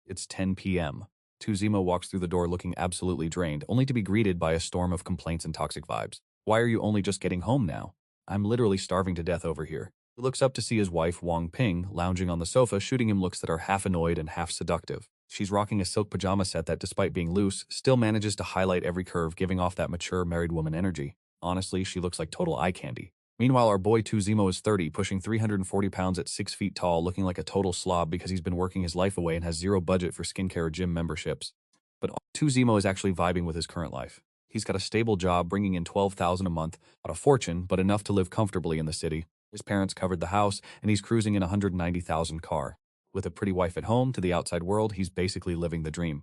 It's 10 p.m. Tuzimo walks through the door looking absolutely drained, only to be greeted by a storm of complaints and toxic vibes. Why are you only just getting home now? I'm literally starving to death over here. He looks up to see his wife, Wang Ping, lounging on the sofa, shooting him looks that are half annoyed and half seductive. She's rocking a silk pajama set that, despite being loose, still manages to highlight every curve, giving off that mature married woman energy. Honestly, she looks like total eye candy. Meanwhile, our boy Tuzimo is 30, pushing 340 pounds at 6 feet tall, looking like a total slob because he's been working his life away and has zero budget for skincare or gym memberships. But Tuzimo is actually vibing with his current life. He's got a stable job bringing in $12,000 a month, not a fortune, but enough to live comfortably in the city. His parents covered the house, and he's cruising in a $190,000 car. With a pretty wife at home, to the outside world, he's basically living the dream.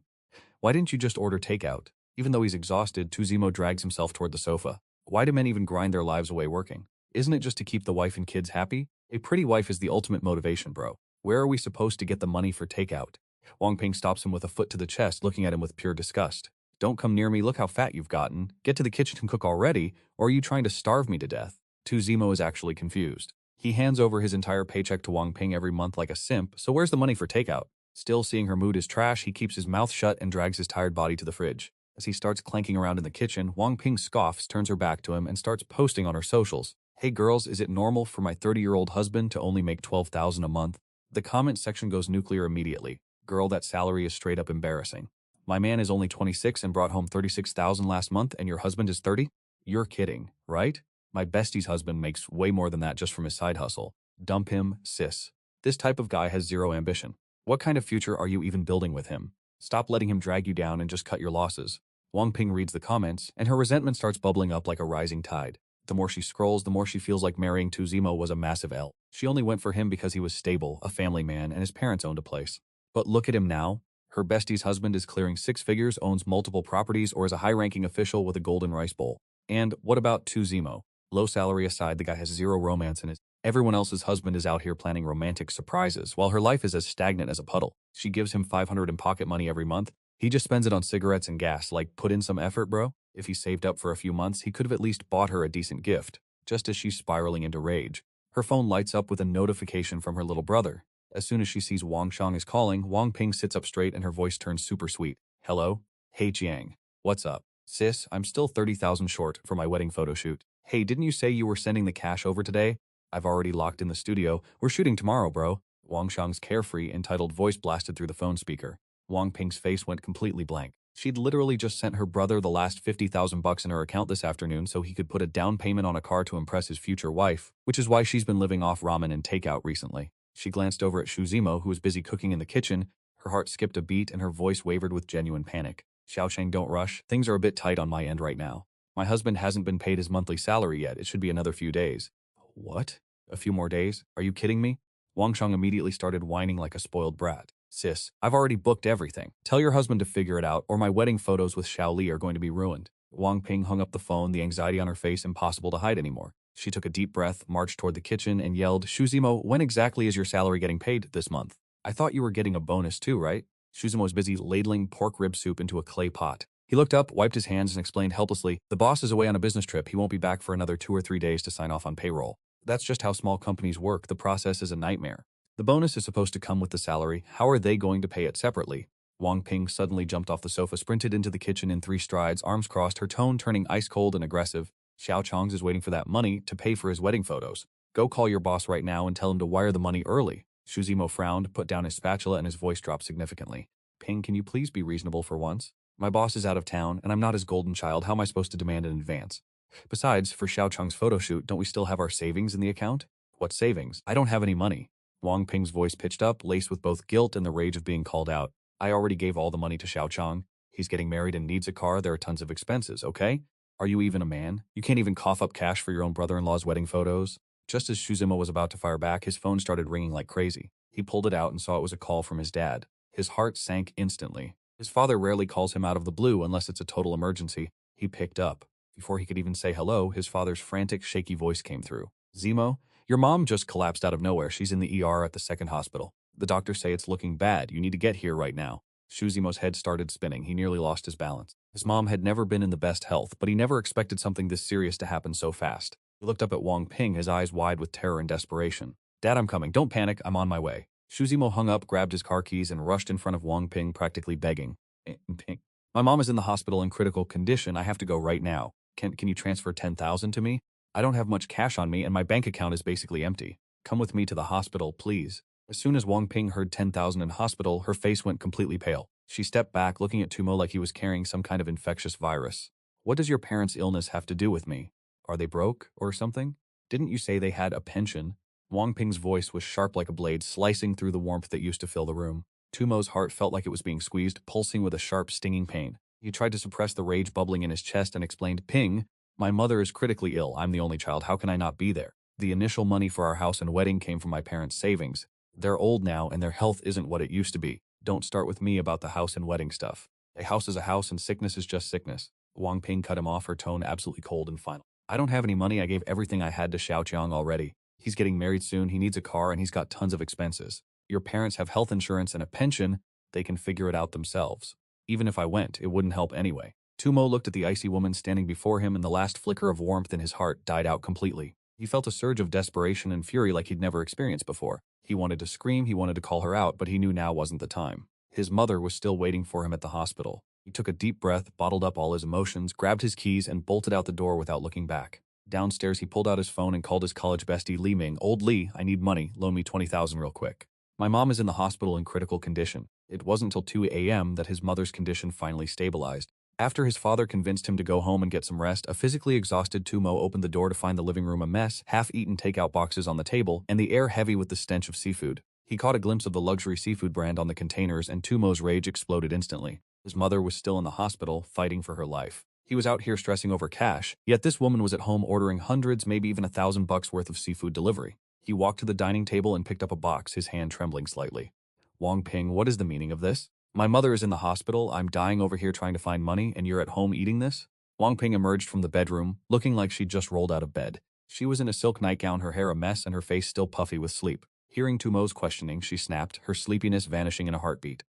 Why didn't you just order takeout? Even though he's exhausted, Tuzimo drags himself toward the sofa. Why do men even grind their lives away working? Isn't it just to keep the wife and kids happy? A pretty wife is the ultimate motivation, bro. Where are we supposed to get the money for takeout? Wang Ping stops him with a foot to the chest, looking at him with pure disgust. Don't come near me, look how fat you've gotten. Get to the kitchen and cook already, or are you trying to starve me to death? Tuzimo is actually confused. He hands over his entire paycheck to Wang Ping every month like a simp, so where's the money for takeout? Still seeing her mood is trash, he keeps his mouth shut and drags his tired body to the fridge. As he starts clanking around in the kitchen, Wang Ping scoffs, turns her back to him, and starts posting on her socials. Hey girls, is it normal for my 30-year-old husband to only make $12,000 a month? The comment section goes nuclear immediately. Girl, that salary is straight up embarrassing. My man is only 26 and brought home $36,000 last month, and your husband is 30? You're kidding, right? My bestie's husband makes way more than that just from his side hustle. Dump him, sis. This type of guy has zero ambition. What kind of future are you even building with him? Stop letting him drag you down and just cut your losses. Wang Ping reads the comments, and her resentment starts bubbling up like a rising tide. The more she scrolls, the more she feels like marrying Tuzimo was a massive L. She only went for him because he was stable, a family man, and his parents owned a place. But look at him now. Her bestie's husband is clearing 6 figures, owns multiple properties, or is a high-ranking official with a golden rice bowl. And what about Tuzimo? Low salary aside, the guy has zero romance in it. Everyone else's husband is out here planning romantic surprises, while her life is as stagnant as a puddle. She gives him $500 in pocket money every month. He just spends it on cigarettes and gas, like put in some effort, bro. If he saved up for a few months, he could have at least bought her a decent gift. Just as she's spiraling into rage, her phone lights up with a notification from her little brother. As soon as she sees Wang Shang is calling, Wang Ping sits up straight and her voice turns super sweet. Hello? Hey Jiang. What's up? Sis, I'm still 30,000 short for my wedding photo shoot. Hey, didn't you say you were sending the cash over today? I've already locked in the studio. We're shooting tomorrow, bro. Wang Shang's carefree, entitled voice blasted through the phone speaker. Wang Ping's face went completely blank. She'd literally just sent her brother the last 50,000 bucks in her account this afternoon so he could put a down payment on a car to impress his future wife, which is why she's been living off ramen and takeout recently. She glanced over at Shuzimo, who was busy cooking in the kitchen. Her heart skipped a beat and her voice wavered with genuine panic. Xiaocheng, don't rush. Things are a bit tight on my end right now. My husband hasn't been paid his monthly salary yet. It should be another few days. What? A few more days? Are you kidding me? Wang Shang immediately started whining like a spoiled brat. Sis, I've already booked everything. Tell your husband to figure it out, or my wedding photos with Xiao Li are going to be ruined. Wang Ping hung up the phone, the anxiety on her face impossible to hide anymore. She took a deep breath, marched toward the kitchen, and yelled, Shuzimo, when exactly is your salary getting paid this month? I thought you were getting a bonus too, right? Shuzimo was busy ladling pork rib soup into a clay pot. He looked up, wiped his hands, and explained helplessly, the boss is away on a business trip. He won't be back for another 2 or 3 days to sign off on payroll. That's just how small companies work. The process is a nightmare. The bonus is supposed to come with the salary. How are they going to pay it separately? Wang Ping suddenly jumped off the sofa, sprinted into the kitchen in 3 strides, arms crossed, her tone turning ice-cold and aggressive. Xiao Chong's is waiting for that money to pay for his wedding photos. Go call your boss right now and tell him to wire the money early. Shuzimo frowned, put down his spatula, and his voice dropped significantly. Ping, can you please be reasonable for once? My boss is out of town, and I'm not his golden child. How am I supposed to demand in advance? Besides, for Xiao Chong's photo shoot, don't we still have our savings in the account? What savings? I don't have any money. Wang Ping's voice pitched up, laced with both guilt and the rage of being called out. I already gave all the money to Xiao Chong. He's getting married and needs a car. There are tons of expenses, okay? Are you even a man? You can't even cough up cash for your own brother-in-law's wedding photos? Just as Shuzimo was about to fire back, his phone started ringing like crazy. He pulled it out and saw it was a call from his dad. His heart sank instantly. His father rarely calls him out of the blue unless it's a total emergency. He picked up. Before he could even say hello, his father's frantic, shaky voice came through. Zemo, your mom just collapsed out of nowhere. She's in the ER at the second hospital. The doctors say it's looking bad. You need to get here right now. Shuzimo's head started spinning. He nearly lost his balance. His mom had never been in the best health, but he never expected something this serious to happen so fast. He looked up at Wang Ping, his eyes wide with terror and desperation. Dad, I'm coming. Don't panic. I'm on my way. Shuzimo hung up, grabbed his car keys, and rushed in front of Wang Ping, practically begging. Ping. My mom is in the hospital in critical condition. I have to go right now. Can you transfer 10,000 to me? I don't have much cash on me and my bank account is basically empty. Come with me to the hospital, please. As soon as Wang Ping heard 10,000 in hospital, her face went completely pale. She stepped back, looking at Tumo like he was carrying some kind of infectious virus. What does your parents' illness have to do with me? Are they broke or something? Didn't you say they had a pension? Wang Ping's voice was sharp like a blade, slicing through the warmth that used to fill the room. Tumo's heart felt like it was being squeezed, pulsing with a sharp, stinging pain. He tried to suppress the rage bubbling in his chest and explained, Ping, my mother is critically ill. I'm the only child. How can I not be there? The initial money for our house and wedding came from my parents' savings. They're old now and their health isn't what it used to be. Don't start with me about the house and wedding stuff. A house is a house and sickness is just sickness. Wang Ping cut him off, her tone absolutely cold and final. I don't have any money. I gave everything I had to Xiao Qiang already. He's getting married soon. He needs a car and he's got tons of expenses. Your parents have health insurance and a pension. They can figure it out themselves. Even if I went, it wouldn't help anyway. Tumo looked at the icy woman standing before him and the last flicker of warmth in his heart died out completely. He felt a surge of desperation and fury like he'd never experienced before. He wanted to scream, he wanted to call her out, but he knew now wasn't the time. His mother was still waiting for him at the hospital. He took a deep breath, bottled up all his emotions, grabbed his keys, and bolted out the door without looking back. Downstairs, he pulled out his phone and called his college bestie Li Ming. Old Li, I need money. Loan me 20,000 real quick. My mom is in the hospital in critical condition. It wasn't until 2 a.m. that his mother's condition finally stabilized. After his father convinced him to go home and get some rest, a physically exhausted Tumo opened the door to find the living room a mess, half-eaten takeout boxes on the table, and the air heavy with the stench of seafood. He caught a glimpse of the luxury seafood brand on the containers and Tumo's rage exploded instantly. His mother was still in the hospital, fighting for her life. He was out here stressing over cash, yet this woman was at home ordering hundreds, maybe even $1,000 worth of seafood delivery. He walked to the dining table and picked up a box, his hand trembling slightly. Wang Ping, what is the meaning of this? My mother is in the hospital, I'm dying over here trying to find money, and you're at home eating this? Wang Ping emerged from the bedroom, looking like she'd just rolled out of bed. She was in a silk nightgown, her hair a mess, and her face still puffy with sleep. Hearing Tumo's questioning, she snapped, her sleepiness vanishing in a heartbeat.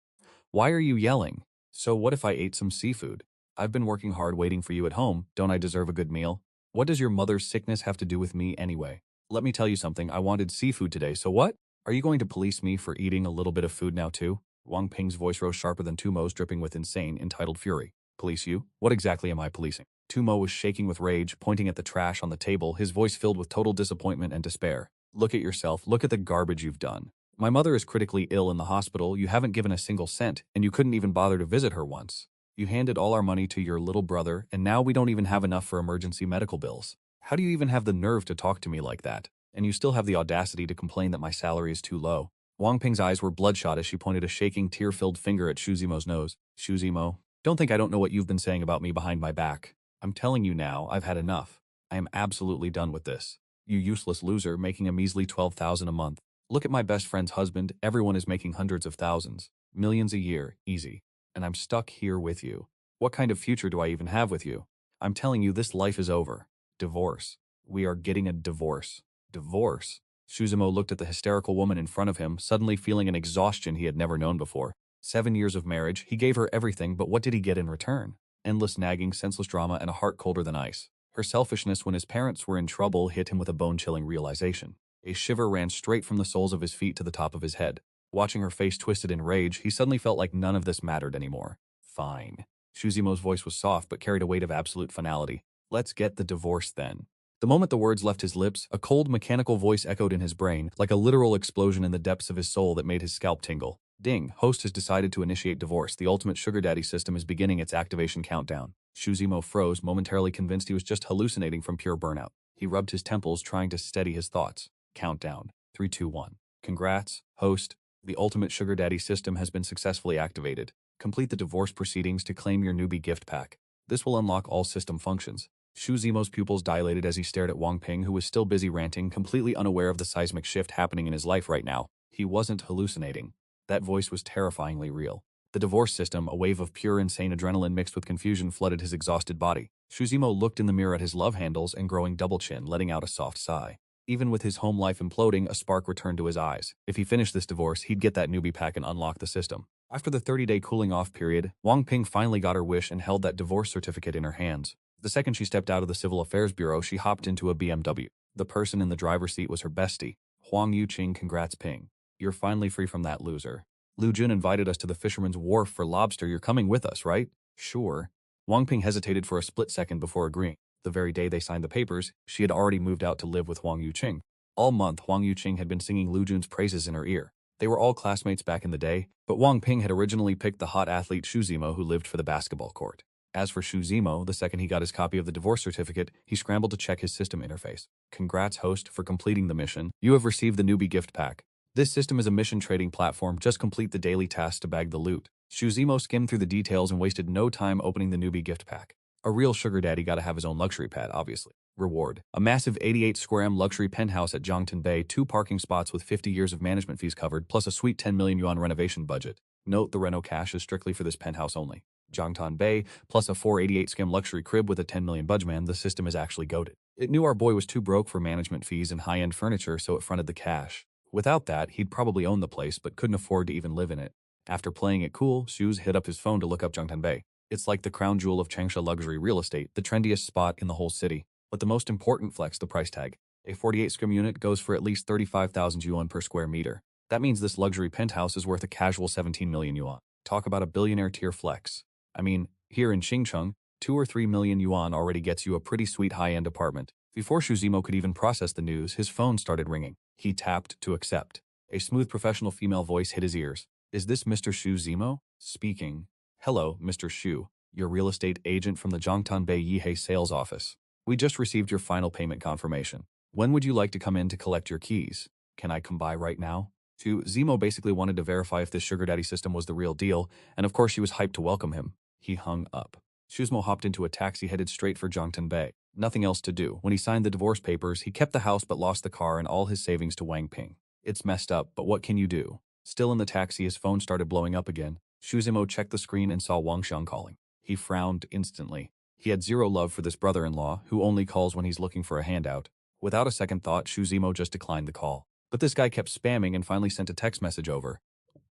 Why are you yelling? So what if I ate some seafood? I've been working hard waiting for you at home. Don't I deserve a good meal? What does your mother's sickness have to do with me anyway? Let me tell you something. I wanted seafood today, so what? Are you going to police me for eating a little bit of food now too? Wang Ping's voice rose sharper than Tumo's, dripping with insane, entitled fury. Police you? What exactly am I policing? Tumo was shaking with rage, pointing at the trash on the table, his voice filled with total disappointment and despair. Look at yourself. Look at the garbage you've done. My mother is critically ill in the hospital. You haven't given a single cent, and you couldn't even bother to visit her once. You handed all our money to your little brother, and now we don't even have enough for emergency medical bills. How do you even have the nerve to talk to me like that? And you still have the audacity to complain that my salary is too low. Wang Ping's eyes were bloodshot as she pointed a shaking, tear-filled finger at Shuzimo's nose. Shuzimo, don't think I don't know what you've been saying about me behind my back. I'm telling you now, I've had enough. I am absolutely done with this. You useless loser, making a measly 12,000 a month. Look at my best friend's husband. Everyone is making hundreds of thousands. Millions a year, easy. And I'm stuck here with you. What kind of future do I even have with you? I'm telling you, this life is over. Divorce. We are getting a divorce. Divorce. Shuzimo looked at the hysterical woman in front of him, suddenly feeling an exhaustion he had never known before. 7 years of marriage, he gave her everything, but what did he get in return? Endless nagging, senseless drama, and a heart colder than ice. Her selfishness when his parents were in trouble hit him with a bone-chilling realization. A shiver ran straight from the soles of his feet to the top of his head. Watching her face twisted in rage, he suddenly felt like none of this mattered anymore. Fine. Shuzimo's voice was soft but carried a weight of absolute finality. Let's get the divorce then. The moment the words left his lips, a cold mechanical voice echoed in his brain, like a literal explosion in the depths of his soul that made his scalp tingle. Ding, host has decided to initiate divorce. The ultimate sugar daddy system is beginning its activation countdown. Shuzimo froze, momentarily convinced he was just hallucinating from pure burnout. He rubbed his temples, trying to steady his thoughts. Countdown. 3, 2, 1. Congrats, host. The ultimate sugar daddy system has been successfully activated. Complete the divorce proceedings to claim your newbie gift pack. This will unlock all system functions. Shuzimo's pupils dilated as he stared at Wang Ping, who was still busy ranting, completely unaware of the seismic shift happening in his life right now. He wasn't hallucinating. That voice was terrifyingly real. The divorce system, a wave of pure insane adrenaline mixed with confusion, flooded his exhausted body. Shuzimo looked in the mirror at his love handles and growing double chin, letting out a soft sigh. Even with his home life imploding, a spark returned to his eyes. If he finished this divorce, he'd get that newbie pack and unlock the system. After the 30-day cooling-off period, Wang Ping finally got her wish and held that divorce certificate in her hands. The second she stepped out of the Civil Affairs Bureau, she hopped into a BMW. The person in the driver's seat was her bestie. Huang Yuqing, congrats Ping. You're finally free from that loser. Lu Jun invited us to the fisherman's wharf for lobster. You're coming with us, right? Sure. Wang Ping hesitated for a split second before agreeing. The very day they signed the papers, she had already moved out to live with Huang Yuqing. All month, Huang Yuqing had been singing Lu Jun's praises in her ear. They were all classmates back in the day, but Wang Ping had originally picked the hot athlete Xu Zimo who lived for the basketball court. As for Xu Zimo, the second he got his copy of the divorce certificate, he scrambled to check his system interface. Congrats, host, for completing the mission. You have received the newbie gift pack. This system is a mission trading platform. Just complete the daily tasks to bag the loot. Xu Zimo skimmed through the details and wasted no time opening the newbie gift pack. A real sugar daddy gotta have his own luxury pad, obviously. Reward. A massive 88 square m luxury penthouse at Zhangtan Bay, 2 parking spots with 50 years of management fees covered, plus a sweet 10 million yuan renovation budget. Note the reno cash is strictly for this penthouse only. Zhangtan Bay, plus a 488 skim luxury crib with a 10 million budgeman. The system is actually goated. It knew our boy was too broke for management fees and high-end furniture, so it fronted the cash. Without that, he'd probably own the place but couldn't afford to even live in it. After playing it cool, Xu hit up his phone to look up Zhangtan Bay. It's like the crown jewel of Changsha luxury real estate, the trendiest spot in the whole city. But the most important flex, the price tag. A 48 scrim unit goes for at least 35,000 yuan per square meter. That means this luxury penthouse is worth a casual 17 million yuan. Talk about a billionaire tier flex. I mean, here in Xingcheng, 2 or 3 million yuan already gets you a pretty sweet high-end apartment. Before Xu Zimo could even process the news, his phone started ringing. He tapped to accept. A smooth professional female voice hit his ears. Is this Mr. Xu Zimo? Speaking. Hello, Mr. Xu, your real estate agent from the Zhangtan Bay Yihei sales office. We just received your final payment confirmation. When would you like to come in to collect your keys? Can I come by right now? Zimo basically wanted to verify if this sugar daddy system was the real deal, and of course she was hyped to welcome him. He hung up. Xuzmo hopped into a taxi headed straight for Zhangtan Bay. Nothing else to do. When he signed the divorce papers, he kept the house but lost the car and all his savings to Wang Ping. It's messed up, but what can you do? Still in the taxi, his phone started blowing up again. Xuzmo checked the screen and saw Wang Xiang calling. He frowned instantly. He had zero love for this brother-in-law, who only calls when he's looking for a handout. Without a second thought, Xuzmo just declined the call. But this guy kept spamming and finally sent a text message over.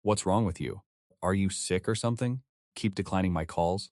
What's wrong with you? Are you sick or something? Keep declining my calls?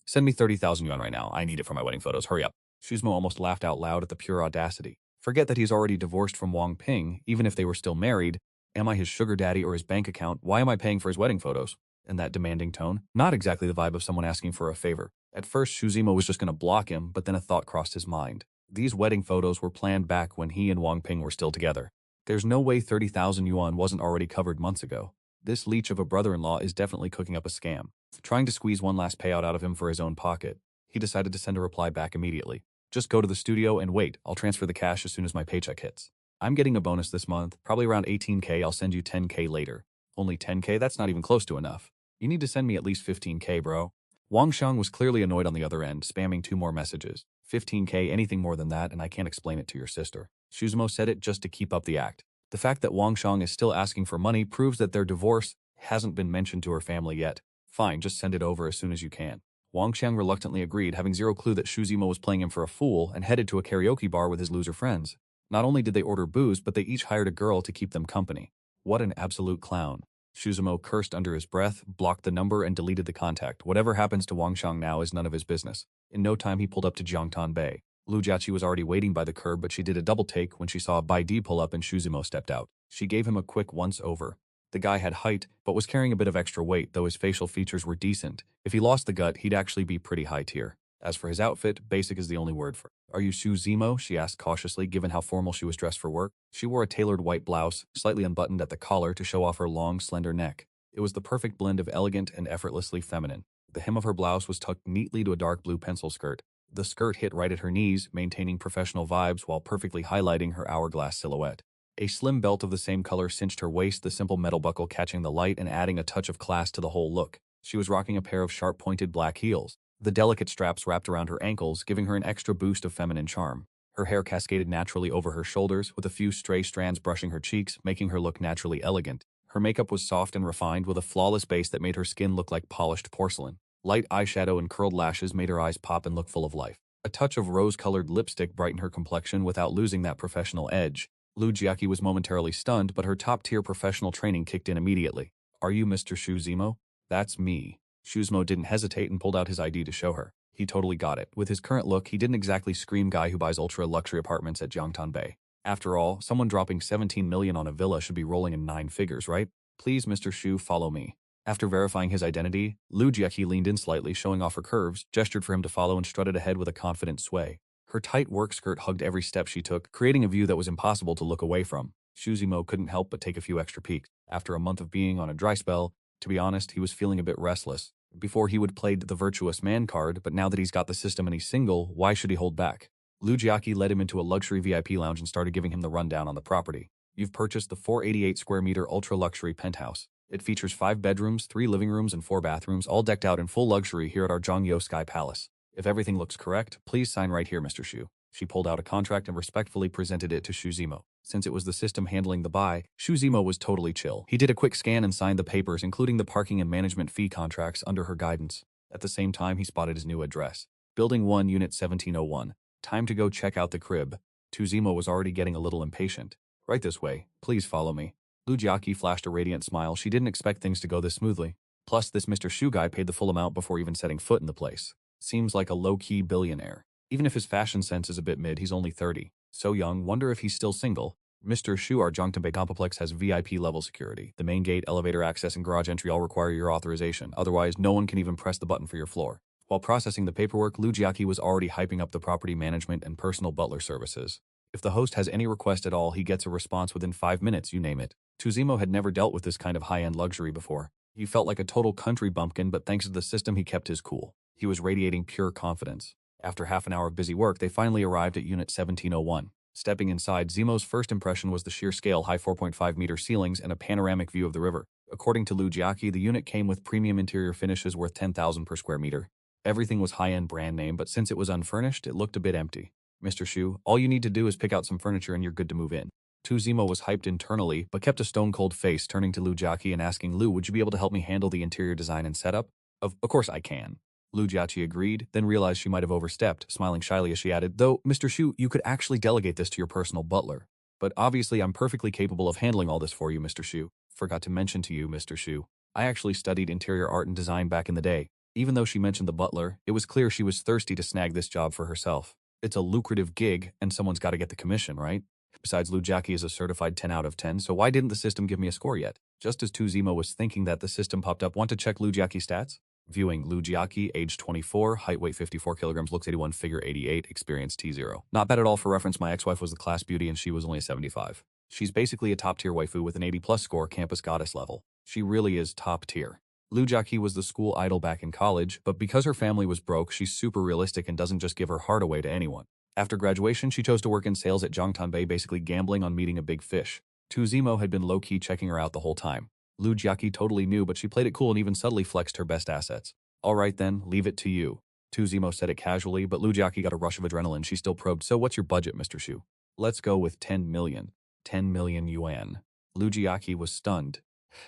Send me 30,000 yuan right now. I need it for my wedding photos. Hurry up. Xuzmo almost laughed out loud at the pure audacity. Forget that he's already divorced from Wang Ping, even if they were still married. Am I his sugar daddy or his bank account? Why am I paying for his wedding photos? In that demanding tone. Not exactly the vibe of someone asking for a favor. At first, Xuzmo was just going to block him, but then a thought crossed his mind. These wedding photos were planned back when he and Wang Ping were still together. There's no way 30,000 yuan wasn't already covered months ago. This leech of a brother-in-law is definitely cooking up a scam. Trying to squeeze one last payout out of him for his own pocket, he decided to send a reply back immediately. Just go to the studio and wait. I'll transfer the cash as soon as my paycheck hits. I'm getting a bonus this month, probably around 18K. I'll send you 10K later. Only 10K? That's not even close to enough. You need to send me at least 15K, bro. Wang Xiang was clearly annoyed on the other end, spamming 2 more messages. 15K, anything more than that, and I can't explain it to your sister. Xuzmo said it just to keep up the act. The fact that Wang Xiang is still asking for money proves that their divorce hasn't been mentioned to her family yet. Fine, just send it over as soon as you can. Wang Xiang reluctantly agreed, having zero clue that Xuzmo was playing him for a fool, and headed to a karaoke bar with his loser friends. Not only did they order booze, but they each hired a girl to keep them company. What an absolute clown. Xuzmo cursed under his breath, blocked the number, and deleted the contact. Whatever happens to Wang Xiang now is none of his business. In no time, he pulled up to Zhangtan Bay. Lu Jiaqi was already waiting by the curb, but she did a double take when she saw Baidi pull up and Xuzmo stepped out. She gave him a quick once-over. The guy had height, but was carrying a bit of extra weight, though his facial features were decent. If he lost the gut, he'd actually be pretty high tier. As for his outfit, basic is the only word for it. Are you Xuzmo? She asked cautiously, given how formal she was dressed for work. She wore a tailored white blouse, slightly unbuttoned at the collar to show off her long, slender neck. It was the perfect blend of elegant and effortlessly feminine. The hem of her blouse was tucked neatly to a dark blue pencil skirt. The skirt hit right at her knees, maintaining professional vibes while perfectly highlighting her hourglass silhouette. A slim belt of the same color cinched her waist, the simple metal buckle catching the light and adding a touch of class to the whole look. She was rocking a pair of sharp-pointed black heels. The delicate straps wrapped around her ankles, giving her an extra boost of feminine charm. Her hair cascaded naturally over her shoulders, with a few stray strands brushing her cheeks, making her look naturally elegant. Her makeup was soft and refined, with a flawless base that made her skin look like polished porcelain. Light eyeshadow and curled lashes made her eyes pop and look full of life. A touch of rose-colored lipstick brightened her complexion without losing that professional edge. Lu Jiaqi was momentarily stunned, but her top-tier professional training kicked in immediately. Are you Mr. Xuzmo? That's me. Xuzmo didn't hesitate and pulled out his ID to show her. He totally got it. With his current look, he didn't exactly scream guy who buys ultra-luxury apartments at Zhangtan Bay. After all, someone dropping 17 million on a villa should be rolling in 9 figures, right? Please, Mr. Shu, follow me. After verifying his identity, Lu Jiaqi leaned in slightly, showing off her curves, gestured for him to follow, and strutted ahead with a confident sway. Her tight work skirt hugged every step she took, creating a view that was impossible to look away from. Shu Zimo couldn't help but take a few extra peeks. After a month of being on a dry spell, to be honest, he was feeling a bit restless. Before he would played the virtuous man card, but now that he's got the system and he's single, why should he hold back? Lu Jiaqi led him into a luxury VIP lounge and started giving him the rundown on the property. You've purchased the 488 square meter ultra-luxury penthouse. It features 5 bedrooms, 3 living rooms, and 4 bathrooms, all decked out in full luxury here at our Donghua Sky Palace. If everything looks correct, please sign right here, Mr. Shu. She pulled out a contract and respectfully presented it to Shu Zimo. Since it was the system handling the buy, Shu Zimo was totally chill. He did a quick scan and signed the papers, including the parking and management fee contracts under her guidance. At the same time, he spotted his new address. Building 1, Unit 1701. Time to go check out the crib. Shu Zimo was already getting a little impatient. Right this way. Please follow me. Lu Jiaqi flashed a radiant smile. She didn't expect things to go this smoothly. Plus, this Mr. Shu guy paid the full amount before even setting foot in the place. Seems like a low-key billionaire. Even if his fashion sense is a bit mid, he's only 30. So young, wonder if he's still single. Mr. Shu, our Zhongtanbei complex has VIP-level security. The main gate, elevator access, and garage entry all require your authorization. Otherwise, no one can even press the button for your floor. While processing the paperwork, Lu Jiaqi was already hyping up the property management and personal butler services. If the host has any request at all, he gets a response within 5 minutes, you name it. Shu Zimo had never dealt with this kind of high-end luxury before. He felt like a total country bumpkin, but thanks to the system, he kept his cool. He was radiating pure confidence. After half an hour of busy work, they finally arrived at Unit 1701. Stepping inside, Zimo's first impression was the sheer scale, high 4.5-meter ceilings, and a panoramic view of the river. According to Lu Jiaqi, the unit came with premium interior finishes worth 10,000 per square meter. Everything was high-end brand name, but since it was unfurnished, it looked a bit empty. Mr. Shu, all you need to do is pick out some furniture and you're good to move in. Shu Zimo was hyped internally, but kept a stone-cold face, turning to Lu Jiaqi and asking, Lu, would you be able to help me handle the interior design and setup? Of course I can. Lu Jiaqi agreed, then realized she might have overstepped, smiling shyly as she added, though, Mr. Shu, you could actually delegate this to your personal butler. But obviously I'm perfectly capable of handling all this for you, Mr. Shu. Forgot to mention to you, Mr. Shu. I actually studied interior art and design back in the day. Even though she mentioned the butler, it was clear she was thirsty to snag this job for herself. It's a lucrative gig, and someone's got to get the commission, right? Besides, Lu Jiaqi is a certified 10 out of 10, so why didn't the system give me a score yet? Just as Shu Zimo was thinking that, the system popped up. Want to check Lu Jiaqi's stats? Viewing Lu Jiaqi, age 24, height weight 54 kilograms, looks 81, figure 88, experience T0. Not bad at all. For reference, my ex-wife was the class beauty and she was only a 75. She's basically a top-tier waifu with an 80+ score, campus goddess level. She really is top tier. Lu Jiaqi was the school idol back in college, but because her family was broke, she's super realistic and doesn't just give her heart away to anyone. After graduation, she chose to work in sales at Zhongtanbei, basically gambling on meeting a big fish. Shu Zimo had been low-key checking her out the whole time. Lu Jiaqi totally knew, but she played it cool and even subtly flexed her best assets. All right then, leave it to you. Shu Zimo said it casually, but Lu Jiaqi got a rush of adrenaline. She still probed, so what's your budget, Mr. Shu? Let's go with 10 million. 10 million yuan. Lu Jiaqi was stunned.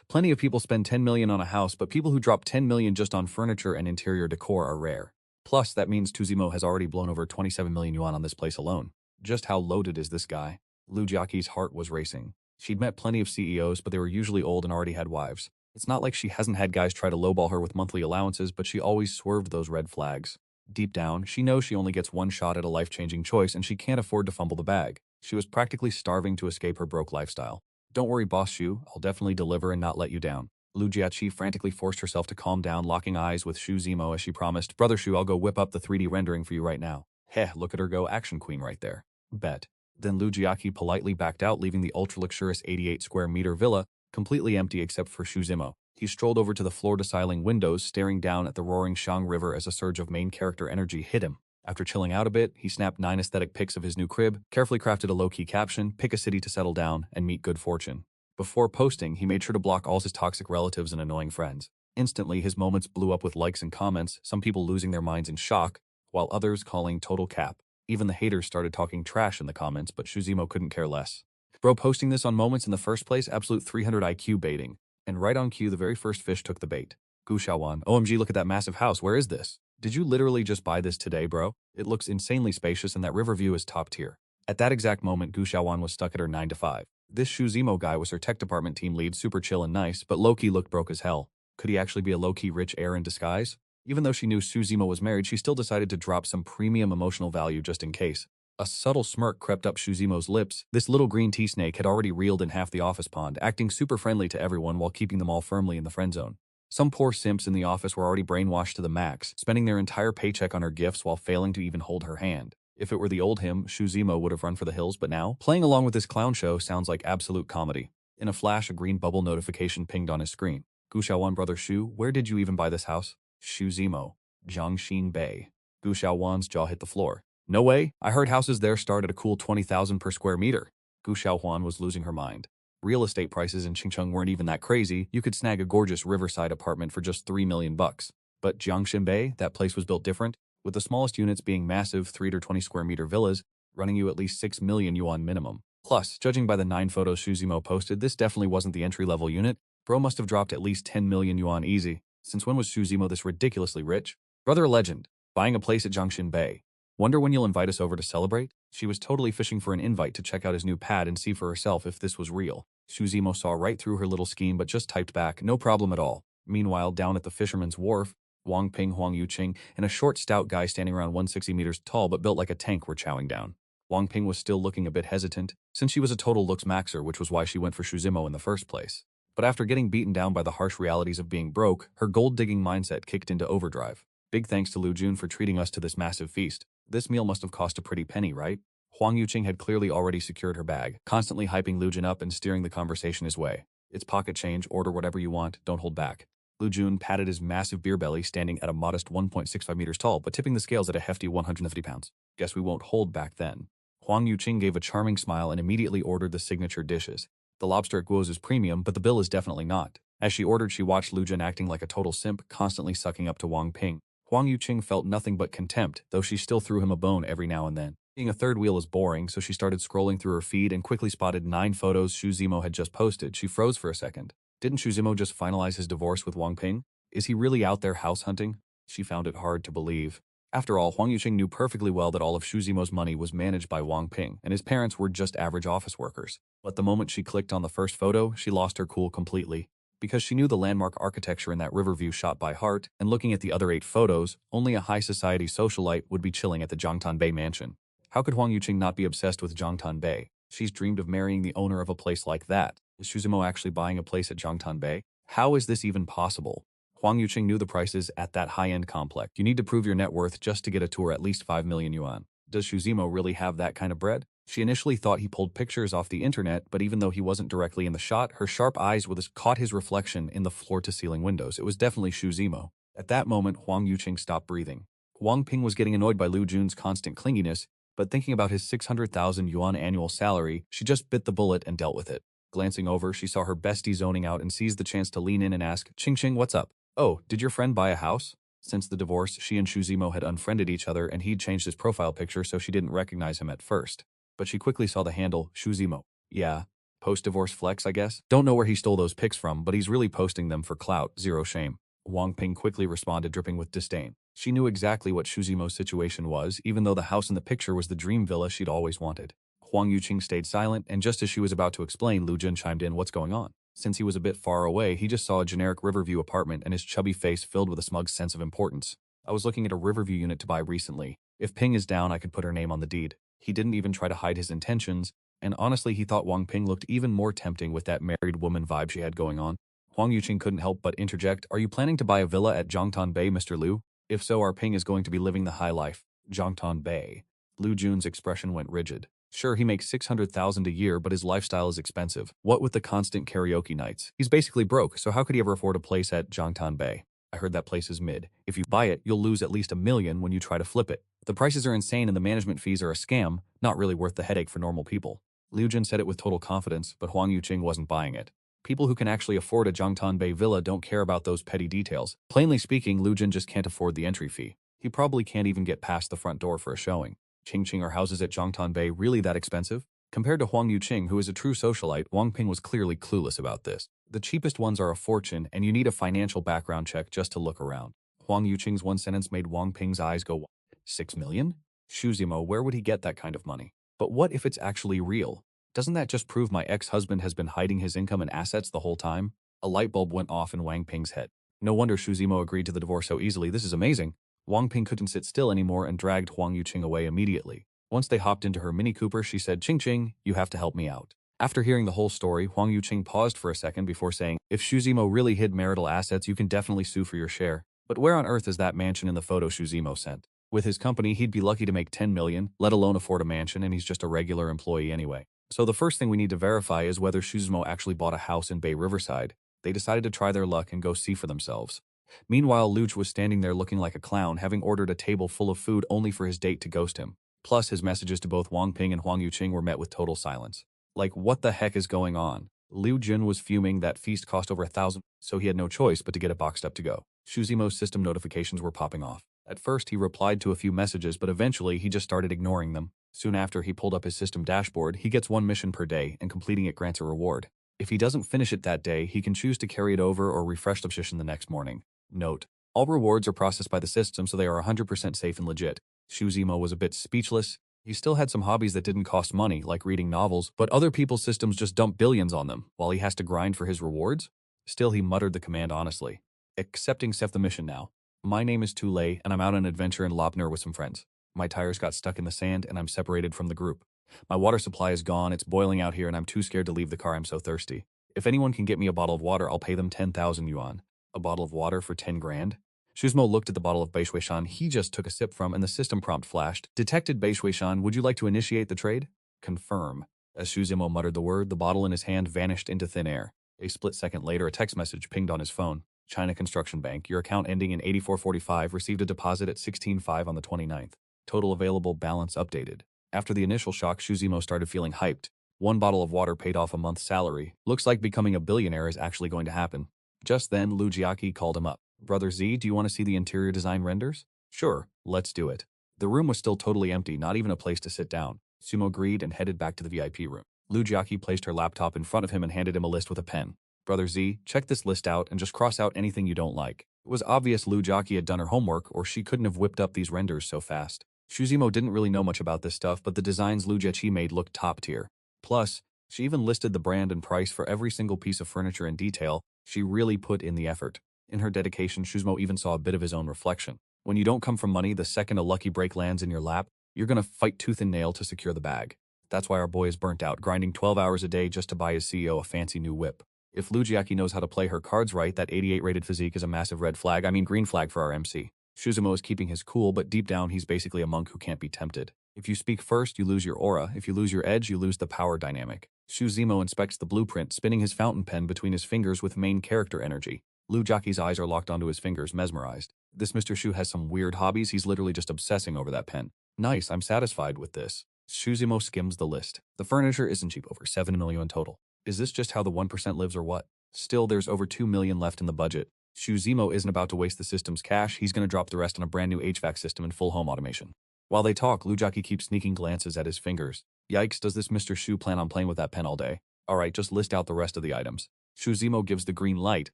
Plenty of people spend 10 million on a house, but people who drop 10 million just on furniture and interior decor are rare. Plus, that means Shu Zimo has already blown over 27 million yuan on this place alone. Just how loaded is this guy? Lu Jiaqi's heart was racing. She'd met plenty of CEOs, but they were usually old and already had wives. It's not like she hasn't had guys try to lowball her with monthly allowances, but she always swerved those red flags. Deep down, she knows she only gets one shot at a life-changing choice and she can't afford to fumble the bag. She was practically starving to escape her broke lifestyle. Don't worry, Boss Shu, I'll definitely deliver and not let you down. Lu Jiaqi frantically forced herself to calm down, locking eyes with Shu Zimo as she promised, Brother Shu, I'll go whip up the 3D rendering for you right now. Heh, look at her go, action queen right there. Bet. Then Lu Jiaqi politely backed out, leaving the ultra-luxurious 88 square meter villa completely empty except for Shu Zimo. He strolled over to the floor-to-ceiling windows, staring down at the roaring Shang River as a surge of main character energy hit him. After chilling out a bit, he snapped 9 aesthetic pics of his new crib, carefully crafted a low-key caption, pick a city to settle down, and meet good fortune. Before posting, he made sure to block all his toxic relatives and annoying friends. Instantly, his moments blew up with likes and comments, some people losing their minds in shock, while others calling total cap. Even the haters started talking trash in the comments, but Shu Zimo couldn't care less. Bro, posting this on Moments in the first place, absolute 300 IQ baiting. And right on cue, the very first fish took the bait. Gu Xiaowan, OMG, look at that massive house, where is this? Did you literally just buy this today, bro? It looks insanely spacious and that river view is top tier. At that exact moment, Gu Xiaowan was stuck at her 9 to 5. This Shu Zimo guy was her tech department team lead, super chill and nice, but low-key looked broke as hell. Could he actually be a low-key rich heir in disguise? Even though she knew Shu Zimo was married, she still decided to drop some premium emotional value just in case. A subtle smirk crept up Shuzimo's lips. This little green tea snake had already reeled in half the office pond, acting super friendly to everyone while keeping them all firmly in the friend zone. Some poor simps in the office were already brainwashed to the max, spending their entire paycheck on her gifts while failing to even hold her hand. If it were the old him, Shuzimo would have run for the hills, but now, playing along with this clown show sounds like absolute comedy. In a flash, a green bubble notification pinged on his screen. Gu Xiaowan brother Shu, where did you even buy this house? Shuzimo. Jiangxin Bay. Gu Xiaowan's jaw hit the floor. No way, I heard houses there start at a cool 20,000 per square meter. Gu Xiaohuan was losing her mind. Real estate prices in Qingcheng weren't even that crazy. You could snag a gorgeous riverside apartment for just 3 million bucks. But Jiangxin Bay, that place was built different, with the smallest units being massive 3 to 20 square meter villas, running you at least 6 million yuan minimum. Plus, judging by the 9 photos Shuzimo posted, this definitely wasn't the entry-level unit. Bro must have dropped at least 10 million yuan easy. Since when was Shuzimo this ridiculously rich? Brother legend, buying a place at Jiangxin Bay. Wonder when you'll invite us over to celebrate? She was totally fishing for an invite to check out his new pad and see for herself if this was real. Shuzimo saw right through her little scheme but just typed back, no problem at all. Meanwhile, down at the fisherman's wharf, Wang Ping, Huang Yuqing, and a short, stout guy standing around 160 meters tall but built like a tank were chowing down. Wang Ping was still looking a bit hesitant, since she was a total looks maxer, which was why she went for Shuzimo in the first place. But after getting beaten down by the harsh realities of being broke, her gold-digging mindset kicked into overdrive. Big thanks to Lu Jun for treating us to this massive feast. This meal must have cost a pretty penny, right? Huang Yuqing had clearly already secured her bag, constantly hyping Lu Jun up and steering the conversation his way. It's pocket change, order whatever you want, don't hold back. Lu Jun patted his massive beer belly, standing at a modest 1.65 meters tall, but tipping the scales at a hefty 150 pounds. Guess we won't hold back then. Huang Yuqing gave a charming smile and immediately ordered the signature dishes. The lobster at Guo's is premium, but the bill is definitely not. As she ordered, she watched Lu Jun acting like a total simp, constantly sucking up to Wang Ping. Huang Yuqing felt nothing but contempt, though she still threw him a bone every now and then. Being a third wheel is boring, so she started scrolling through her feed and quickly spotted 9 photos Shuzimo had just posted. She froze for a second. Didn't Shuzimo just finalize his divorce with Wang Ping? Is he really out there house hunting? She found it hard to believe. After all, Huang Yuqing knew perfectly well that all of Shuzimo's money was managed by Wang Ping, and his parents were just average office workers. But the moment she clicked on the first photo, she lost her cool completely. Because she knew the landmark architecture in that river view shot by heart, and looking at the other 8 photos, only a high society socialite would be chilling at the Jiangtan Bay mansion. How could Huang Yuqing not be obsessed with Jiangtan Bay? She's dreamed of marrying the owner of a place like that. Is Shuzimo actually buying a place at Jiangtan Bay? How is this even possible? Huang Yuqing knew the prices at that high-end complex. You need to prove your net worth just to get a tour at least 5 million yuan. Does Shuzimo really have that kind of bread? She initially thought he pulled pictures off the internet, but even though he wasn't directly in the shot, her sharp eyes caught his reflection in the floor-to-ceiling windows. It was definitely Shuzimo. At that moment, Huang Yuqing stopped breathing. Wang Ping was getting annoyed by Lu Jun's constant clinginess, but thinking about his 600,000 yuan annual salary, she just bit the bullet and dealt with it. Glancing over, she saw her bestie zoning out and seized the chance to lean in and ask, "Qing, what's up? Oh, did your friend buy a house?" Since the divorce, she and Shuzimo had unfriended each other and he'd changed his profile picture so she didn't recognize him at first. But she quickly saw the handle, Shuzimo. Yeah, post-divorce flex, I guess? Don't know where he stole those pics from, but he's really posting them for clout, zero shame. Wang Ping quickly responded, dripping with disdain. She knew exactly what Shuzimo's situation was, even though the house in the picture was the dream villa she'd always wanted. Huang Yuqing stayed silent, and just as she was about to explain, Lu Jun chimed in, "What's going on?" Since he was a bit far away, he just saw a generic Riverview apartment and his chubby face filled with a smug sense of importance. "I was looking at a Riverview unit to buy recently. If Ping is down, I could put her name on the deed." He didn't even try to hide his intentions, and honestly he thought Wang Ping looked even more tempting with that married woman vibe she had going on. Huang Yuqing couldn't help but interject, "Are you planning to buy a villa at Jiangtan Bay, Mr. Lu? If so, our Ping is going to be living the high life." Jiangtan Bay. Lu Jun's expression went rigid. Sure, he makes 600,000 a year, but his lifestyle is expensive. What with the constant karaoke nights? He's basically broke, so how could he ever afford a place at Jiangtan Bay? "I heard that place is mid. If you buy it, you'll lose at least $1 million when you try to flip it. The prices are insane and the management fees are a scam, not really worth the headache for normal people." Liu Jun said it with total confidence, but Huang Yuqing wasn't buying it. People who can actually afford a Jiangtan Bay villa don't care about those petty details. Plainly speaking, Liu Jun just can't afford the entry fee. He probably can't even get past the front door for a showing. Qingqing, are houses at Jiangtan Bay really that expensive? Compared to Huang Yuqing, who is a true socialite, Wang Ping was clearly clueless about this. The cheapest ones are a fortune, and you need a financial background check just to look around. Huang Yuqing's one sentence made Wang Ping's eyes go, 6 million? Shuzimo, where would he get that kind of money? But what if it's actually real? Doesn't that just prove my ex-husband has been hiding his income and assets the whole time? A light bulb went off in Wang Ping's head. No wonder Shuzimo agreed to the divorce so easily. This is amazing. Wang Ping couldn't sit still anymore and dragged Huang Yuqing away immediately. Once they hopped into her Mini Cooper, she said, "Ching Ching, you have to help me out." After hearing the whole story, Huang Yuqing paused for a second before saying, "If Xu Zimo really hid marital assets, you can definitely sue for your share. But where on earth is that mansion in the photo Xu Zimo sent? With his company, he'd be lucky to make 10 million, let alone afford a mansion, and he's just a regular employee anyway. So the first thing we need to verify is whether Xu Zimo actually bought a house in Bay Riverside." They decided to try their luck and go see for themselves. Meanwhile, Luch was standing there looking like a clown, having ordered a table full of food only for his date to ghost him. Plus, his messages to both Wang Ping and Huang Yuqing were met with total silence. Like, what the heck is going on? Liu Jun was fuming that feast cost over 1,000, so he had no choice but to get it boxed up to go. Xu Zimo's system notifications were popping off. At first, he replied to a few messages, but eventually he just started ignoring them. Soon after, he pulled up his system dashboard. He gets one mission per day, and completing it grants a reward. If he doesn't finish it that day, he can choose to carry it over or refresh the mission the next morning. Note: all rewards are processed by the system, so they are 100% safe and legit. Xu Zimo was a bit speechless. He still had some hobbies that didn't cost money, like reading novels, but other people's systems just dump billions on them, while he has to grind for his rewards? Still, he muttered the command honestly. Accepting the mission now. My name is Tule, and I'm out on an adventure in Lopner with some friends. My tires got stuck in the sand, and I'm separated from the group. My water supply is gone, it's boiling out here, and I'm too scared to leave the car, I'm so thirsty. If anyone can get me a bottle of water, I'll pay them 10,000 yuan. A bottle of water for 10 grand? Shuzmo looked at the bottle of Beishuishan he just took a sip from, and the system prompt flashed. Detected Beishuishan, would you like to initiate the trade? Confirm. As Shuzimo muttered the word, the bottle in his hand vanished into thin air. A split second later, a text message pinged on his phone. China Construction Bank, your account ending in 8445 received a deposit at 16.5 on the 29th. Total available balance updated. After the initial shock, Shuzimo started feeling hyped. One bottle of water paid off a month's salary. Looks like becoming a billionaire is actually going to happen. Just then, Lu Jiaqi called him up. Brother Z, do you want to see the interior design renders? Sure, let's do it. The room was still totally empty, not even a place to sit down. Sumo agreed and headed back to the VIP room. Lu Jiaqi placed her laptop in front of him and handed him a list with a pen. Brother Z, check this list out and just cross out anything you don't like. It was obvious Lu Jiaqi had done her homework, or she couldn't have whipped up these renders so fast. Shuzimo didn't really know much about this stuff, but the designs Lu Jiaqi made looked top tier. Plus, she even listed the brand and price for every single piece of furniture in detail. She really put in the effort. In her dedication, Shuzmo even saw a bit of his own reflection. When you don't come from money, the second a lucky break lands in your lap, you're gonna fight tooth and nail to secure the bag. That's why our boy is burnt out, grinding 12 hours a day just to buy his CEO a fancy new whip. If Lu Jiaqi knows how to play her cards right, that 88 rated physique is a massive red flag, green flag for our MC. Shuzimo is keeping his cool, but deep down he's basically a monk who can't be tempted. If you speak first, you lose your aura. If you lose your edge, you lose the power dynamic. Shuzimo inspects the blueprint, spinning his fountain pen between his fingers with main character energy. Lu Jiaqi's eyes are locked onto his fingers, mesmerized. This Mr. Shu has some weird hobbies, he's literally just obsessing over that pen. Nice, I'm satisfied with this. Shuzimo skims the list. The furniture isn't cheap, over 7 million in total. Is this just how the 1% lives or what? Still, there's over 2 million left in the budget. Shuzimo isn't about to waste the system's cash, he's gonna drop the rest on a brand new HVAC system and full home automation. While they talk, Lu Jiaqi keeps sneaking glances at his fingers. Yikes, does this Mr. Shu plan on playing with that pen all day? Alright, just list out the rest of the items. Shuzimo gives the green light.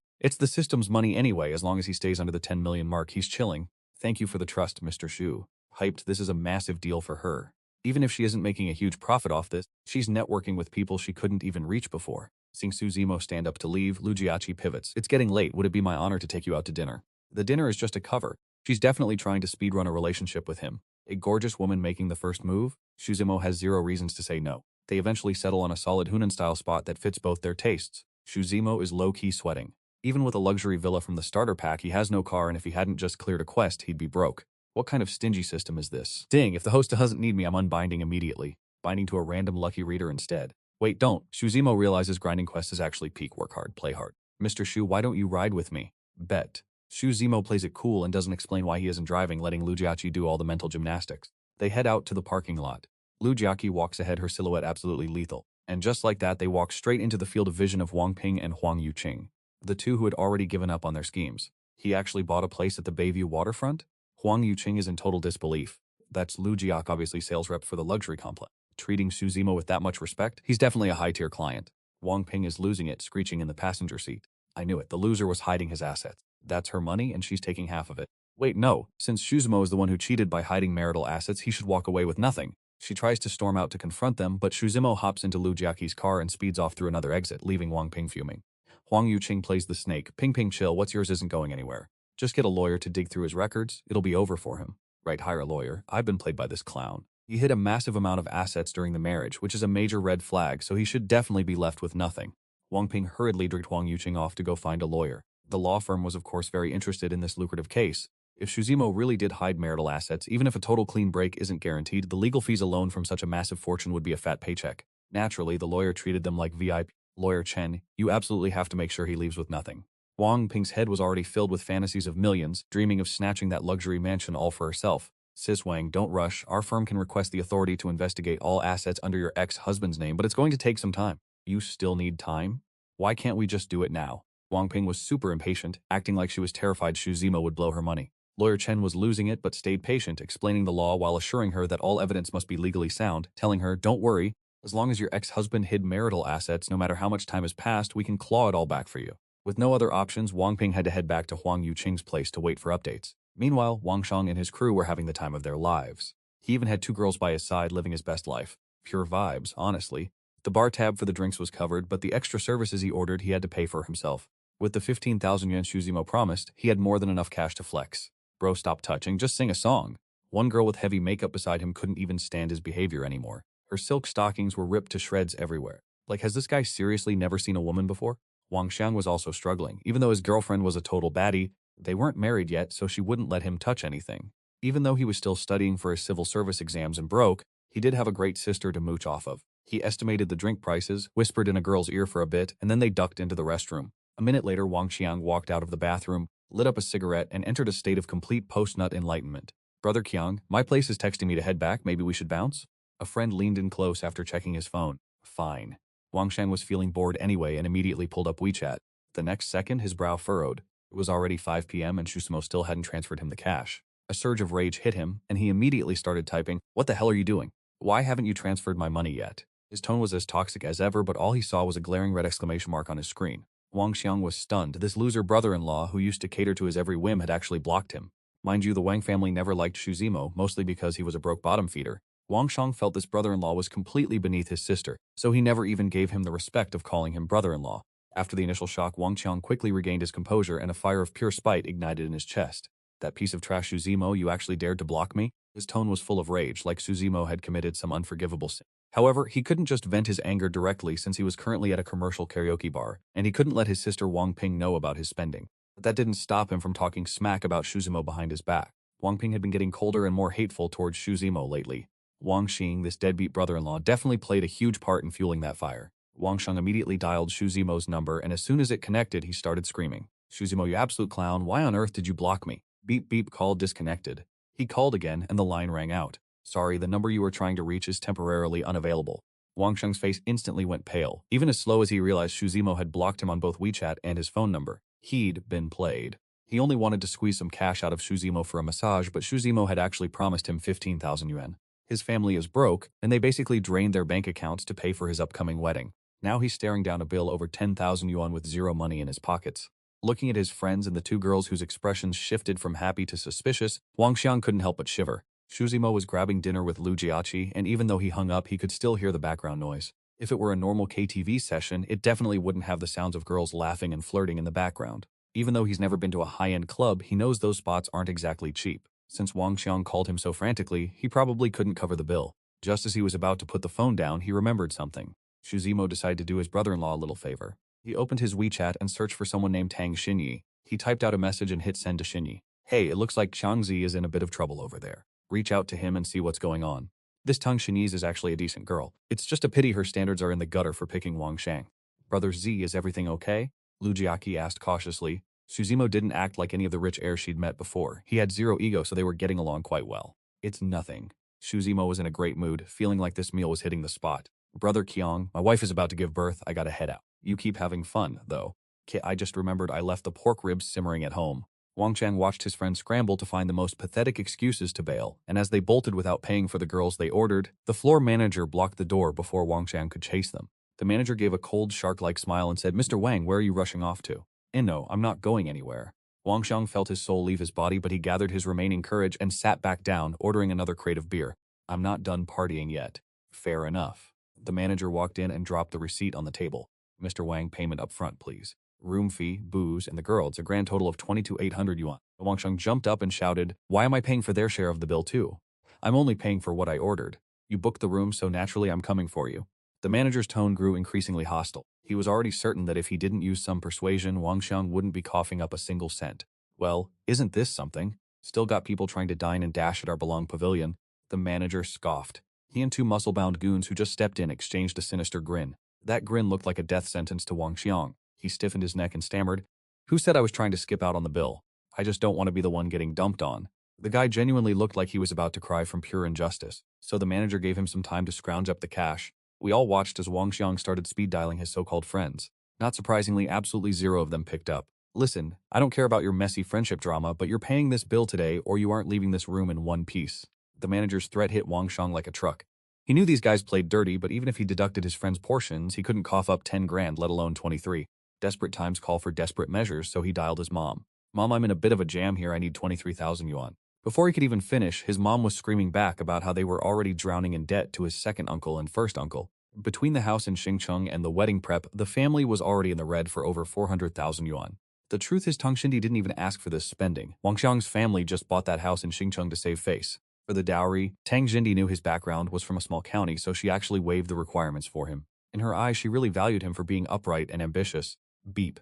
It's the system's money anyway, as long as he stays under the 10 million mark, he's chilling. Thank you for the trust, Mr. Shu. Hyped, this is a massive deal for her. Even if she isn't making a huge profit off this, she's networking with people she couldn't even reach before. Seeing Shuzimo stand up to leave, Lu Jiaqi pivots. It's getting late, would it be my honor to take you out to dinner? The dinner is just a cover. She's definitely trying to speedrun a relationship with him. A gorgeous woman making the first move, Shuzimo has zero reasons to say no. They eventually settle on a solid Hunan-style spot that fits both their tastes. Shuzimo is low-key sweating. Even with a luxury villa from the starter pack, he has no car, and if he hadn't just cleared a quest, he'd be broke. What kind of stingy system is this? Ding, if the host doesn't need me, I'm unbinding immediately. Binding to a random lucky reader instead. Wait, don't. Shuzimo realizes grinding quest is actually peak work hard, play hard. Mr. Shu, why don't you ride with me? Bet. Shuzimo plays it cool and doesn't explain why he isn't driving, letting Lu Jiaqi do all the mental gymnastics. They head out to the parking lot. Lu Jiaqi walks ahead, her silhouette absolutely lethal. And just like that, they walk straight into the field of vision of Wang Ping and Huang Yuqing, the two who had already given up on their schemes. He actually bought a place at the Bayview waterfront? Huang Yuqing is in total disbelief. That's Lu Jiaq, obviously sales rep for the luxury complex. Treating Shuzimo with that much respect, he's definitely a high-tier client. Wang Ping is losing it, screeching in the passenger seat. I knew it, the loser was hiding his assets. That's her money and she's taking half of it. Wait, no, since Shuzimo is the one who cheated by hiding marital assets, he should walk away with nothing. She tries to storm out to confront them, but Shuzimo hops into Lu Jiaqi's car and speeds off through another exit, leaving Wang Ping fuming. Huang Yuqing plays the snake. Ping Ping chill, what's yours isn't going anywhere. Just get a lawyer to dig through his records, it'll be over for him. Right, hire a lawyer. I've been played by this clown. He hid a massive amount of assets during the marriage, which is a major red flag, so he should definitely be left with nothing. Wang Ping hurriedly dragged Wang Yuqing off to go find a lawyer. The law firm was of course very interested in this lucrative case. If Shuzimo really did hide marital assets, even if a total clean break isn't guaranteed, the legal fees alone from such a massive fortune would be a fat paycheck. Naturally, the lawyer treated them like VIP. Lawyer Chen, you absolutely have to make sure he leaves with nothing. Wang Ping's head was already filled with fantasies of millions, dreaming of snatching that luxury mansion all for herself. Sis Wang, don't rush. Our firm can request the authority to investigate all assets under your ex-husband's name, but it's going to take some time. You still need time? Why can't we just do it now? Wang Ping was super impatient, acting like she was terrified Xu Zimo would blow her money. Lawyer Chen was losing it but stayed patient, explaining the law while assuring her that all evidence must be legally sound, telling her, don't worry, as long as your ex-husband hid marital assets, no matter how much time has passed, we can claw it all back for you. With no other options, Wang Ping had to head back to Huang Yuqing's place to wait for updates. Meanwhile, Wang Shang and his crew were having the time of their lives. He even had 2 girls by his side living his best life. Pure vibes, honestly. The bar tab for the drinks was covered, but the extra services he ordered he had to pay for himself. With the 15,000 yuan Xu Zimo promised, he had more than enough cash to flex. Bro, stop touching, just sing a song. One girl with heavy makeup beside him couldn't even stand his behavior anymore. Her silk stockings were ripped to shreds everywhere. Like, has this guy seriously never seen a woman before? Wang Xiang was also struggling. Even though his girlfriend was a total baddie, they weren't married yet, so she wouldn't let him touch anything. Even though he was still studying for his civil service exams and broke, he did have a great sister to mooch off of. He estimated the drink prices, whispered in a girl's ear for a bit, and then they ducked into the restroom. A minute later, Wang Xiang walked out of the bathroom, lit up a cigarette, and entered a state of complete post-nut enlightenment. Brother Qiang, my place is texting me to head back, maybe we should bounce? A friend leaned in close after checking his phone. Fine. Wang Xiang was feeling bored anyway and immediately pulled up WeChat. The next second, his brow furrowed. It was already 5 p.m. and Shusimo still hadn't transferred him the cash. A surge of rage hit him, and he immediately started typing, "What the hell are you doing? Why haven't you transferred my money yet?" His tone was as toxic as ever, but all he saw was a glaring red exclamation mark on his screen. Wang Xiang was stunned. This loser brother-in-law, who used to cater to his every whim, had actually blocked him. Mind you, the Wang family never liked Xu Zimo, mostly because he was a broke bottom feeder. Wang Xiang felt this brother-in-law was completely beneath his sister, so he never even gave him the respect of calling him brother-in-law. After the initial shock, Wang Xiang quickly regained his composure and a fire of pure spite ignited in his chest. That piece of trash Xu Zimo, you actually dared to block me? His tone was full of rage, like Xu Zimo had committed some unforgivable sin. However, he couldn't just vent his anger directly since he was currently at a commercial karaoke bar, and he couldn't let his sister Wang Ping know about his spending. But that didn't stop him from talking smack about Xu Zimo behind his back. Wang Ping had been getting colder and more hateful towards Xu Zimo lately. Wang Xing, this deadbeat brother-in-law, definitely played a huge part in fueling that fire. Wang Sheng immediately dialed Xu Zimo's number, and as soon as it connected, he started screaming. "Xu Zimo, you absolute clown, why on earth did you block me?" Beep beep, call disconnected. He called again, and the line rang out. "Sorry, the number you were trying to reach is temporarily unavailable." Wang Sheng's face instantly went pale, even as slow as he realized Xu Zimo had blocked him on both WeChat and his phone number. He'd been played. He only wanted to squeeze some cash out of Xu Zimo for a massage, but Xu Zimo had actually promised him 15,000 yuan. His family is broke, and they basically drained their bank accounts to pay for his upcoming wedding. Now he's staring down a bill over 10,000 yuan with zero money in his pockets. Looking at his friends and the 2 girls whose expressions shifted from happy to suspicious, Wang Xiang couldn't help but shiver. Xu Zimo was grabbing dinner with Lu Jiaqi, and even though he hung up, he could still hear the background noise. If it were a normal KTV session, it definitely wouldn't have the sounds of girls laughing and flirting in the background. Even though he's never been to a high-end club, he knows those spots aren't exactly cheap. Since Wang Xiang called him so frantically, he probably couldn't cover the bill. Just as he was about to put the phone down, he remembered something. Xu Zimo decided to do his brother-in-law a little favor. He opened his WeChat and searched for someone named Tang Xinyi. He typed out a message and hit send to Xinyi. "Hey, it looks like Changzi is in a bit of trouble over there. Reach out to him and see what's going on." This Tang Xinyi is actually a decent girl. It's just a pity her standards are in the gutter for picking Wang Shang. "Brother Z, is everything okay?" Lu Jiaqi asked cautiously. Xu Zimo didn't act like any of the rich heirs she'd met before. He had zero ego, so they were getting along quite well. "It's nothing." Xu Zimo was in a great mood, feeling like this meal was hitting the spot. "Brother Qiang, my wife is about to give birth, I gotta head out. You keep having fun, though." I just remembered I left the pork ribs simmering at home." Wang Qiang watched his friend scramble to find the most pathetic excuses to bail, and as they bolted without paying for the girls they ordered, the floor manager blocked the door before Wang Qiang could chase them. The manager gave a cold, shark-like smile and said, "Mr. Wang, where are you rushing off to?" "No, I'm not going anywhere." Wang Xiang felt his soul leave his body, but he gathered his remaining courage and sat back down, ordering another crate of beer. "I'm not done partying yet." "Fair enough." The manager walked in and dropped the receipt on the table. "Mr. Wang, payment up front, please. Room fee, booze, and the girl. It's a grand total of 22,800 yuan. Wang Xiang jumped up and shouted, "Why am I paying for their share of the bill too?" I'm only paying for what I ordered. You booked the room, so naturally I'm coming for you. The manager's tone grew increasingly hostile. He was already certain that if he didn't use some persuasion, Wang Xiang wouldn't be coughing up a single cent. Well, isn't this something? Still got people trying to dine and dash at our belonged pavilion. The manager scoffed. He and two muscle-bound goons who just stepped in exchanged a sinister grin. That grin looked like a death sentence to Wang Xiang. He stiffened his neck and stammered, "Who said I was trying to skip out on the bill? I just don't want to be the one getting dumped on." The guy genuinely looked like he was about to cry from pure injustice, so the manager gave him some time to scrounge up the cash. We all watched as Wang Xiang started speed dialing his so-called friends. Not surprisingly, absolutely zero of them picked up. "Listen, I don't care about your messy friendship drama, but you're paying this bill today or you aren't leaving this room in one piece." The manager's threat hit Wang Xiang like a truck. He knew these guys played dirty, but even if he deducted his friend's portions, he couldn't cough up 10 grand, let alone 23. Desperate times call for desperate measures, so he dialed his mom. "Mom, I'm in a bit of a jam here. I need 23,000 yuan. Before he could even finish, his mom was screaming back about how they were already drowning in debt to his second uncle and first uncle. Between the house in Xingcheng and the wedding prep, the family was already in the red for over 400,000 yuan. The truth is, Tang Xindi didn't even ask for this spending. Wang Xiang's family just bought that house in Xingcheng to save face. For the dowry, Tang Xindi knew his background was from a small county, so she actually waived the requirements for him. In her eyes, she really valued him for being upright and ambitious. Beep.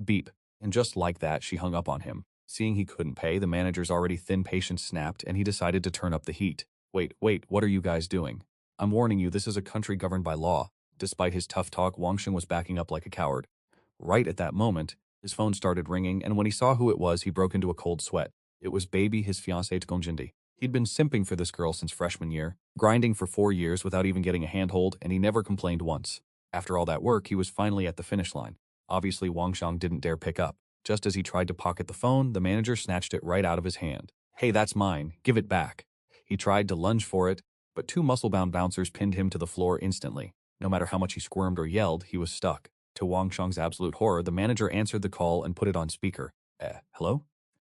Beep. And just like that, she hung up on him. Seeing he couldn't pay, the manager's already thin patience snapped, and he decided to turn up the heat. Wait, what are you guys doing? I'm warning you, this is a country governed by law." Despite his tough talk, Wang Xiang was backing up like a coward. Right at that moment, his phone started ringing, and when he saw who it was, he broke into a cold sweat. It was Baby, his fiancée Tang Xindi. He'd been simping for this girl since freshman year, grinding for 4 years without even getting a handhold, and he never complained once. After all that work, he was finally at the finish line. Obviously, Wang Xiang didn't dare pick up. Just as he tried to pocket the phone, the manager snatched it right out of his hand. "Hey, that's mine. Give it back." He tried to lunge for it, but two muscle-bound bouncers pinned him to the floor instantly. No matter how much he squirmed or yelled, he was stuck. To Wang Xiang's absolute horror, the manager answered the call and put it on speaker. Hello?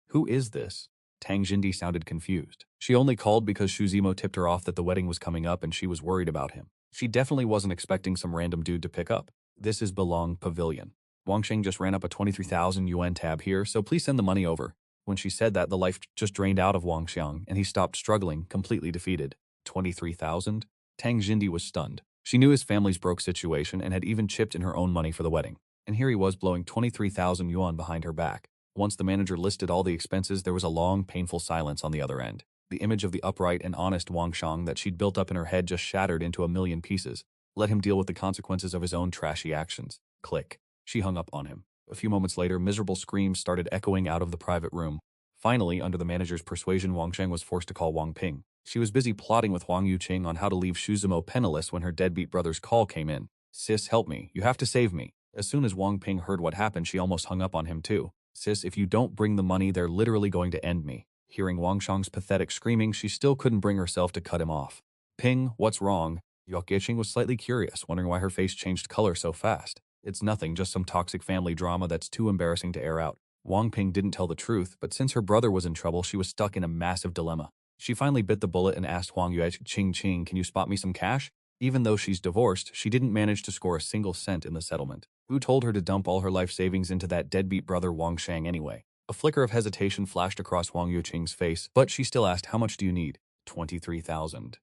Who is this?" Tang Xindi sounded confused. She only called because Xu Zimo tipped her off that the wedding was coming up and she was worried about him. She definitely wasn't expecting some random dude to pick up. "This is Belong Pavilion. Wang Xiang just ran up a 23,000 yuan tab here, so please send the money over." When she said that, the life just drained out of Wang Xiang, and he stopped struggling, completely defeated. 23,000? Tang Xindi was stunned. She knew his family's broke situation and had even chipped in her own money for the wedding. And here he was blowing 23,000 yuan behind her back. Once the manager listed all the expenses, there was a long, painful silence on the other end. The image of the upright and honest Wang Xiang that she'd built up in her head just shattered into a million pieces. Let him deal with the consequences of his own trashy actions. Click. She hung up on him. A few moments later, miserable screams started echoing out of the private room. Finally, under the manager's persuasion, Wang Xiang was forced to call Wang Ping. She was busy plotting with Huang Yuqing on how to leave Xu Zimo penniless when her deadbeat brother's call came in. "Sis, help me. You have to save me." As soon as Wang Ping heard what happened, she almost hung up on him too. "Sis, if you don't bring the money, they're literally going to end me." Hearing Wang Xiang's pathetic screaming, she still couldn't bring herself to cut him off. "Ping, what's wrong?" Yuqing was slightly curious, wondering why her face changed color so fast. "It's nothing, just some toxic family drama that's too embarrassing to air out." Wang Ping didn't tell the truth, but since her brother was in trouble, she was stuck in a massive dilemma. She finally bit the bullet and asked Huang Yuqing, "Can you spot me some cash?" Even though she's divorced, she didn't manage to score a single cent in the settlement. Who told her to dump all her life savings into that deadbeat brother Wang Xiang anyway? A flicker of hesitation flashed across Huang Yuqing's face, but she still asked, "How much do you need?" 23,000.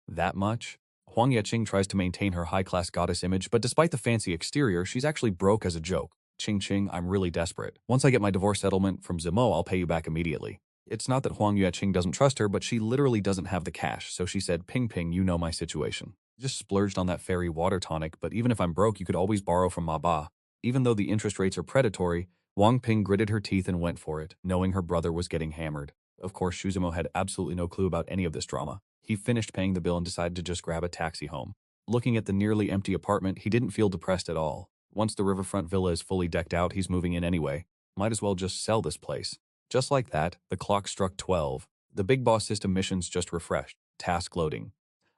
That much? Huang Yuqing tries to maintain her high-class goddess image, but despite the fancy exterior, she's actually broke as a joke. "Qing, I'm really desperate. Once I get my divorce settlement from Zimo, I'll pay you back immediately." It's not that Huang Yuqing doesn't trust her, but she literally doesn't have the cash, so she said, Ping, you know my situation. Just splurged on that fairy water tonic, but even if I'm broke, you could always borrow from Ma Ba. Even though the interest rates are predatory, Wang Ping gritted her teeth and went for it, knowing her brother was getting hammered. Of course, Xu Zimo had absolutely no clue about any of this drama. He finished paying the bill and decided to just grab a taxi home. Looking at the nearly empty apartment, he didn't feel depressed at all. Once the riverfront villa is fully decked out, he's moving in anyway. Might as well just sell this place. Just like that, the clock struck 12. The Big Boss system missions just refreshed. Task loading.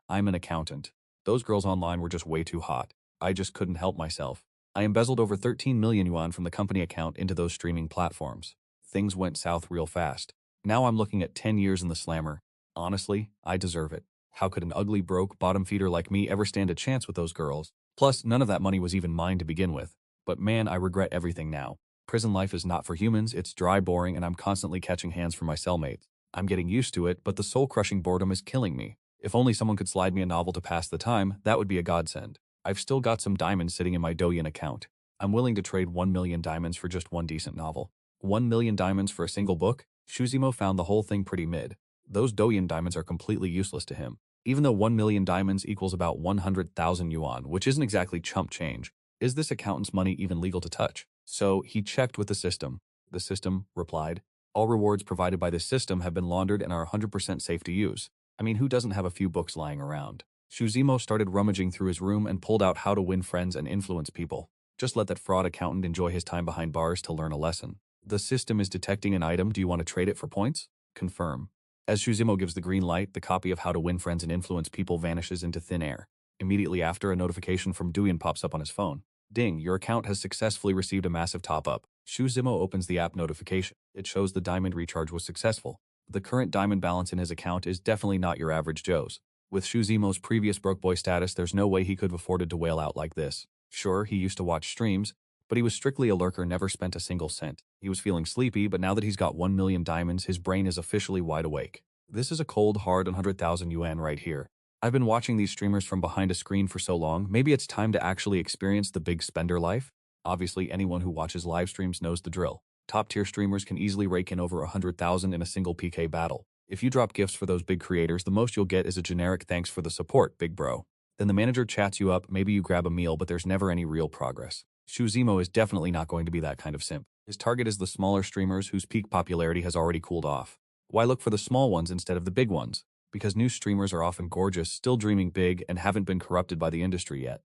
I'm an accountant. Those girls online were just way too hot. I just couldn't help myself. I embezzled over 13 million yuan from the company account into those streaming platforms. Things went south real fast. Now I'm looking at 10 years in the slammer. Honestly, I deserve it. How could an ugly, broke, bottom feeder like me ever stand a chance with those girls? Plus, none of that money was even mine to begin with. But man, I regret everything now. Prison life is not for humans, it's dry, boring, and I'm constantly catching hands for my cellmates. I'm getting used to it, but the soul-crushing boredom is killing me. If only someone could slide me a novel to pass the time, that would be a godsend. I've still got some diamonds sitting in my Douyin account. I'm willing to trade 1 million diamonds for just one decent novel. 1 million diamonds for a single book? Shuzimo found the whole thing pretty mid. Those Douyin diamonds are completely useless to him. Even though 1 million diamonds equals about 100,000 yuan, which isn't exactly chump change, is this accountant's money even legal to touch? So he checked with the system. The system replied, all rewards provided by this system have been laundered and are 100% safe to use. I mean, who doesn't have a few books lying around? Shuzimo started rummaging through his room and pulled out How to Win Friends and Influence People. Just let that fraud accountant enjoy his time behind bars to learn a lesson. The system is detecting an item. Do you want to trade it for points? Confirm. As Shuzimo gives the green light, the copy of How to Win Friends and Influence People vanishes into thin air. Immediately after, a notification from Douyin pops up on his phone. Ding, your account has successfully received a massive top-up. Shuzimo opens the app notification. It shows the diamond recharge was successful. The current diamond balance in his account is definitely not your average Joe's. With Shuzimo's previous broke boy status, there's no way he could have afforded to wail out like this. Sure, he used to watch streams, but he was strictly a lurker, never spent a single cent. He was feeling sleepy, but now that he's got 1 million diamonds, his brain is officially wide awake. This is a cold, hard 100,000 yuan right here. I've been watching these streamers from behind a screen for so long, maybe it's time to actually experience the big spender life? Obviously, anyone who watches live streams knows the drill. Top-tier streamers can easily rake in over 100,000 in a single PK battle. If you drop gifts for those big creators, the most you'll get is a generic thanks for the support, big bro. Then the manager chats you up, maybe you grab a meal, but there's never any real progress. Shuzimo is definitely not going to be that kind of simp. His target is the smaller streamers whose peak popularity has already cooled off. Why look for the small ones instead of the big ones? Because new streamers are often gorgeous, still dreaming big, and haven't been corrupted by the industry yet.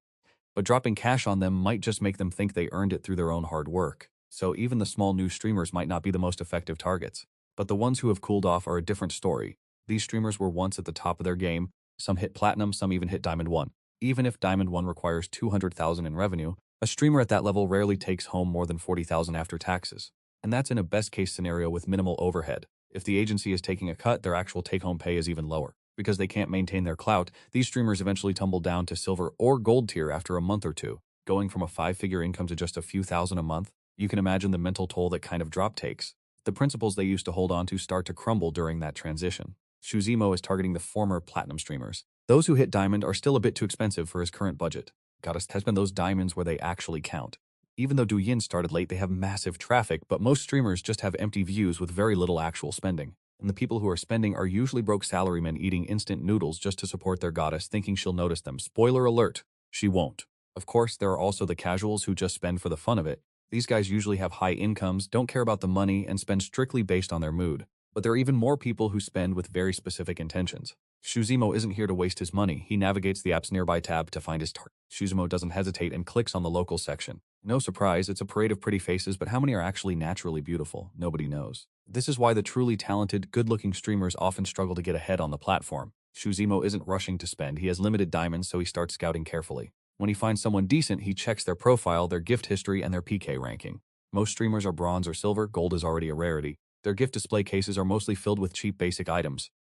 But dropping cash on them might just make them think they earned it through their own hard work. So even the small new streamers might not be the most effective targets. But the ones who have cooled off are a different story. These streamers were once at the top of their game. Some hit platinum, some even hit Diamond 1. Even if Diamond 1 requires 200,000 in revenue, a streamer at that level rarely takes home more than 40,000 after taxes. And that's in a best-case scenario with minimal overhead. If the agency is taking a cut, their actual take-home pay is even lower. Because they can't maintain their clout, these streamers eventually tumble down to silver or gold tier after a month or two. Going from a 5-figure income to just a few thousand a month, you can imagine the mental toll that kind of drop takes. The principles they used to hold on to start to crumble during that transition. Shuzimo is targeting the former platinum streamers. Those who hit diamond are still a bit too expensive for his current budget. Gotta spend those diamonds where they actually count. Even though Douyin started late, they have massive traffic, but most streamers just have empty views with very little actual spending. And the people who are spending are usually broke salarymen eating instant noodles just to support their goddess, thinking she'll notice them. Spoiler alert, she won't. Of course, there are also the casuals who just spend for the fun of it. These guys usually have high incomes, don't care about the money, and spend strictly based on their mood. But there are even more people who spend with very specific intentions. Shuzimo isn't here to waste his money. He navigates the app's nearby tab to find his target. Shuzimo doesn't hesitate and clicks on the local section. No surprise, it's a parade of pretty faces, but how many are actually naturally beautiful? Nobody knows. This is why the truly talented, good-looking streamers often struggle to get ahead on the platform. Shuzimo isn't rushing to spend. He has limited diamonds, so he starts scouting carefully. When he finds someone decent, he checks their profile, their gift history, and their PK ranking. Most streamers are bronze or silver. Gold is already a rarity. Their gift display cases are mostly filled with cheap basic items.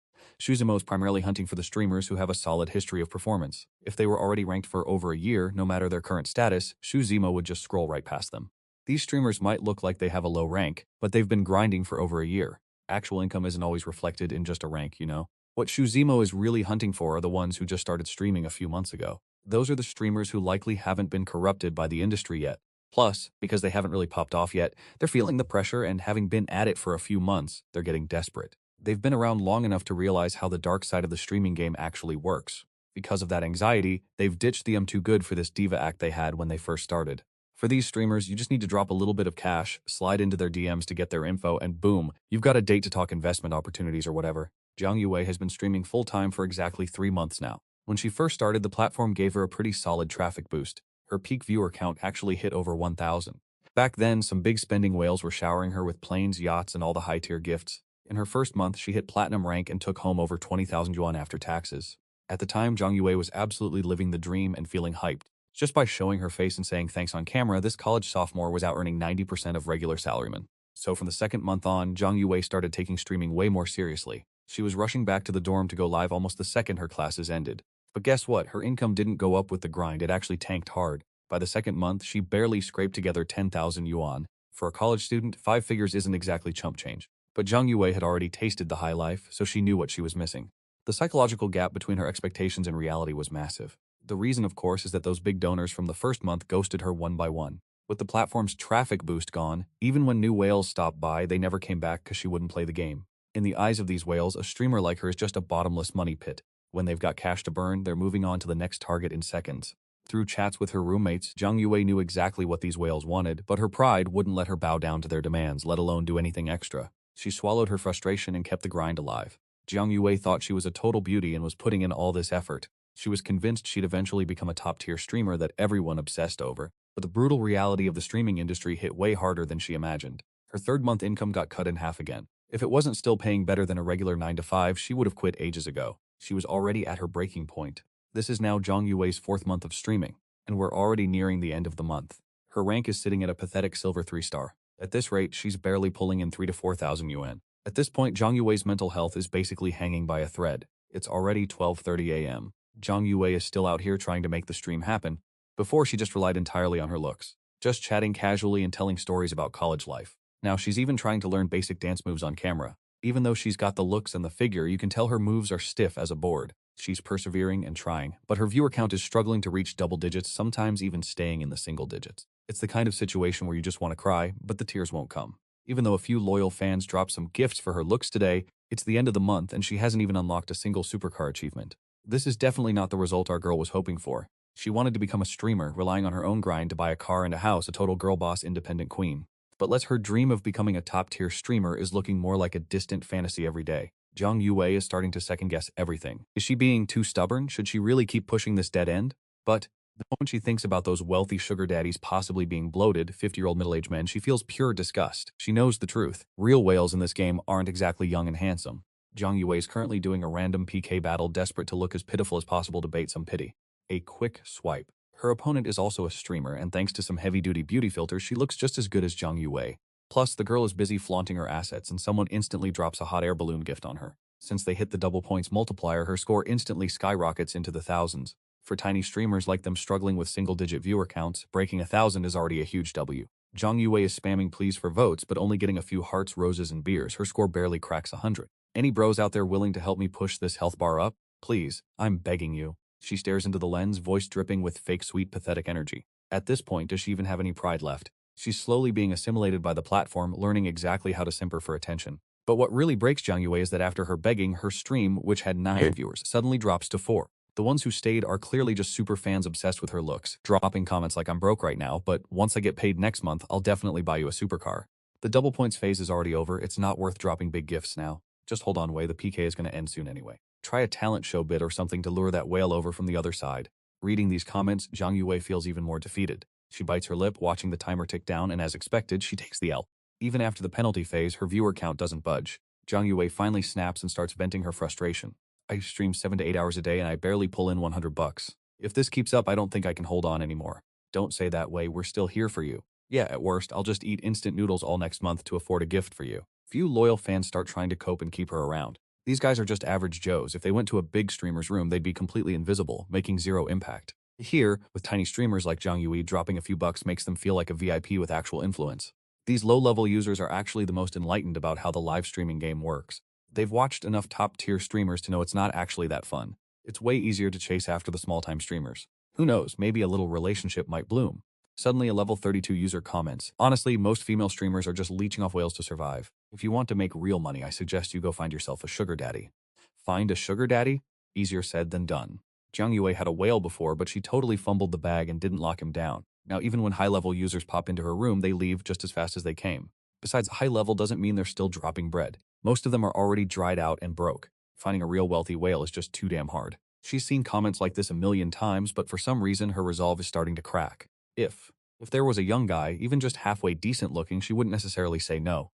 Shuzimo is primarily hunting for the streamers who have a solid history of performance. If they were already ranked for over a year, no matter their current status, Shuzimo would just scroll right past them. These streamers might look like they have a low rank, but they've been grinding for over a year. Actual income isn't always reflected in just a rank, you know? What Shuzimo is really hunting for are the ones who just started streaming a few months ago. Those are the streamers who likely haven't been corrupted by the industry yet. Plus, because they haven't really popped off yet, they're feeling the pressure, and having been at it for a few months, they're getting desperate. They've been around long enough to realize how the dark side of the streaming game actually works. Because of that anxiety, they've ditched the "I'm too good for this" diva act they had when they first started. For these streamers, you just need to drop a little bit of cash, slide into their DMs to get their info, and boom, you've got a date to talk investment opportunities or whatever. Jiang Yue has been streaming full-time for exactly 3 months now. When she first started, the platform gave her a pretty solid traffic boost. Her peak viewer count actually hit over 1,000. Back then, some big spending whales were showering her with planes, yachts, and all the high-tier gifts. In her first month, she hit platinum rank and took home over 20,000 yuan after taxes. At the time, Jiang Yue was absolutely living the dream and feeling hyped. Just by showing her face and saying thanks on camera, this college sophomore was out earning 90% of regular salarymen. So from the second month on, Jiang Yue started taking streaming way more seriously. She was rushing back to the dorm to go live almost the second her classes ended. But guess what? Her income didn't go up with the grind, it actually tanked hard. By the second month, she barely scraped together 10,000 yuan. For a college student, 5 figures isn't exactly chump change. But Zhang Yue had already tasted the high life, so she knew what she was missing. The psychological gap between her expectations and reality was massive. The reason, of course, is that those big donors from the first month ghosted her one by one. With the platform's traffic boost gone, even when new whales stopped by, they never came back because she wouldn't play the game. In the eyes of these whales, a streamer like her is just a bottomless money pit. When they've got cash to burn, they're moving on to the next target in seconds. Through chats with her roommates, Zhang Yue knew exactly what these whales wanted, but her pride wouldn't let her bow down to their demands, let alone do anything extra. She swallowed her frustration and kept the grind alive. Zhang Yue thought she was a total beauty and was putting in all this effort. She was convinced she'd eventually become a top-tier streamer that everyone obsessed over. But the brutal reality of the streaming industry hit way harder than she imagined. Her third-month income got cut in half again. If it wasn't still paying better than a regular 9-to-5, she would have quit ages ago. She was already at her breaking point. This is now Zhang Yue's fourth month of streaming, and we're already nearing the end of the month. Her rank is sitting at a pathetic silver 3-star. At this rate, she's barely pulling in 3,000 to 4,000 yuan. At this point, Zhang Yue's mental health is basically hanging by a thread. It's already 12:30 a.m. Zhang Yue is still out here trying to make the stream happen. Before, she just relied entirely on her looks, just chatting casually and telling stories about college life. Now she's even trying to learn basic dance moves on camera. Even though she's got the looks and the figure, you can tell her moves are stiff as a board. She's persevering and trying, but her viewer count is struggling to reach double digits, sometimes even staying in the single digits. It's the kind of situation where you just want to cry, but the tears won't come. Even though a few loyal fans dropped some gifts for her looks today, it's the end of the month and she hasn't even unlocked a single supercar achievement. This is definitely not the result our girl was hoping for. She wanted to become a streamer, relying on her own grind to buy a car and a house, a total girl boss independent queen. But her dream of becoming a top-tier streamer is looking more like a distant fantasy every day. Zhang Yue is starting to second-guess everything. Is she being too stubborn? Should she really keep pushing this dead end? But the moment she thinks about those wealthy sugar daddies possibly being bloated, 50-year-old middle-aged men, she feels pure disgust. She knows the truth. Real whales in this game aren't exactly young and handsome. Zhang Yue is currently doing a random PK battle, desperate to look as pitiful as possible to bait some pity. A quick swipe. Her opponent is also a streamer, and thanks to some heavy-duty beauty filters, she looks just as good as Zhang Yue. Plus, the girl is busy flaunting her assets, and someone instantly drops a hot air balloon gift on her. Since they hit the double points multiplier, her score instantly skyrockets into the thousands. For tiny streamers like them struggling with single-digit viewer counts, breaking 1,000 is already a huge W. Zhang Yue is spamming pleas for votes, but only getting a few hearts, roses, and beers. Her score barely cracks 100. Any bros out there willing to help me push this health bar up? Please, I'm begging you. She stares into the lens, voice dripping with fake sweet pathetic energy. At this point, does she even have any pride left? She's slowly being assimilated by the platform, learning exactly how to simper for attention. But what really breaks Zhang Yue is that after her begging, her stream, which had 9 viewers, suddenly drops to 4. The ones who stayed are clearly just super fans obsessed with her looks, dropping comments like, "I'm broke right now, but once I get paid next month, I'll definitely buy you a supercar." The double points phase is already over. It's not worth dropping big gifts now. Just hold on, Wei, the PK is going to end soon anyway. Try a talent show bit or something to lure that whale over from the other side. Reading these comments, Zhang Yue feels even more defeated. She bites her lip, watching the timer tick down, and as expected, she takes the L. Even after the penalty phase, her viewer count doesn't budge. Zhang Yue finally snaps and starts venting her frustration. "I stream 7 to 8 hours a day and I barely pull in 100 bucks. If this keeps up, I don't think I can hold on anymore." "Don't say that, Wei, we're still here for you." "Yeah, at worst, I'll just eat instant noodles all next month to afford a gift for you." Few loyal fans start trying to cope and keep her around. These guys are just average Joes. If they went to a big streamer's room, they'd be completely invisible, making zero impact. Here, with tiny streamers like Zhang Yue, dropping a few bucks makes them feel like a VIP with actual influence. These low-level users are actually the most enlightened about how the live streaming game works. They've watched enough top-tier streamers to know it's not actually that fun. It's way easier to chase after the small-time streamers. Who knows, maybe a little relationship might bloom. Suddenly, a level 32 user comments, "Honestly, most female streamers are just leeching off whales to survive. If you want to make real money, I suggest you go find yourself a sugar daddy." Find a sugar daddy? Easier said than done. Zhang Yue had a whale before, but she totally fumbled the bag and didn't lock him down. Now, even when high-level users pop into her room, they leave just as fast as they came. Besides, high level doesn't mean they're still dropping bread. Most of them are already dried out and broke. Finding a real wealthy whale is just too damn hard. She's seen comments like this a million times, but for some reason, her resolve is starting to crack. If there was a young guy, even just halfway decent looking, she wouldn't necessarily say no.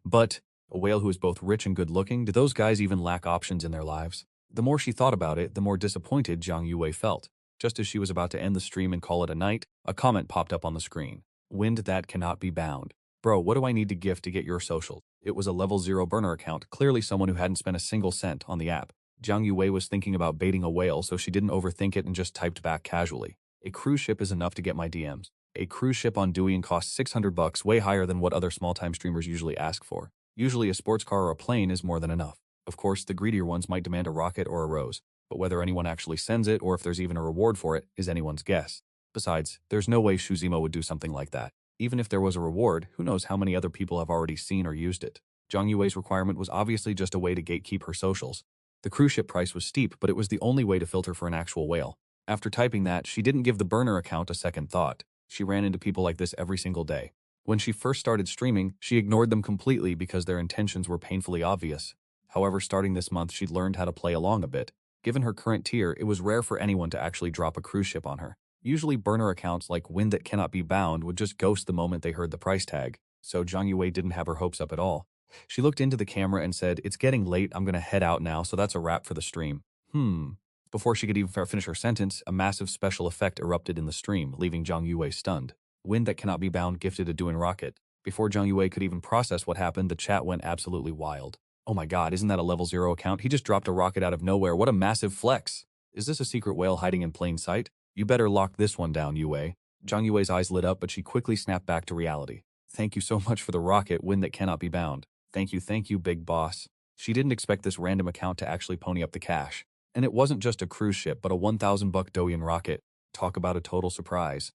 But a whale who is both rich and good looking, do those guys even lack options in their lives? The more she thought about it, the more disappointed Zhang Yue felt. Just as she was about to end the stream and call it a night, a comment popped up on the screen. "Wind that cannot be bound. Bro, what do I need to gift to get your social?" It was a level 0 burner account, clearly someone who hadn't spent a single cent on the app. Zhang Yue was thinking about baiting a whale, so she didn't overthink it and just typed back casually. "A cruise ship is enough to get my DMs. A cruise ship on Douyin costs 600 bucks, way higher than what other small-time streamers usually ask for." Usually a sports car or a plane is more than enough. Of course, the greedier ones might demand a rocket or a rose, but whether anyone actually sends it or if there's even a reward for it is anyone's guess. Besides, there's no way Shuzimo would do something like that. Even if there was a reward, who knows how many other people have already seen or used it. Zhang Yue's requirement was obviously just a way to gatekeep her socials. The cruise ship price was steep, but it was the only way to filter for an actual whale. After typing that, she didn't give the burner account a second thought. She ran into people like this every single day. When she first started streaming, she ignored them completely because their intentions were painfully obvious. However, starting this month, she'd learned how to play along a bit. Given her current tier, it was rare for anyone to actually drop a cruise ship on her. Usually burner accounts like Wind That Cannot Be Bound would just ghost the moment they heard the price tag, so Zhang Yue didn't have her hopes up at all. She looked into the camera and said, "It's getting late, I'm gonna head out now, so that's a wrap for the stream." Before she could even finish her sentence, a massive special effect erupted in the stream, leaving Zhang Yue stunned. Wind That Cannot Be Bound gifted a Duin rocket. Before Zhang Yue could even process what happened, the chat went absolutely wild. "Oh my god, isn't that a level 0 account? He just dropped a rocket out of nowhere, what a massive flex! Is this a secret whale hiding in plain sight? You better lock this one down, Yue." Zhang Yue's eyes lit up, but she quickly snapped back to reality. "Thank you so much for the rocket, Wind That Cannot Be Bound. Thank you, big boss." She didn't expect this random account to actually pony up the cash. And it wasn't just a cruise ship, but a $1,000 Douyin rocket. Talk about a total surprise.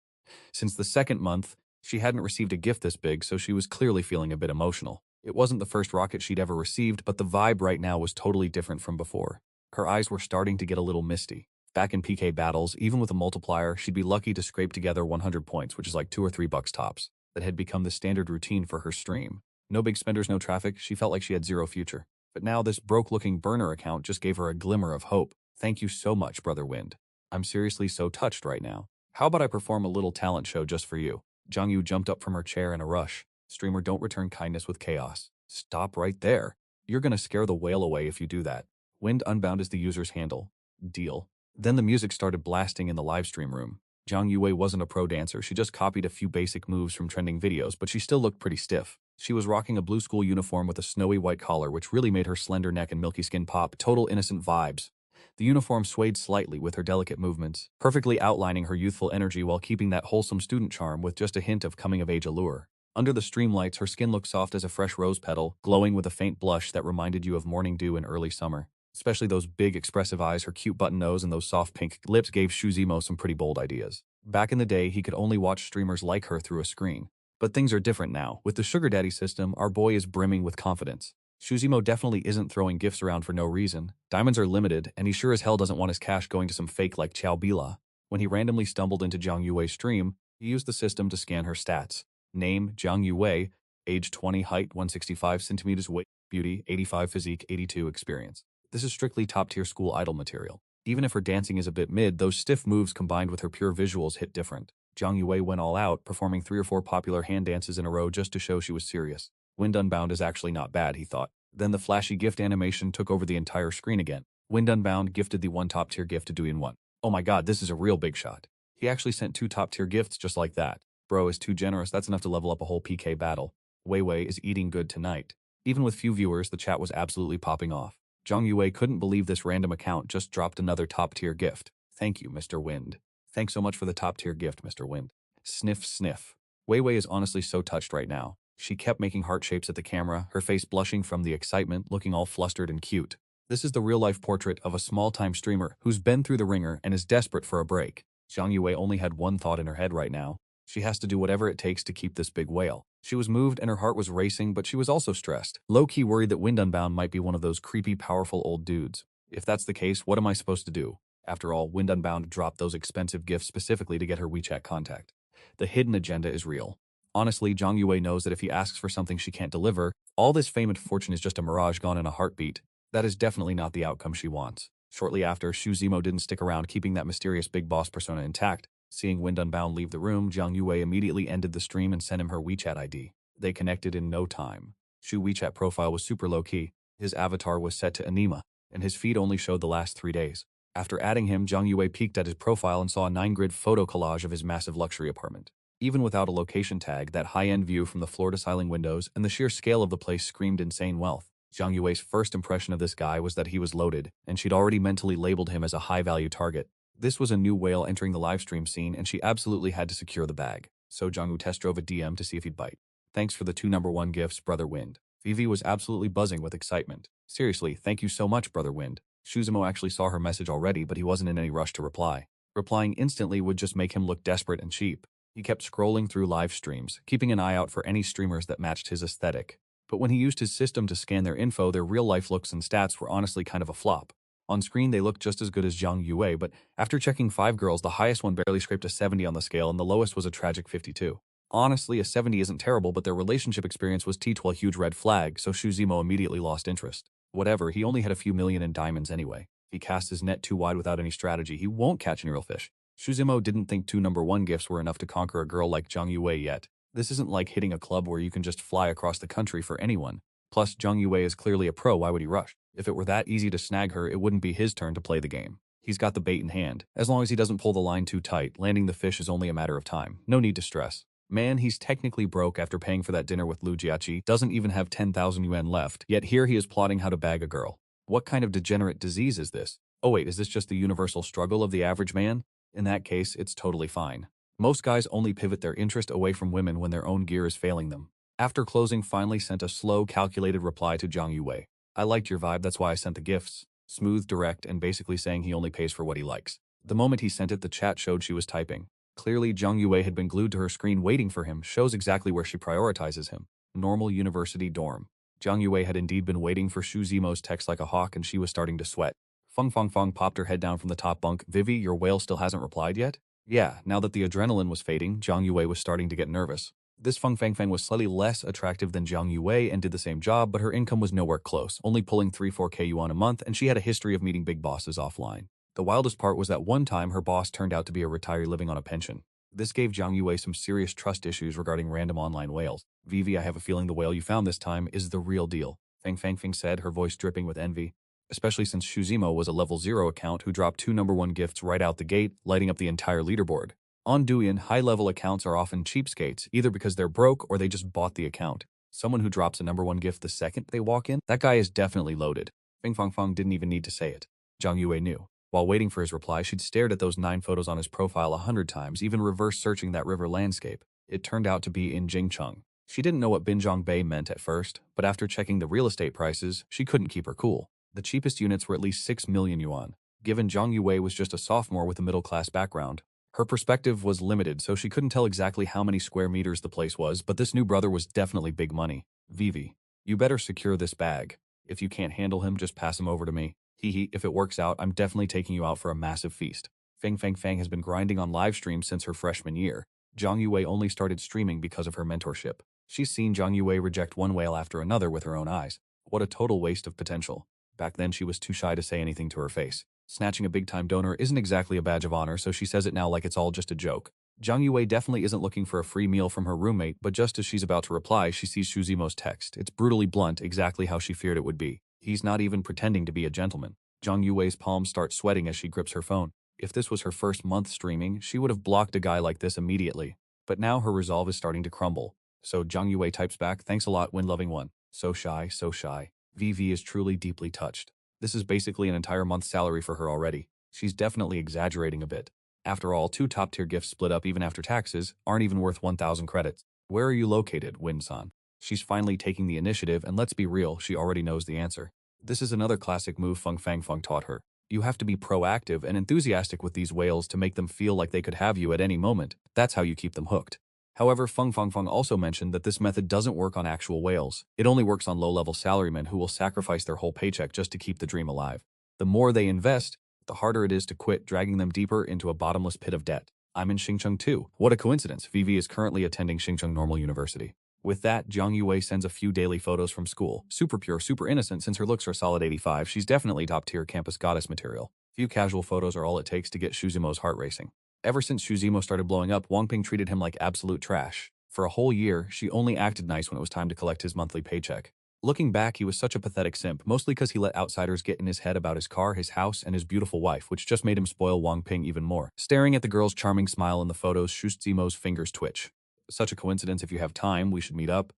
Since the second month, she hadn't received a gift this big, so she was clearly feeling a bit emotional. It wasn't the first rocket she'd ever received, but the vibe right now was totally different from before. Her eyes were starting to get a little misty. Back in PK battles, even with a multiplier, she'd be lucky to scrape together 100 points, which is like $2 or $3 tops. That had become the standard routine for her stream. No big spenders, no traffic, she felt like she had zero future. But now this broke-looking burner account just gave her a glimmer of hope. "Thank you so much, Brother Wind. I'm seriously so touched right now. How about I perform a little talent show just for you?" Zhang Yu jumped up from her chair in a rush. "Streamer, don't return kindness with chaos." "Stop right there. You're gonna scare the whale away if you do that." Wind Unbound is the user's handle. Deal. Then the music started blasting in the livestream room. Zhang Yue wasn't a pro dancer, she just copied a few basic moves from trending videos, but she still looked pretty stiff. She was rocking a blue school uniform with a snowy white collar, which really made her slender neck and milky skin pop. Total innocent vibes. The uniform swayed slightly with her delicate movements, perfectly outlining her youthful energy while keeping that wholesome student charm with just a hint of coming-of-age allure. Under the streamlights, her skin looked soft as a fresh rose petal, glowing with a faint blush that reminded you of morning dew in early summer. Especially those big, expressive eyes, her cute button nose, and those soft pink lips gave Shuzimo some pretty bold ideas. Back in the day, he could only watch streamers like her through a screen. But things are different now. With the sugar daddy system, our boy is brimming with confidence. Shuzimo definitely isn't throwing gifts around for no reason. Diamonds are limited, and he sure as hell doesn't want his cash going to some fake like Xiao Bila. When he randomly stumbled into Zhang Yue's stream, he used the system to scan her stats. Name, Zhang Yue, age 20, height 165 centimeters, weight, beauty, 85 physique, 82 experience. This is strictly top-tier school idol material. Even if her dancing is a bit mid, those stiff moves combined with her pure visuals hit different. Zhang Yue went all out, performing 3 or 4 popular hand dances in a row just to show she was serious. Wind Unbound is actually not bad, he thought. Then the flashy gift animation took over the entire screen again. Wind Unbound gifted the one top-tier gift to Douyin 1. Oh my god, this is a real big shot. He actually sent 2 top-tier gifts just like that. Bro is too generous, that's enough to level up a whole PK battle. Wei Wei is eating good tonight. Even with few viewers, the chat was absolutely popping off. Zhang Yue couldn't believe this random account just dropped another top-tier gift. "Thank you, Mr. Wind. Thanks so much for the top-tier gift, Mr. Wind." Sniff, sniff. Wei Wei is honestly so touched right now. She kept making heart shapes at the camera, her face blushing from the excitement, looking all flustered and cute. This is the real-life portrait of a small-time streamer who's been through the ringer and is desperate for a break. Zhang Yue only had one thought in her head right now. She has to do whatever it takes to keep this big whale. She was moved and her heart was racing, but she was also stressed. Low-key worried that Wind Unbound might be one of those creepy, powerful old dudes. If that's the case, what am I supposed to do? After all, Wind Unbound dropped those expensive gifts specifically to get her WeChat contact. The hidden agenda is real. Honestly, Zhang Yue knows that if he asks for something she can't deliver, all this fame and fortune is just a mirage gone in a heartbeat. That is definitely not the outcome she wants. Shortly after, Shuzimo didn't stick around, keeping that mysterious big boss persona intact. Seeing Wind Unbound leave the room, Zhang Yue immediately ended the stream and sent him her WeChat ID. They connected in no time. Shu's WeChat profile was super low-key. His avatar was set to anima, and his feed only showed the last 3 days. After adding him, Zhang Yue peeked at his profile and saw a 9-grid photo collage of his massive luxury apartment. Even without a location tag, that high-end view from the floor-to-ceiling windows and the sheer scale of the place screamed insane wealth. Zhang Yue's first impression of this guy was that he was loaded, and she'd already mentally labeled him as a high-value target. This was a new whale entering the livestream scene, and she absolutely had to secure the bag. So Zhang Yu test drove a DM to see if he'd bite. "Thanks for the 2 #1 gifts, Brother Wind. Vivi was absolutely buzzing with excitement. Seriously, thank you so much, Brother Wind. Shuzumo actually saw her message already, but he wasn't in any rush to reply. Replying instantly would just make him look desperate and cheap. He kept scrolling through live streams, keeping an eye out for any streamers that matched his aesthetic. But when he used his system to scan their info, their real-life looks and stats were honestly kind of a flop. On screen, they looked just as good as Zhang Yue, but after checking 5 girls, the highest one barely scraped a 70 on the scale and the lowest was a tragic 52. Honestly, a 70 isn't terrible, but their relationship experience was a huge red flag, so Shuzimo immediately lost interest. Whatever, he only had a few million in diamonds anyway. If he cast his net too wide without any strategy, he won't catch any real fish. Shuzimo didn't think 2 number 1 gifts were enough to conquer a girl like Zhang Yue yet. This isn't like hitting a club where you can just fly across the country for anyone. Plus, Zhang Yue is clearly a pro, why would he rush? If it were that easy to snag her, it wouldn't be his turn to play the game. He's got the bait in hand. As long as he doesn't pull the line too tight, landing the fish is only a matter of time. No need to stress. Man, he's technically broke after paying for that dinner with Lu Jiaqi, doesn't even have 10,000 yuan left, yet here he is plotting how to bag a girl. What kind of degenerate disease is this? Oh wait, is this just the universal struggle of the average man? In that case, it's totally fine. Most guys only pivot their interest away from women when their own gear is failing them. After closing, finally sent a slow, calculated reply to Zhang Yue. I liked your vibe, that's why I sent the gifts. Smooth, direct, and basically saying he only pays for what he likes. The moment he sent it, the chat showed she was typing. Clearly, Zhang Yue had been glued to her screen waiting for him, shows exactly where she prioritizes him. Normal university dorm. Zhang Yue had indeed been waiting for Shu Zimo's text like a hawk and she was starting to sweat. Feng Feng popped her head down from the top bunk. Vivi, your whale still hasn't replied yet? Yeah, now that the adrenaline was fading, Zhang Yue was starting to get nervous. This Feng Feng was slightly less attractive than Zhang Yue and did the same job, but her income was nowhere close, only pulling 3-4k yuan a month, and she had a history of meeting big bosses offline. The wildest part was that one time her boss turned out to be a retiree living on a pension. This gave Zhang Yue some serious trust issues regarding random online whales. Vivi, I have a feeling the whale you found this time is the real deal, Feng Feng said, her voice dripping with envy. Especially since Shuzimo was a level 0 account who dropped 2 number 1 gifts right out the gate, lighting up the entire leaderboard. On Douyin, high-level accounts are often cheapskates, either because they're broke or they just bought the account. Someone who drops a number 1 gift the second they walk in, that guy is definitely loaded. Feng Feng didn't even need to say it. Zhang Yue knew. While waiting for his reply, she'd stared at those 9 photos on his profile 100 times, even reverse-searching that river landscape. It turned out to be in Jingcheng. She didn't know what Binjiang Bay meant at first, but after checking the real estate prices, she couldn't keep her cool. The cheapest units were at least 6 million yuan. Given Zhang Yue was just a sophomore with a middle-class background, her perspective was limited, so she couldn't tell exactly how many square meters the place was, but this new brother was definitely big money. Vivi, you better secure this bag. If you can't handle him, just pass him over to me. If it works out, I'm definitely taking you out for a massive feast. Feng has been grinding on live streams since her freshman year. Zhang Yue only started streaming because of her mentorship. She's seen Zhang Yue reject one whale after another with her own eyes. What a total waste of potential. Back then, she was too shy to say anything to her face. Snatching a big-time donor isn't exactly a badge of honor, so she says it now like it's all just a joke. Zhang Yue definitely isn't looking for a free meal from her roommate, but just as she's about to reply, she sees Shuzimo's text. It's brutally blunt, exactly how she feared it would be. He's not even pretending to be a gentleman. Zhang Yue's palms start sweating as she grips her phone. If this was her first month streaming, she would have blocked a guy like this immediately. But now her resolve is starting to crumble. So Zhang Yue types back, thanks a lot, wind-loving one. So shy, so shy. VV is truly deeply touched. This is basically an entire month's salary for her already. She's definitely exaggerating a bit. After all, 2 top-tier gifts split up even after taxes aren't even worth 1,000 credits. Where are you located, Win-san? She's finally taking the initiative, and let's be real, she already knows the answer. This is another classic move Feng taught her. You have to be proactive and enthusiastic with these whales to make them feel like they could have you at any moment. That's how you keep them hooked. However, Feng also mentioned that this method doesn't work on actual whales. It only works on low-level salarymen who will sacrifice their whole paycheck just to keep the dream alive. The more they invest, the harder it is to quit, dragging them deeper into a bottomless pit of debt. I'm in Xincheng too. What a coincidence. Vivi is currently attending Xincheng Normal University. With that, Zhang Yue sends a few daily photos from school. Super pure, super innocent. Since her looks are solid 85, she's definitely top-tier campus goddess material. Few casual photos are all it takes to get Shuzimo's heart racing. Ever since Shuzimo started blowing up, Wang Ping treated him like absolute trash. For a whole year, she only acted nice when it was time to collect his monthly paycheck. Looking back, he was such a pathetic simp, mostly because he let outsiders get in his head about his car, his house, and his beautiful wife, which just made him spoil Wang Ping even more. Staring at the girl's charming smile in the photos, Shuzimo's fingers twitch. Such a coincidence. If you have time, we should meet up.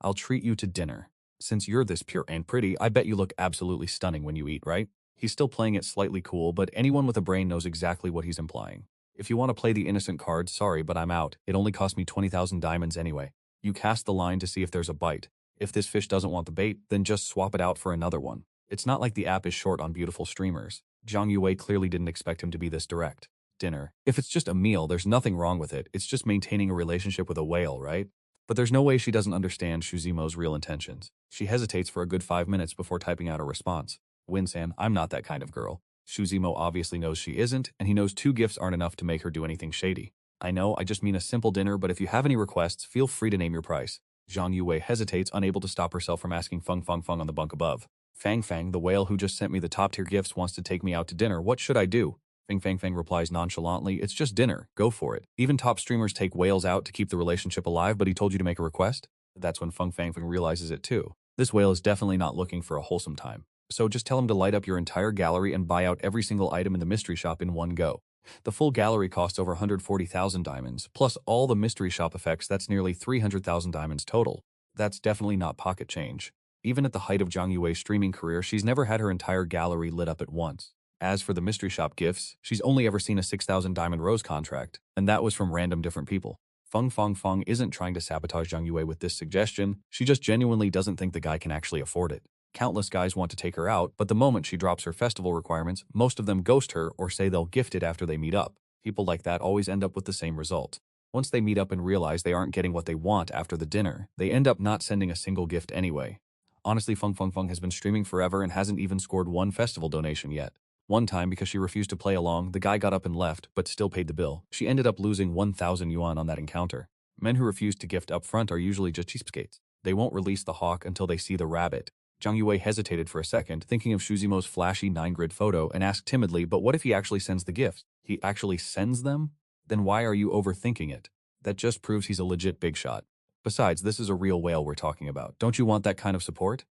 I'll treat you to dinner. Since you're this pure and pretty, I bet you look absolutely stunning when you eat, right? He's still playing it slightly cool, but anyone with a brain knows exactly what he's implying. If you want to play the innocent card, sorry, but I'm out. It only cost me 20,000 diamonds anyway. You cast the line to see if there's a bite. If this fish doesn't want the bait, then just swap it out for another one. It's not like the app is short on beautiful streamers. Zhang Yue clearly didn't expect him to be this direct. Dinner. If it's just a meal, there's nothing wrong with it. It's just maintaining a relationship with a whale, right? But there's no way she doesn't understand Xu Zimo's real intentions. She hesitates for a good 5 minutes before typing out a response. Win-san, I'm not that kind of girl. Xu Zimo obviously knows she isn't, and he knows 2 gifts aren't enough to make her do anything shady. I know, I just mean a simple dinner, but if you have any requests, feel free to name your price. Zhang Yue hesitates, unable to stop herself from asking Feng Feng Feng on the bunk above. Fang Fang, the whale who just sent me the top-tier gifts, wants to take me out to dinner. What should I do? Feng Fang Fang replies nonchalantly, it's just dinner. Go for it. Even top streamers take whales out to keep the relationship alive, but he told you to make a request? That's when Feng Fang Fang realizes it too. This whale is definitely not looking for a wholesome time. So just tell him to light up your entire gallery and buy out every single item in the mystery shop in one go. The full gallery costs over 140,000 diamonds, plus all the mystery shop effects. That's nearly 300,000 diamonds total. That's definitely not pocket change. Even at the height of Zhang Yue's streaming career, she's never had her entire gallery lit up at once. As for the mystery shop gifts, she's only ever seen a 6,000 diamond rose contract, and that was from random different people. Feng Feng Feng isn't trying to sabotage Zhang Yue with this suggestion, she just genuinely doesn't think the guy can actually afford it. Countless guys want to take her out, but the moment she drops her festival requirements, most of them ghost her or say they'll gift it after they meet up. People like that always end up with the same result. Once they meet up and realize they aren't getting what they want after the dinner, they end up not sending a single gift anyway. Honestly, Feng Feng Feng has been streaming forever and hasn't even scored one festival donation yet. One time, because she refused to play along, the guy got up and left, but still paid the bill. She ended up losing 1,000 yuan on that encounter. Men who refuse to gift up front are usually just cheapskates. They won't release the hawk until they see the rabbit. Zhang Yue hesitated for a second, thinking of Xu Zimo's flashy 9-grid photo, and asked timidly, but what if he actually sends the gifts? He actually sends them? Then why are you overthinking it? That just proves he's a legit big shot. Besides, this is a real whale we're talking about. Don't you want that kind of support?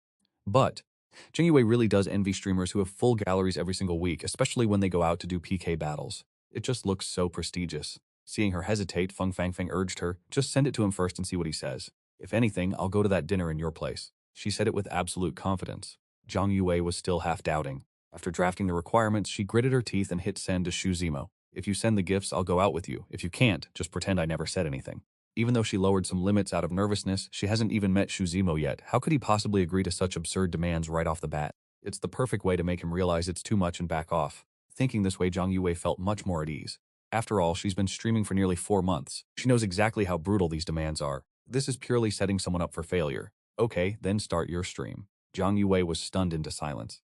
But Zhang Yue really does envy streamers who have full galleries every single week, especially when they go out to do PK battles. It just looks so prestigious. Seeing her hesitate, Feng Fang Fang urged her, just send it to him first and see what he says. If anything, I'll go to that dinner in your place. She said it with absolute confidence. Zhang Yue was still half doubting. After drafting the requirements, she gritted her teeth and hit send to Xu Zimo. If you send the gifts, I'll go out with you. If you can't, just pretend I never said anything. Even though she lowered some limits out of nervousness, she hasn't even met Xu Zimo yet. How could he possibly agree to such absurd demands right off the bat? It's the perfect way to make him realize it's too much and back off. Thinking this way, Zhang Yue felt much more at ease. After all, she's been streaming for nearly 4 months. She knows exactly how brutal these demands are. This is purely setting someone up for failure. Okay, then start your stream. Zhang Yue was stunned into silence.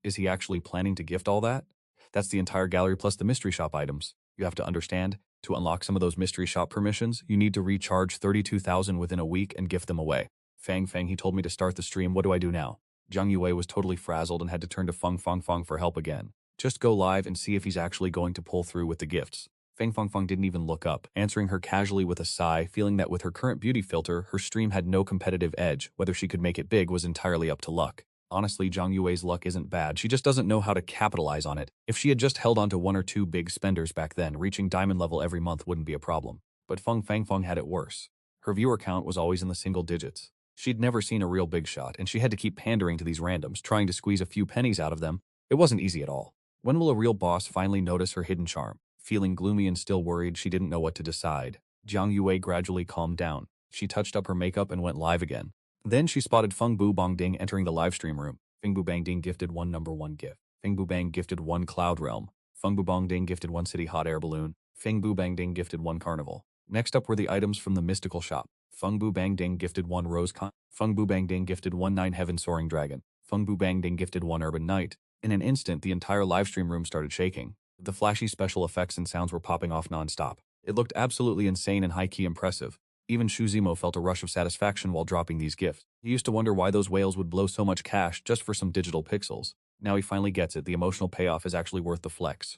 Is he actually planning to gift all that? That's the entire gallery plus the mystery shop items. You have to understand, to unlock some of those mystery shop permissions, you need to recharge 32,000 within a week and gift them away. Fang Fang, he told me to start the stream. What do I do now? Zhang Yue was totally frazzled and had to turn to Feng Feng Feng for help again. Just go live and see if he's actually going to pull through with the gifts. Feng Feng Feng didn't even look up, answering her casually with a sigh, feeling that with her current beauty filter, her stream had no competitive edge. Whether she could make it big was entirely up to luck. Honestly, Zhang Yue's luck isn't bad, she just doesn't know how to capitalize on it. If she had just held on to 1 or 2 big spenders back then, reaching diamond level every month wouldn't be a problem. But Feng Fang Feng had it worse. Her viewer count was always in the single digits. She'd never seen a real big shot, and she had to keep pandering to these randoms, trying to squeeze a few pennies out of them. It wasn't easy at all. When will a real boss finally notice her hidden charm? Feeling gloomy and still worried, she didn't know what to decide. Zhang Yue gradually calmed down. She touched up her makeup and went live again. Then she spotted Feng Bu Bangding entering the livestream room. Feng Bu Bangding gifted 1 number 1 gift. Feng Bu Bang gifted 1 Cloud Realm. Feng Bu Bangding gifted 1 City Hot Air Balloon. Feng Bu Bangding gifted 1 Carnival. Next up were the items from the mystical shop. Feng Bu Bangding gifted 1 Rose Con. Feng Bu Bangding gifted 1 9 Heaven Soaring Dragon. Feng Bu Bangding gifted 1 Urban Knight. In an instant, the entire livestream room started shaking. The flashy special effects and sounds were popping off non-stop. It looked absolutely insane and high-key impressive. Even Xu Zimo felt a rush of satisfaction while dropping these gifts. He used to wonder why those whales would blow so much cash just for some digital pixels. Now he finally gets it, the emotional payoff is actually worth the flex.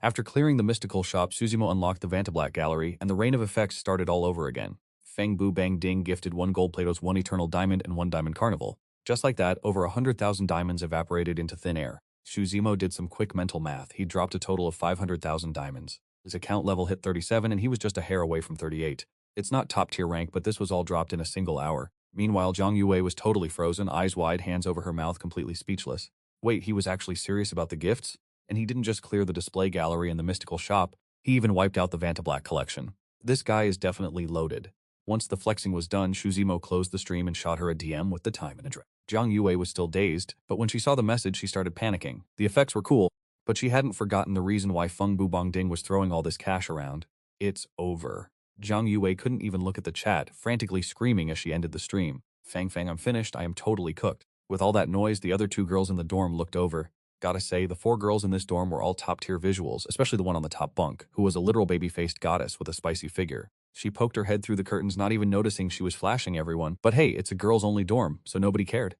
After clearing the mystical shop, Xu Zimo unlocked the Vantablack gallery, and the reign of effects started all over again. Feng Bu Bang Ding gifted 1 Gold Plato's 1 Eternal Diamond and 1 Diamond Carnival. Just like that, over 100,000 diamonds evaporated into thin air. Xu Zimo did some quick mental math. He dropped a total of 500,000 diamonds. His account level hit 37 and he was just a hair away from 38. It's not top-tier rank, but this was all dropped in a single hour. Meanwhile, Zhang Yue was totally frozen, eyes wide, hands over her mouth, completely speechless. Wait, he was actually serious about the gifts? And he didn't just clear the display gallery and the mystical shop, he even wiped out the Vantablack collection. This guy is definitely loaded. Once the flexing was done, Shu Zimo closed the stream and shot her a DM with the time and address. Zhang Yue was still dazed, but when she saw the message, she started panicking. The effects were cool, but she hadn't forgotten the reason why Feng Bubongding was throwing all this cash around. It's over. Zhang Yue couldn't even look at the chat, frantically screaming as she ended the stream. Fang Fang, I'm finished. I am totally cooked. With all that noise, the other 2 girls in the dorm looked over. Gotta say, the 4 girls in this dorm were all top-tier visuals, especially the one on the top bunk, who was a literal baby-faced goddess with a spicy figure. She poked her head through the curtains, not even noticing she was flashing everyone. But hey, it's a girls-only dorm, so nobody cared.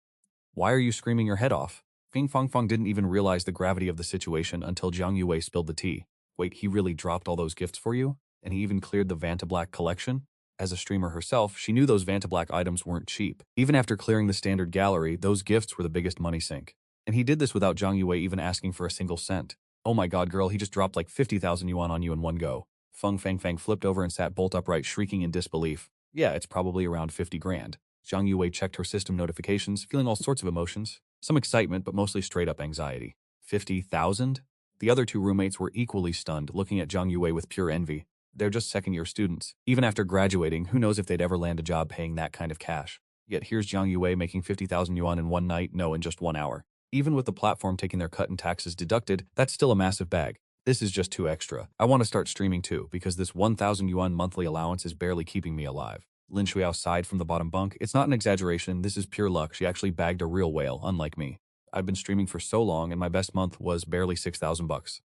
Why are you screaming your head off? Fing Fong Fong didn't even realize the gravity of the situation until Zhang Yue spilled the tea. Wait, he really dropped all those gifts for you? And he even cleared the Vantablack collection? As a streamer herself, she knew those Vantablack items weren't cheap. Even after clearing the standard gallery, those gifts were the biggest money sink. And he did this without Zhang Yue even asking for a single cent. Oh my god, girl, he just dropped like 50,000 yuan on you in one go. Feng Fang Fang flipped over and sat bolt upright, shrieking in disbelief. Yeah, it's probably around 50 grand. Zhang Yue checked her system notifications, feeling all sorts of emotions. Some excitement, but mostly straight-up anxiety. 50,000? The other 2 roommates were equally stunned, looking at Zhang Yue with pure envy. They're just second-year students. Even after graduating, who knows if they'd ever land a job paying that kind of cash. Yet here's Zhang Yue making 50,000 yuan in one night, no, in just 1 hour. Even with the platform taking their cut and taxes deducted, that's still a massive bag. This is just too extra. I want to start streaming too, because this 1,000 yuan monthly allowance is barely keeping me alive. Lin Shuiao sighed from the bottom bunk. It's not an exaggeration, this is pure luck. She actually bagged a real whale, unlike me. I've been streaming for so long, and my best month was barely 6,000 bucks.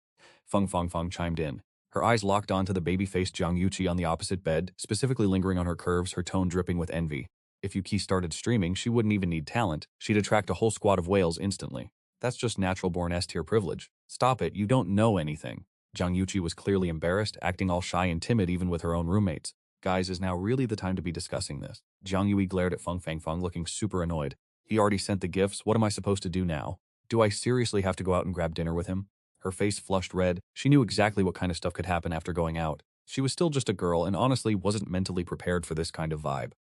Feng Fong Fong chimed in. Her eyes locked onto the baby-faced Zhang Yuqi on the opposite bed, specifically lingering on her curves, her tone dripping with envy. If Yuki started streaming, she wouldn't even need talent. She'd attract a whole squad of whales instantly. That's just natural-born S-tier privilege. Stop it, you don't know anything. Zhang Yuqi was clearly embarrassed, acting all shy and timid even with her own roommates. Guys, is now really the time to be discussing this? Zhang Yue glared at Feng Fang Fong, looking super annoyed. He already sent the gifts, what am I supposed to do now? Do I seriously have to go out and grab dinner with him? Her face flushed red. She knew exactly what kind of stuff could happen after going out. She was still just a girl and honestly wasn't mentally prepared for this kind of vibe.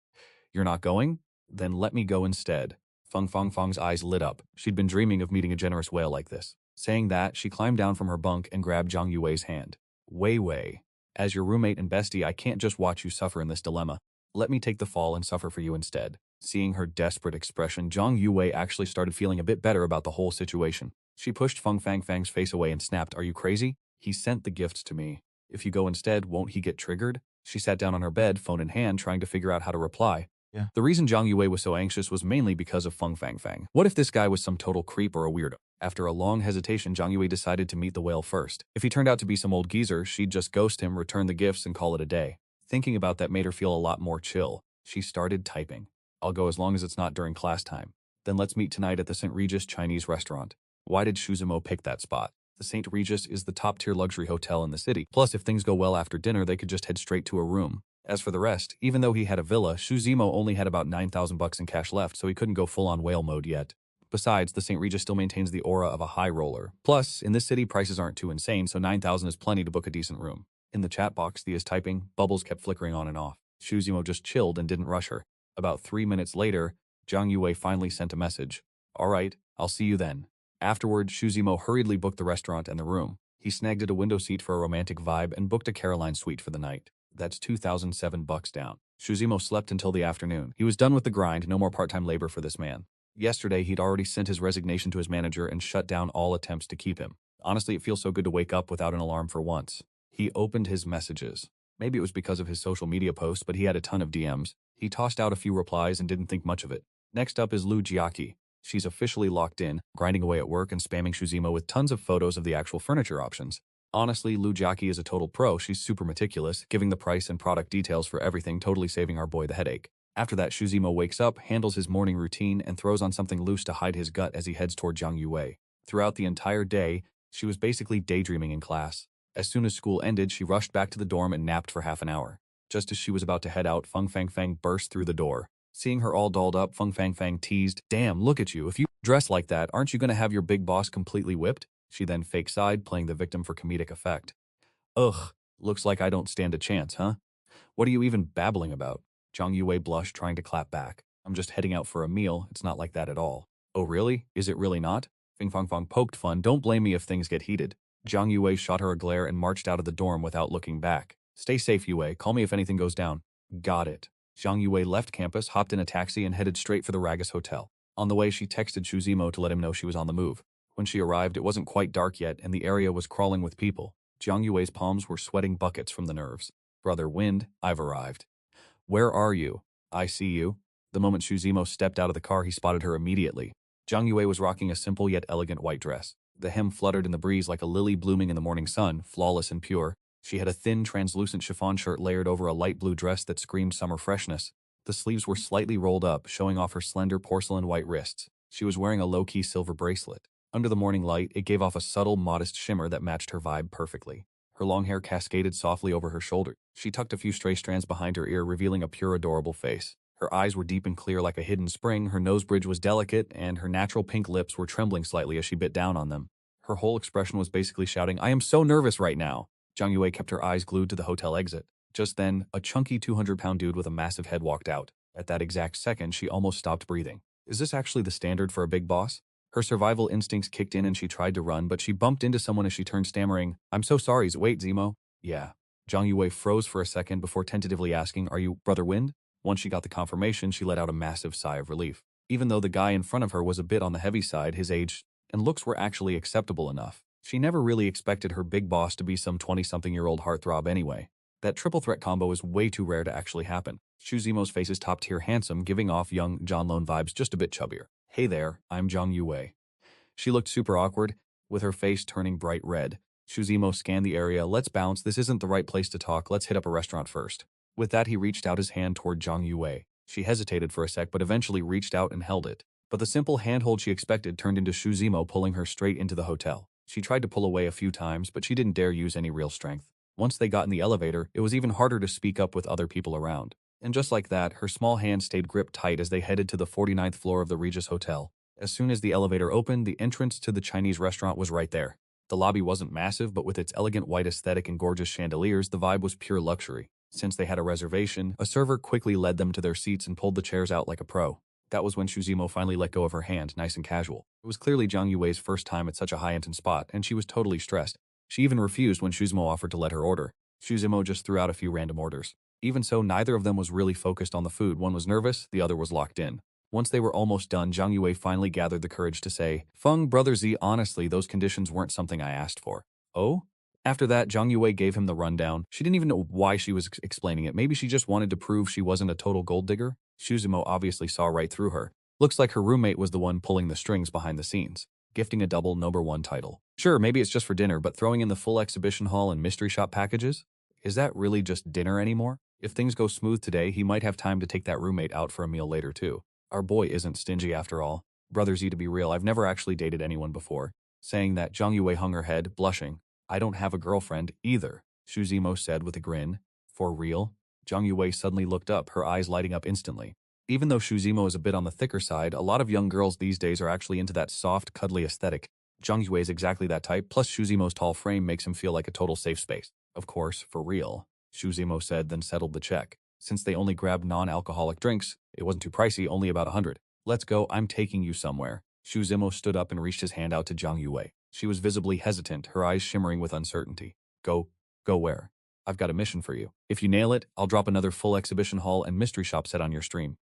You're not going? Then let me go instead. Feng Fang Fong's eyes lit up. She'd been dreaming of meeting a generous whale like this. Saying that, she climbed down from her bunk and grabbed Zhang Yue's hand. Wei. As your roommate and bestie, I can't just watch you suffer in this dilemma. Let me take the fall and suffer for you instead. Seeing her desperate expression, Zhang Yue actually started feeling a bit better about the whole situation. She pushed Feng Fang Fang's face away and snapped, Are you crazy? He sent the gifts to me. If you go instead, won't he get triggered? She sat down on her bed, phone in hand, trying to figure out how to reply. Yeah. The reason Zhang Yue was so anxious was mainly because of Feng Fang Fang. What if this guy was some total creep or a weirdo? After a long hesitation, Zhang Yue decided to meet the whale first. If he turned out to be some old geezer, she'd just ghost him, return the gifts, and call it a day. Thinking about that made her feel a lot more chill. She started typing. I'll go as long as it's not during class time. Then let's meet tonight at the St. Regis Chinese restaurant. Why did Shuzimo pick that spot? The St. Regis is the top-tier luxury hotel in the city. Plus, if things go well after dinner, they could just head straight to a room. As for the rest, even though he had a villa, Shuzimo only had about 9,000 bucks in cash left, so he couldn't go full-on whale mode yet. Besides, the St. Regis still maintains the aura of a high roller. Plus, in this city, prices aren't too insane, so 9,000 is plenty to book a decent room. In the chat box, Thea's typing, bubbles kept flickering on and off. Shuzimo just chilled and didn't rush her. About 3 minutes later, Zhang Yue finally sent a message. Alright, I'll see you then. Afterward, Shuzimo hurriedly booked the restaurant and the room. He snagged a window seat for a romantic vibe and booked a Caroline suite for the night. That's 2,007 bucks down. Shuzimo slept until the afternoon. He was done with the grind, no more part-time labor for this man. Yesterday, he'd already sent his resignation to his manager and shut down all attempts to keep him. Honestly, it feels so good to wake up without an alarm for once. He opened his messages. Maybe it was because of his social media posts, but he had a ton of DMs. He tossed out a few replies and didn't think much of it. Next up is Lu Jiaki. She's officially locked in, grinding away at work and spamming Shuzimo with tons of photos of the actual furniture options. Honestly, Lu Jiaki is a total pro. She's super meticulous, giving the price and product details for everything, totally saving our boy the headache. After that, Shuzimo wakes up, handles his morning routine, and throws on something loose to hide his gut as he heads toward Zhang Yue. Throughout the entire day, she was basically daydreaming in class. As soon as school ended, she rushed back to the dorm and napped for half an hour. Just as she was about to head out, Feng Fang Fang burst through the door. Seeing her all dolled up, Feng Fang Fang teased, Damn, look at you. If you dress like that, aren't you going to have your big boss completely whipped? She then fake sighed, playing the victim for comedic effect. Ugh, looks like I don't stand a chance, huh? What are you even babbling about? Zhang Yue blushed, trying to clap back. I'm just heading out for a meal. It's not like that at all. Oh really? Is it really not? Feng Fang Fang poked fun. Don't blame me if things get heated. Zhang Yue shot her a glare and marched out of the dorm without looking back. Stay safe, Yue. Call me if anything goes down. Got it. Zhang Yue left campus, hopped in a taxi, and headed straight for the Ragus Hotel. On the way, she texted Shu Zimo to let him know she was on the move. When she arrived, it wasn't quite dark yet, and the area was crawling with people. Zhang Yue's palms were sweating buckets from the nerves. Brother Wind, I've arrived. Where are you? I see you. The moment Shu Zimo stepped out of the car, he spotted her immediately. Zhang Yue was rocking a simple yet elegant white dress. The hem fluttered in the breeze like a lily blooming in the morning sun, flawless and pure. She had a thin, translucent chiffon shirt layered over a light blue dress that screamed summer freshness. The sleeves were slightly rolled up, showing off her slender porcelain white wrists. She was wearing a low-key silver bracelet. Under the morning light, it gave off a subtle, modest shimmer that matched her vibe perfectly. Her long hair cascaded softly over her shoulder. She tucked a few stray strands behind her ear, revealing a pure, adorable face. Her eyes were deep and clear like a hidden spring, her nose bridge was delicate, and her natural pink lips were trembling slightly as she bit down on them. Her whole expression was basically shouting, "I am so nervous right now." Zhang Yue kept her eyes glued to the hotel exit. Just then, a chunky 200-pound dude with a massive head walked out. At that exact second, she almost stopped breathing. Is this actually the standard for a big boss? Her survival instincts kicked in and she tried to run, but she bumped into someone as she turned, stammering, "I'm so sorry, wait, Zemo." Yeah. Zhang Yue froze for a second before tentatively asking, "Are you Brother Wind?" Once she got the confirmation, she let out a massive sigh of relief. Even though the guy in front of her was a bit on the heavy side, his age and looks were actually acceptable enough. She never really expected her big boss to be some 20-something-year-old heartthrob anyway. That triple threat combo is way too rare to actually happen. Shu Zemo's face is top-tier handsome, giving off young John Lone vibes, just a bit chubbier. "Hey there, I'm Zhang Yue." She looked super awkward, with her face turning bright red. Shu Zemo scanned the area. "Let's bounce, this isn't the right place to talk, let's hit up a restaurant first." With that, he reached out his hand toward Zhang Yue. She hesitated for a sec, but eventually reached out and held it. But the simple handhold she expected turned into Shu Zemo pulling her straight into the hotel. She tried to pull away a few times, but she didn't dare use any real strength. Once they got in the elevator, it was even harder to speak up with other people around. And just like that, her small hand stayed gripped tight as they headed to the 49th floor of the Regis Hotel. As soon as the elevator opened, the entrance to the Chinese restaurant was right there. The lobby wasn't massive, but with its elegant white aesthetic and gorgeous chandeliers, the vibe was pure luxury. Since they had a reservation, a server quickly led them to their seats and pulled the chairs out like a pro. That was when Shu Zemo finally let go of her hand, nice and casual. It was clearly Zhang Yue's first time at such a high-end spot, and she was totally stressed. She even refused when Shu Zemo offered to let her order. Shu Zemo just threw out a few random orders. Even so, neither of them was really focused on the food. One was nervous, the other was locked in. Once they were almost done, Zhang Yue finally gathered the courage to say, "Feng, Brother Z, honestly, those conditions weren't something I asked for." "Oh?" After that, Zhang Yue gave him the rundown. She didn't even know why she was explaining it. Maybe she just wanted to prove she wasn't a total gold digger? Shu Zemo obviously saw right through her. Looks like her roommate was the one pulling the strings behind the scenes, gifting a double #1 title. Sure, maybe it's just for dinner, but throwing in the full exhibition hall and mystery shop packages? Is that really just dinner anymore? If things go smooth today, he might have time to take that roommate out for a meal later too. Our boy isn't stingy after all. Brother Z, to be real, I've never actually dated anyone before. Saying that, Zhang Yue hung her head, blushing. "I don't have a girlfriend either," Shu Zemo said with a grin. "For real?" Zhang Yue suddenly looked up, her eyes lighting up instantly. Even though Shu Zemo is a bit on the thicker side, a lot of young girls these days are actually into that soft, cuddly aesthetic. Zhang Yue is exactly that type, plus Shu Zemo's tall frame makes him feel like a total safe space. "Of course, for real," Shu Zemo said, then settled the check. Since they only grabbed non-alcoholic drinks, it wasn't too pricey, only about 100. "Let's go, I'm taking you somewhere." Shu Zemo stood up and reached his hand out to Zhang Yue. She was visibly hesitant, her eyes shimmering with uncertainty. Go where?" "I've got a mission for you. If you nail it, I'll drop another full exhibition hall and mystery shop set on your stream."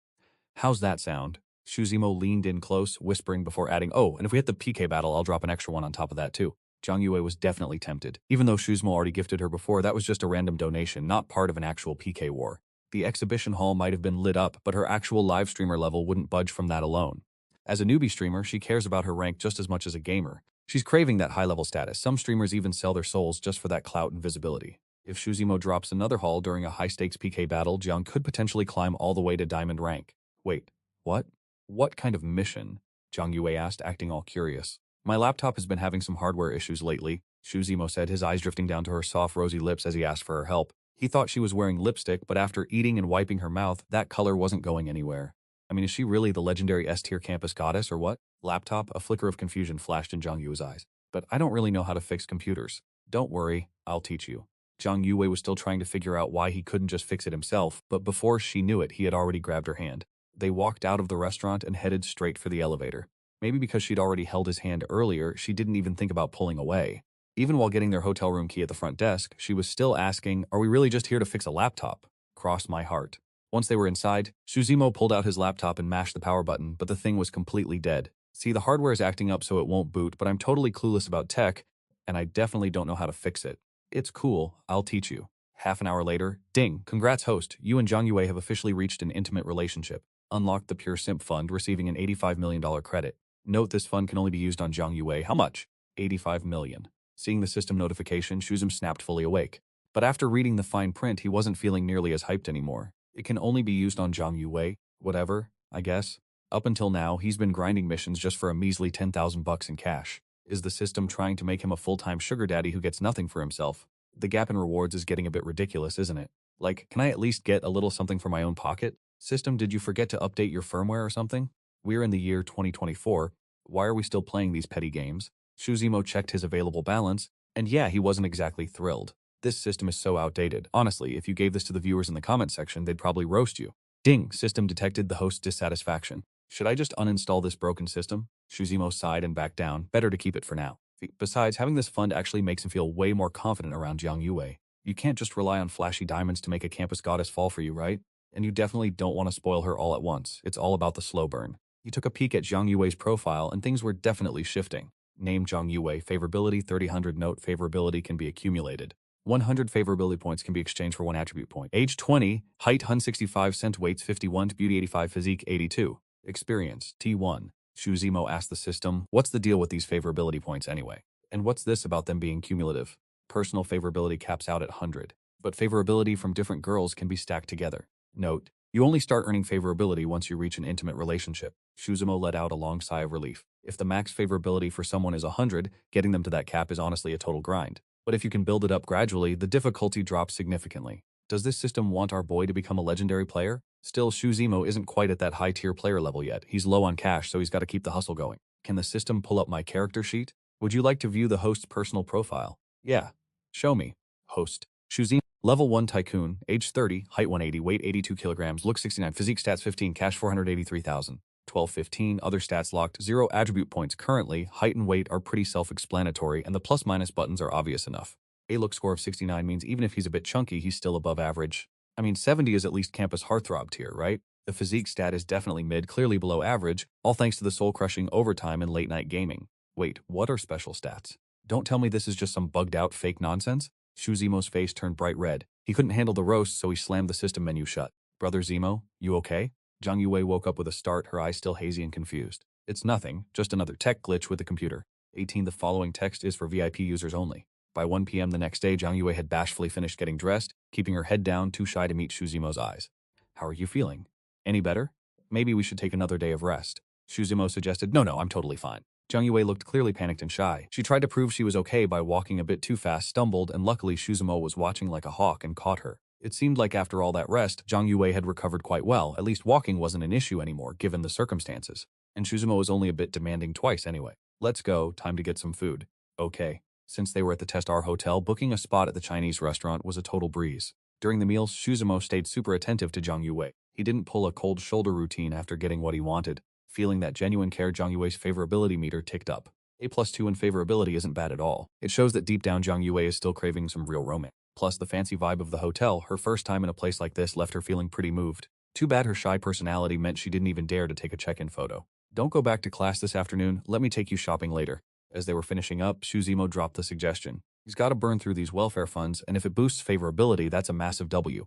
"How's that sound?" Shu Zemo leaned in close, whispering before adding, "Oh, and if we hit the PK battle, I'll drop an extra one on top of that too." Zhang Yue was definitely tempted. Even though Shu Zemo already gifted her before, that was just a random donation, not part of an actual PK war. The exhibition hall might have been lit up, but her actual live streamer level wouldn't budge from that alone. As a newbie streamer, she cares about her rank just as much as a gamer. She's craving that high-level status. Some streamers even sell their souls just for that clout and visibility. If Shu Zemo drops another hall during a high-stakes PK battle, Jiang could potentially climb all the way to diamond rank. "Wait, what? What kind of mission?" Zhang Yue asked, acting all curious. "My laptop has been having some hardware issues lately," Shu Zemo said, his eyes drifting down to her soft, rosy lips as he asked for her help. He thought she was wearing lipstick, but after eating and wiping her mouth, that color wasn't going anywhere. I mean, is she really the legendary S-tier campus goddess or what? "Laptop?" A flicker of confusion flashed in Zhang Yue's eyes. "But I don't really know how to fix computers." "Don't worry, I'll teach you." Zhang Yue was still trying to figure out why he couldn't just fix it himself, but before she knew it, he had already grabbed her hand. They walked out of the restaurant and headed straight for the elevator. Maybe because she'd already held his hand earlier, she didn't even think about pulling away. Even while getting their hotel room key at the front desk, she was still asking, "Are we really just here to fix a laptop?" Cross my heart. Once they were inside, Shuzimo pulled out his laptop and mashed the power button, but the thing was completely dead. See, the hardware is acting up so it won't boot, but I'm totally clueless about tech, and I definitely don't know how to fix it. It's cool, I'll teach you. Half an hour later, ding, congrats host, you and Zhang Yue have officially reached an intimate relationship. Unlocked the Pure Simp Fund, receiving an $85 million credit. Note this fund can only be used on Zhang Yue. How much? 85 million. Seeing the system notification, Shuzim snapped fully awake. But after reading the fine print, he wasn't feeling nearly as hyped anymore. It can only be used on Zhang Yue. Whatever, I guess. Up until now, he's been grinding missions just for a measly 10,000 bucks in cash. Is the system trying to make him a full-time sugar daddy who gets nothing for himself? The gap in rewards is getting a bit ridiculous, isn't it? Like, can I at least get a little something for my own pocket? System, did you forget to update your firmware or something? We're in the year 2024. Why are we still playing these petty games? Shuzimo checked his available balance, and yeah, he wasn't exactly thrilled. This system is so outdated. Honestly, if you gave this to the viewers in the comment section, they'd probably roast you. Ding, system detected the host's dissatisfaction. Should I just uninstall this broken system? Shuzimo sighed and backed down. Better to keep it for now. Besides, having this fund actually makes him feel way more confident around Zhang Yue. You can't just rely on flashy diamonds to make a campus goddess fall for you, right? And you definitely don't want to spoil her all at once. It's all about the slow burn. He took a peek at Zhang Yue's profile and things were definitely shifting. Name Zhang Yue, favorability 3000. Note favorability can be accumulated. 100 favorability points can be exchanged for 1 attribute point. Age 20, height 165 cent, weights 51, beauty 85, physique 82. Experience T1. Shuzimo asked the system, what's the deal with these favorability points anyway? And what's this about them being cumulative? Personal favorability caps out at 100, but favorability from different girls can be stacked together. Note, you only start earning favorability once you reach an intimate relationship. Shuzimo let out a long sigh of relief. If the max favorability for someone is 100, getting them to that cap is honestly a total grind. But if you can build it up gradually, the difficulty drops significantly. Does this system want our boy to become a legendary player? Still, Shuzimo isn't quite at that high-tier player level yet. He's low on cash, so he's got to keep the hustle going. Can the system pull up my character sheet? Would you like to view the host's personal profile? Yeah. Show me. Host. Shuzimo. Level 1 Tycoon. Age 30. Height 180. Weight 82 kilograms. Look 69. Physique stats 15. Cash 483,000. 1215. Other stats locked. 0 attribute points. Currently, height and weight are pretty self-explanatory, and the plus-minus buttons are obvious enough. A look score of 69 means even if he's a bit chunky, he's still above average. I mean, 70 is at least campus heartthrob tier, right? The physique stat is definitely mid, clearly below average, all thanks to the soul-crushing overtime and late-night gaming. Wait, what are special stats? Don't tell me this is just some bugged-out fake nonsense? Shuzimo's face turned bright red. He couldn't handle the roast, so he slammed the system menu shut. Brother Zemo, you okay? Zhang Yue woke up with a start, her eyes still hazy and confused. It's nothing, just another tech glitch with the computer. 18. The following text is for VIP users only. By 1 p.m. the next day, Zhang Yue had bashfully finished getting dressed, keeping her head down, too shy to meet Shuzimo's eyes. How are you feeling? Any better? Maybe we should take another day of rest. Shuzimo suggested, No, I'm totally fine. Zhang Yue looked clearly panicked and shy. She tried to prove she was okay by walking a bit too fast, stumbled, and luckily Shuzimo was watching like a hawk and caught her. It seemed like after all that rest, Zhang Yue had recovered quite well. At least walking wasn't an issue anymore, given the circumstances. And Shuzimo was only a bit demanding twice anyway. Let's go, time to get some food. Okay. Since they were at the Test R Hotel, booking a spot at the Chinese restaurant was a total breeze. During the meals, Shuzimo stayed super attentive to Zhang Yue. He didn't pull a cold shoulder routine after getting what he wanted. Feeling that genuine care, Zhang Yue's favorability meter ticked up. A+2 in favorability isn't bad at all. It shows that deep down Zhang Yue is still craving some real romance. Plus the fancy vibe of the hotel, her first time in a place like this left her feeling pretty moved. Too bad her shy personality meant she didn't even dare to take a check-in photo. Don't go back to class this afternoon, let me take you shopping later. As they were finishing up, Shuzimo dropped the suggestion. He's got to burn through these welfare funds, and if it boosts favorability, that's a massive W.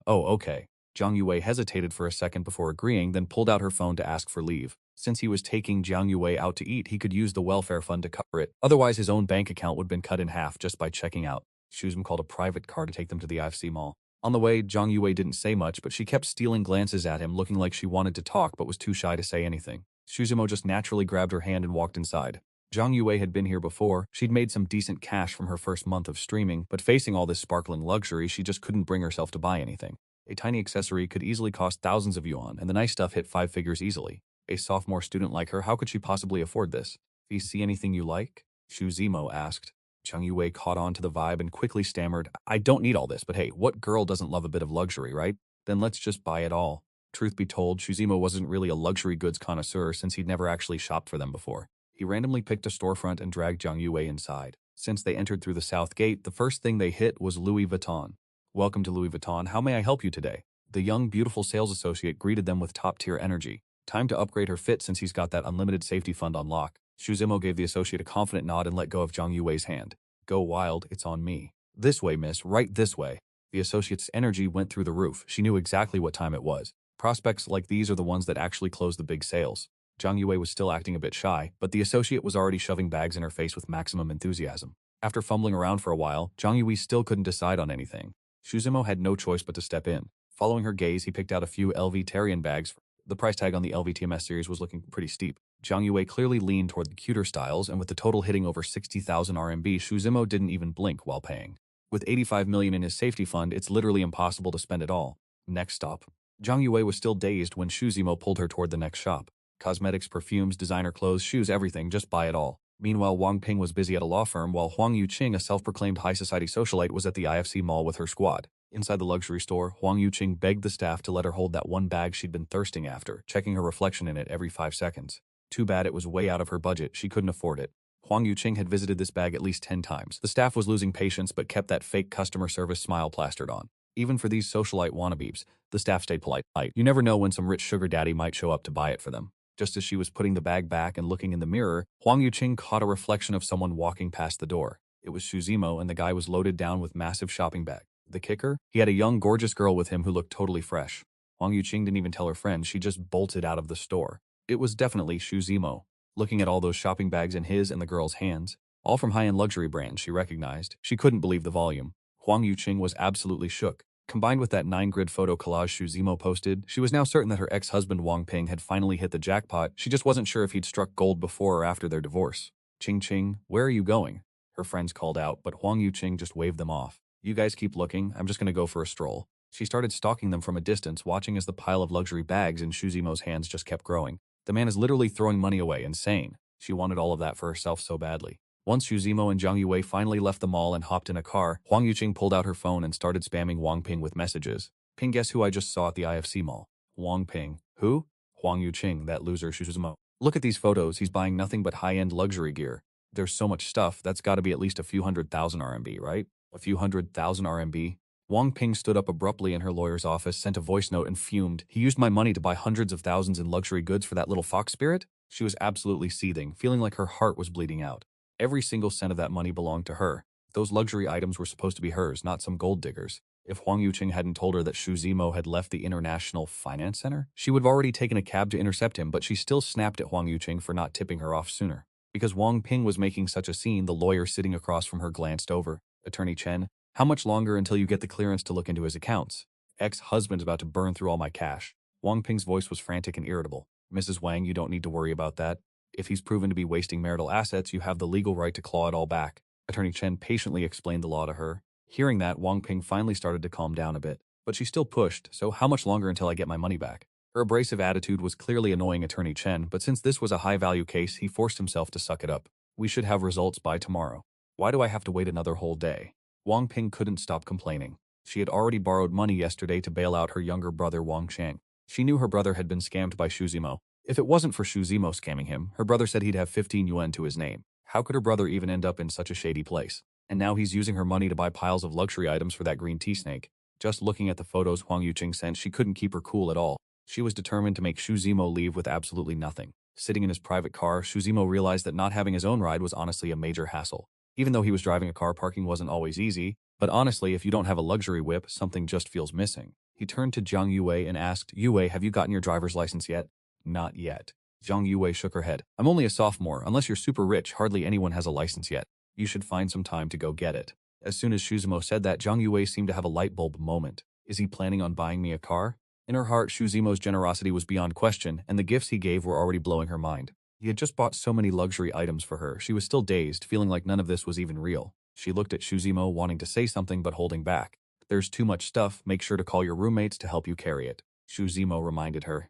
Oh, okay. Zhang Yue hesitated for a second before agreeing, then pulled out her phone to ask for leave. Since he was taking Zhang Yue out to eat, he could use the welfare fund to cover it. Otherwise, his own bank account would have been cut in half just by checking out. Shuzimo called a private car to take them to the IFC mall. On the way, Zhang Yue didn't say much, but she kept stealing glances at him, looking like she wanted to talk but was too shy to say anything. Shuzimo just naturally grabbed her hand and walked inside. Zhang Yue had been here before. She'd made some decent cash from her first month of streaming, but facing all this sparkling luxury, she just couldn't bring herself to buy anything. A tiny accessory could easily cost thousands of yuan, and the nice stuff hit 5 figures easily. A sophomore student like her, how could she possibly afford this? Do you see anything you like? Shuzimo asked. Zhang Yue caught on to the vibe and quickly stammered, I don't need all this, but hey, what girl doesn't love a bit of luxury, right? Then let's just buy it all. Truth be told, Shuzimo wasn't really a luxury goods connoisseur since he'd never actually shopped for them before. He randomly picked a storefront and dragged Zhang Yue inside. Since they entered through the south gate, the first thing they hit was Louis Vuitton. Welcome to Louis Vuitton. How may I help you today? The young, beautiful sales associate greeted them with top-tier energy. Time to upgrade her fit since he's got that unlimited safety fund on lock. Xu Zimo gave the associate a confident nod and let go of Zhang Yuwei's hand. Go wild, it's on me. This way, miss, right this way. The associate's energy went through the roof. She knew exactly what time it was. Prospects like these are the ones that actually close the big sales. Zhang Yuwei was still acting a bit shy, but the associate was already shoving bags in her face with maximum enthusiasm. After fumbling around for a while, Zhang Yuwei still couldn't decide on anything. Xu Zimo had no choice but to step in. Following her gaze, he picked out a few LV Tarian bags. The price tag on the LVTMS series was looking pretty steep. Zhang Yuwei clearly leaned toward the cuter styles, and with the total hitting over 60,000 RMB, Xu Zimo didn't even blink while paying. With 85 million in his safety fund, it's literally impossible to spend it all. Next stop. Zhang Yuwei was still dazed when Xu Zimo pulled her toward the next shop. Cosmetics, perfumes, designer clothes, shoes, everything, just buy it all. Meanwhile, Wang Ping was busy at a law firm while Huang Yuqing, a self-proclaimed high society socialite, was at the IFC mall with her squad. Inside the luxury store, Huang Yuqing begged the staff to let her hold that one bag she'd been thirsting after, checking her reflection in it every 5 seconds. Too bad it was way out of her budget, she couldn't afford it. Huang Yuqing had visited this bag at least 10 times. The staff was losing patience but kept that fake customer service smile plastered on. Even for these socialite wannabes, the staff stayed polite. You never know when some rich sugar daddy might show up to buy it for them. Just as she was putting the bag back and looking in the mirror, Huang Yuqing caught a reflection of someone walking past the door. It was Xu Zimo, and the guy was loaded down with massive shopping bag. The kicker? He had a young, gorgeous girl with him who looked totally fresh. Huang Yuqing didn't even tell her friend, she just bolted out of the store. It was definitely Xu Zimo. Looking at all those shopping bags in his and the girl's hands, all from high-end luxury brands she recognized, she couldn't believe the volume. Huang Yuqing was absolutely shook. Combined with that 9-grid photo collage Xu Zimo posted, she was now certain that her ex-husband Wang Ping had finally hit the jackpot. She just wasn't sure if he'd struck gold before or after their divorce. Ching Ching, where are you going? Her friends called out, but Huang Yuqing just waved them off. You guys keep looking, I'm just gonna go for a stroll. She started stalking them from a distance, watching as the pile of luxury bags in Xu Zimo's hands just kept growing. The man is literally throwing money away, insane. She wanted all of that for herself so badly. Once Xu Zimo and Zhang Yuwei finally left the mall and hopped in a car, Huang Yuqing pulled out her phone and started spamming Wang Ping with messages. Ping, guess who I just saw at the IFC mall? Wang Ping. Who? Huang Yuqing, that loser Xu Zimo. Look at these photos, he's buying nothing but high-end luxury gear. There's so much stuff, that's gotta be at least a few 100,000 RMB, right? A few 100,000 RMB? Wang Ping stood up abruptly in her lawyer's office, sent a voice note and fumed. He used my money to buy hundreds of thousands in luxury goods for that little fox spirit? She was absolutely seething, feeling like her heart was bleeding out. Every single cent of that money belonged to her. Those luxury items were supposed to be hers, not some gold diggers. If Huang Yuqing hadn't told her that Xu Zimo had left the International Finance Center, she would have already taken a cab to intercept him, but she still snapped at Huang Yuqing for not tipping her off sooner. Because Wang Ping was making such a scene, the lawyer sitting across from her glanced over. Attorney Chen, how much longer until you get the clearance to look into his accounts? Ex-husband's about to burn through all my cash. Wang Ping's voice was frantic and irritable. Mrs. Wang, you don't need to worry about that. If he's proven to be wasting marital assets, you have the legal right to claw it all back. Attorney Chen patiently explained the law to her. Hearing that, Wang Ping finally started to calm down a bit. But she still pushed, so how much longer until I get my money back? Her abrasive attitude was clearly annoying Attorney Chen, but since this was a high-value case, he forced himself to suck it up. We should have results by tomorrow. Why do I have to wait another whole day? Wang Ping couldn't stop complaining. She had already borrowed money yesterday to bail out her younger brother Wang Shang. She knew her brother had been scammed by Xu Zimo. If it wasn't for Xu Zimo scamming him, her brother said he'd have 15 yuan to his name. How could her brother even end up in such a shady place? And now he's using her money to buy piles of luxury items for that green tea snake. Just looking at the photos Huang Yuqing sent, she couldn't keep her cool at all. She was determined to make Xu Zimo leave with absolutely nothing. Sitting in his private car, Xu Zimo realized that not having his own ride was honestly a major hassle. Even though he was driving a car, parking wasn't always easy, but honestly, if you don't have a luxury whip, something just feels missing. He turned to Zhang Yuwei and asked, Yuwei, have you gotten your driver's license yet? Not yet. Zhang Yuwei shook her head. I'm only a sophomore. Unless you're super rich, hardly anyone has a license yet. You should find some time to go get it. As soon as Xu Zimo said that, Zhang Yuwei seemed to have a light bulb moment. Is he planning on buying me a car? In her heart, Xu Zimo's generosity was beyond question, and the gifts he gave were already blowing her mind. He had just bought so many luxury items for her. She was still dazed, feeling like none of this was even real. She looked at Xu Zimo, wanting to say something but holding back. There's too much stuff. Make sure to call your roommates to help you carry it. Xu Zimo reminded her.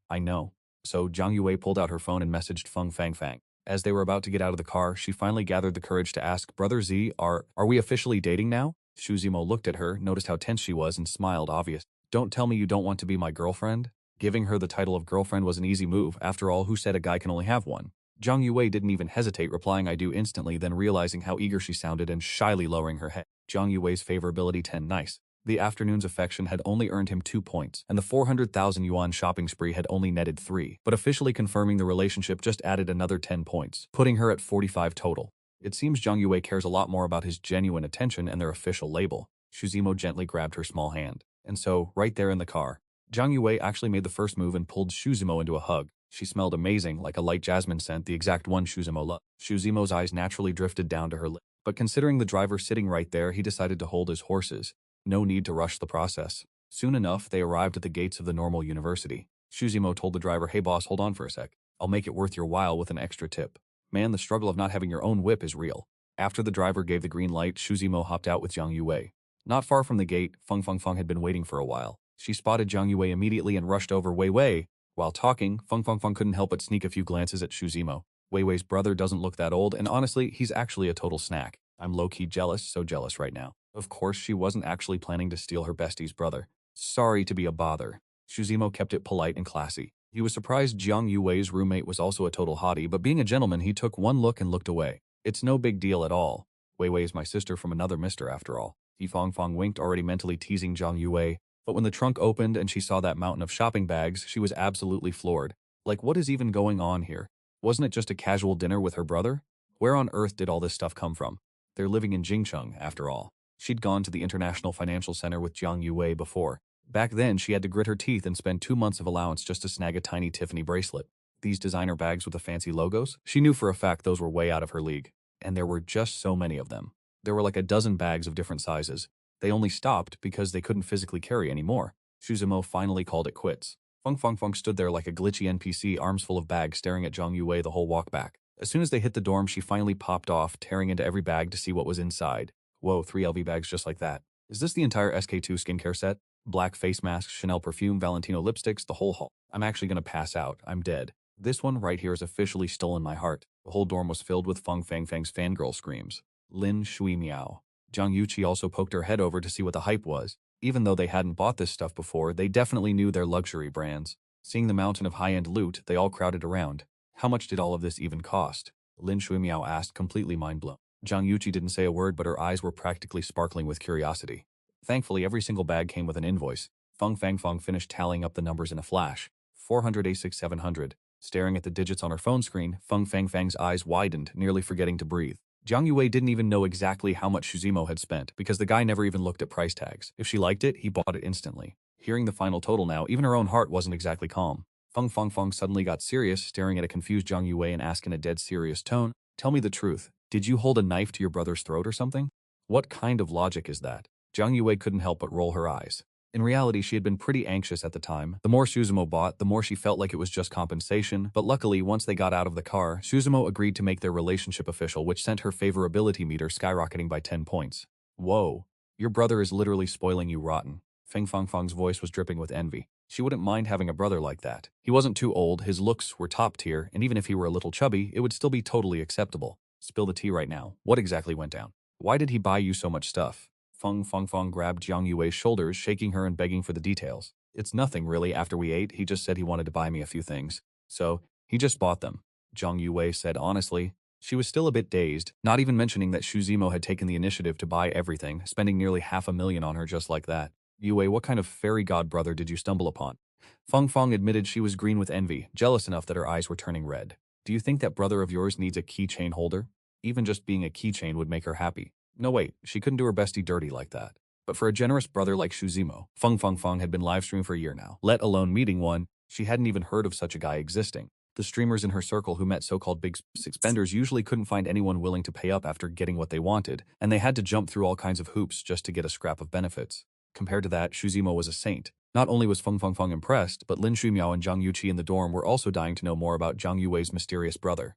I know. So Zhang Yuwei pulled out her phone and messaged Feng Fangfang. As they were about to get out of the car, she finally gathered the courage to ask, Brother Z, are we officially dating now? Xu Zimo looked at her, noticed how tense she was, and smiled obvious. Don't tell me you don't want to be my girlfriend? Giving her the title of girlfriend was an easy move. After all, who said a guy can only have one? Zhang Yuwei didn't even hesitate, replying I do instantly, then realizing how eager she sounded and shyly lowering her head. Zhang Yuwei's favorability 10 nice. The afternoon's affection had only earned him 2 points, and the 400,000 yuan shopping spree had only netted 3, but officially confirming the relationship just added another 10 points, putting her at 45 total. It seems Zhang Yue cares a lot more about his genuine attention and their official label. Shuzimo gently grabbed her small hand. And so, right there in the car, Zhang Yue actually made the first move and pulled Shuzimo into a hug. She smelled amazing, like a light jasmine scent, the exact one Shuzimo loved. Shuzimo's eyes naturally drifted down to her lips, but considering the driver sitting right there, he decided to hold his horses. No need to rush the process. Soon enough, they arrived at the gates of the normal university. Shuzimo told the driver, "Hey boss, hold on for a sec. I'll make it worth your while with an extra tip." Man, the struggle of not having your own whip is real. After the driver gave the green light, Shuzimo hopped out with Zhang Yue. Not far from the gate, Feng had been waiting for a while. She spotted Zhang Yue immediately and rushed over Wei Wei. While talking, Feng couldn't help but sneak a few glances at Shuzimo. Wei Wei's brother doesn't look that old, and honestly, he's actually a total snack. I'm low-key jealous, so jealous right now. Of course, she wasn't actually planning to steal her bestie's brother. Sorry to be a bother. Shuzimo kept it polite and classy. He was surprised Zhang Yue's roommate was also a total hottie, but being a gentleman, he took one look and looked away. It's no big deal at all. Wei Wei is my sister from another mister after all. Feng winked, already mentally teasing Zhang Yue. But when the trunk opened and she saw that mountain of shopping bags, she was absolutely floored. Like, what is even going on here? Wasn't it just a casual dinner with her brother? Where on earth did all this stuff come from? They're living in Jingcheng, after all. She'd gone to the International Financial Center with Zhang Yue before. Back then, she had to grit her teeth and spend 2 months of allowance just to snag a tiny Tiffany bracelet. These designer bags with the fancy logos? She knew for a fact those were way out of her league. And there were just so many of them. There were like a dozen bags of different sizes. They only stopped because they couldn't physically carry any more. Shuzimo finally called it quits. Feng stood there like a glitchy NPC, arms full of bags, staring at Zhang Yue the whole walk back. As soon as they hit the dorm, she finally popped off, tearing into every bag to see what was inside. Whoa, 3 LV bags just like that. Is this the entire SK2 skincare set? Black face masks, Chanel perfume, Valentino lipsticks, the whole haul. I'm actually gonna pass out. I'm dead. This one right here has officially stolen my heart. The whole dorm was filled with Feng's fangirl screams. Lin Shui Miao. Zhang Yuqi also poked her head over to see what the hype was. Even though they hadn't bought this stuff before, they definitely knew their luxury brands. Seeing the mountain of high-end loot, they all crowded around. How much did all of this even cost? Lin Shui Miao asked, completely mind-blown. Zhang Yuqi didn't say a word, but her eyes were practically sparkling with curiosity. Thankfully, every single bag came with an invoice. Feng finished tallying up the numbers in a flash. 400 A6 700. Staring at the digits on her phone screen, Feng's eyes widened, nearly forgetting to breathe. Zhang Yue didn't even know exactly how much Shuzimo had spent, because the guy never even looked at price tags. If she liked it, he bought it instantly. Hearing the final total now, even her own heart wasn't exactly calm. Feng suddenly got serious, staring at a confused Zhang Yue and asked in a dead serious tone, "Tell me the truth. Did you hold a knife to your brother's throat or something?" What kind of logic is that? Zhang Yue couldn't help but roll her eyes. In reality, she had been pretty anxious at the time. The more Shuzimo bought, the more she felt like it was just compensation, but luckily, once they got out of the car, Shuzimo agreed to make their relationship official, which sent her favorability meter skyrocketing by 10 points. Whoa. Your brother is literally spoiling you rotten. Feng's voice was dripping with envy. She wouldn't mind having a brother like that. He wasn't too old, his looks were top tier, and even if he were a little chubby, it would still be totally acceptable. Spill the tea right now. What exactly went down? Why did he buy you so much stuff? Feng grabbed Zhang Yue's shoulders, shaking her and begging for the details. It's nothing really. After we ate, he just said he wanted to buy me a few things. So, he just bought them. Zhang Yue said honestly. She was still a bit dazed, not even mentioning that Shuzimo had taken the initiative to buy everything, spending nearly $500,000 on her just like that. Yue, what kind of fairy god brother did you stumble upon? Feng admitted she was green with envy, jealous enough that her eyes were turning red. Do you think that brother of yours needs a keychain holder? Even just being a keychain would make her happy. No wait, she couldn't do her bestie dirty like that. But for a generous brother like Shuzimo, Feng had been livestreaming for a year now, let alone meeting one. She hadn't even heard of such a guy existing. The streamers in her circle who met so-called big spenders usually couldn't find anyone willing to pay up after getting what they wanted, and they had to jump through all kinds of hoops just to get a scrap of benefits. Compared to that, Shuzimo was a saint. Not only was Feng impressed, but Lin Shumiao and Zhang Yuqi in the dorm were also dying to know more about Zhang Yue's mysterious brother.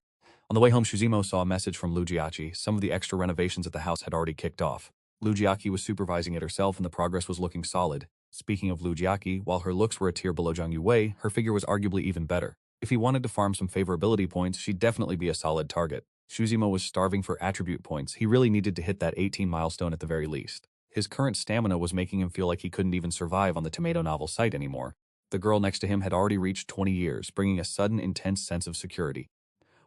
On the way home, Shuzimo saw a message from Lu Jiaqi. Some of the extra renovations at the house had already kicked off. Lu Jiaqi was supervising it herself and the progress was looking solid. Speaking of Lu Jiaqi, while her looks were a tier below Zhang Yue, her figure was arguably even better. If he wanted to farm some favorability points, she'd definitely be a solid target. Shuzimo was starving for attribute points. He really needed to hit that 18 milestone at the very least. His current stamina was making him feel like he couldn't even survive on the tomato novel site anymore. The girl next to him had already reached 20 years, bringing a sudden intense sense of security.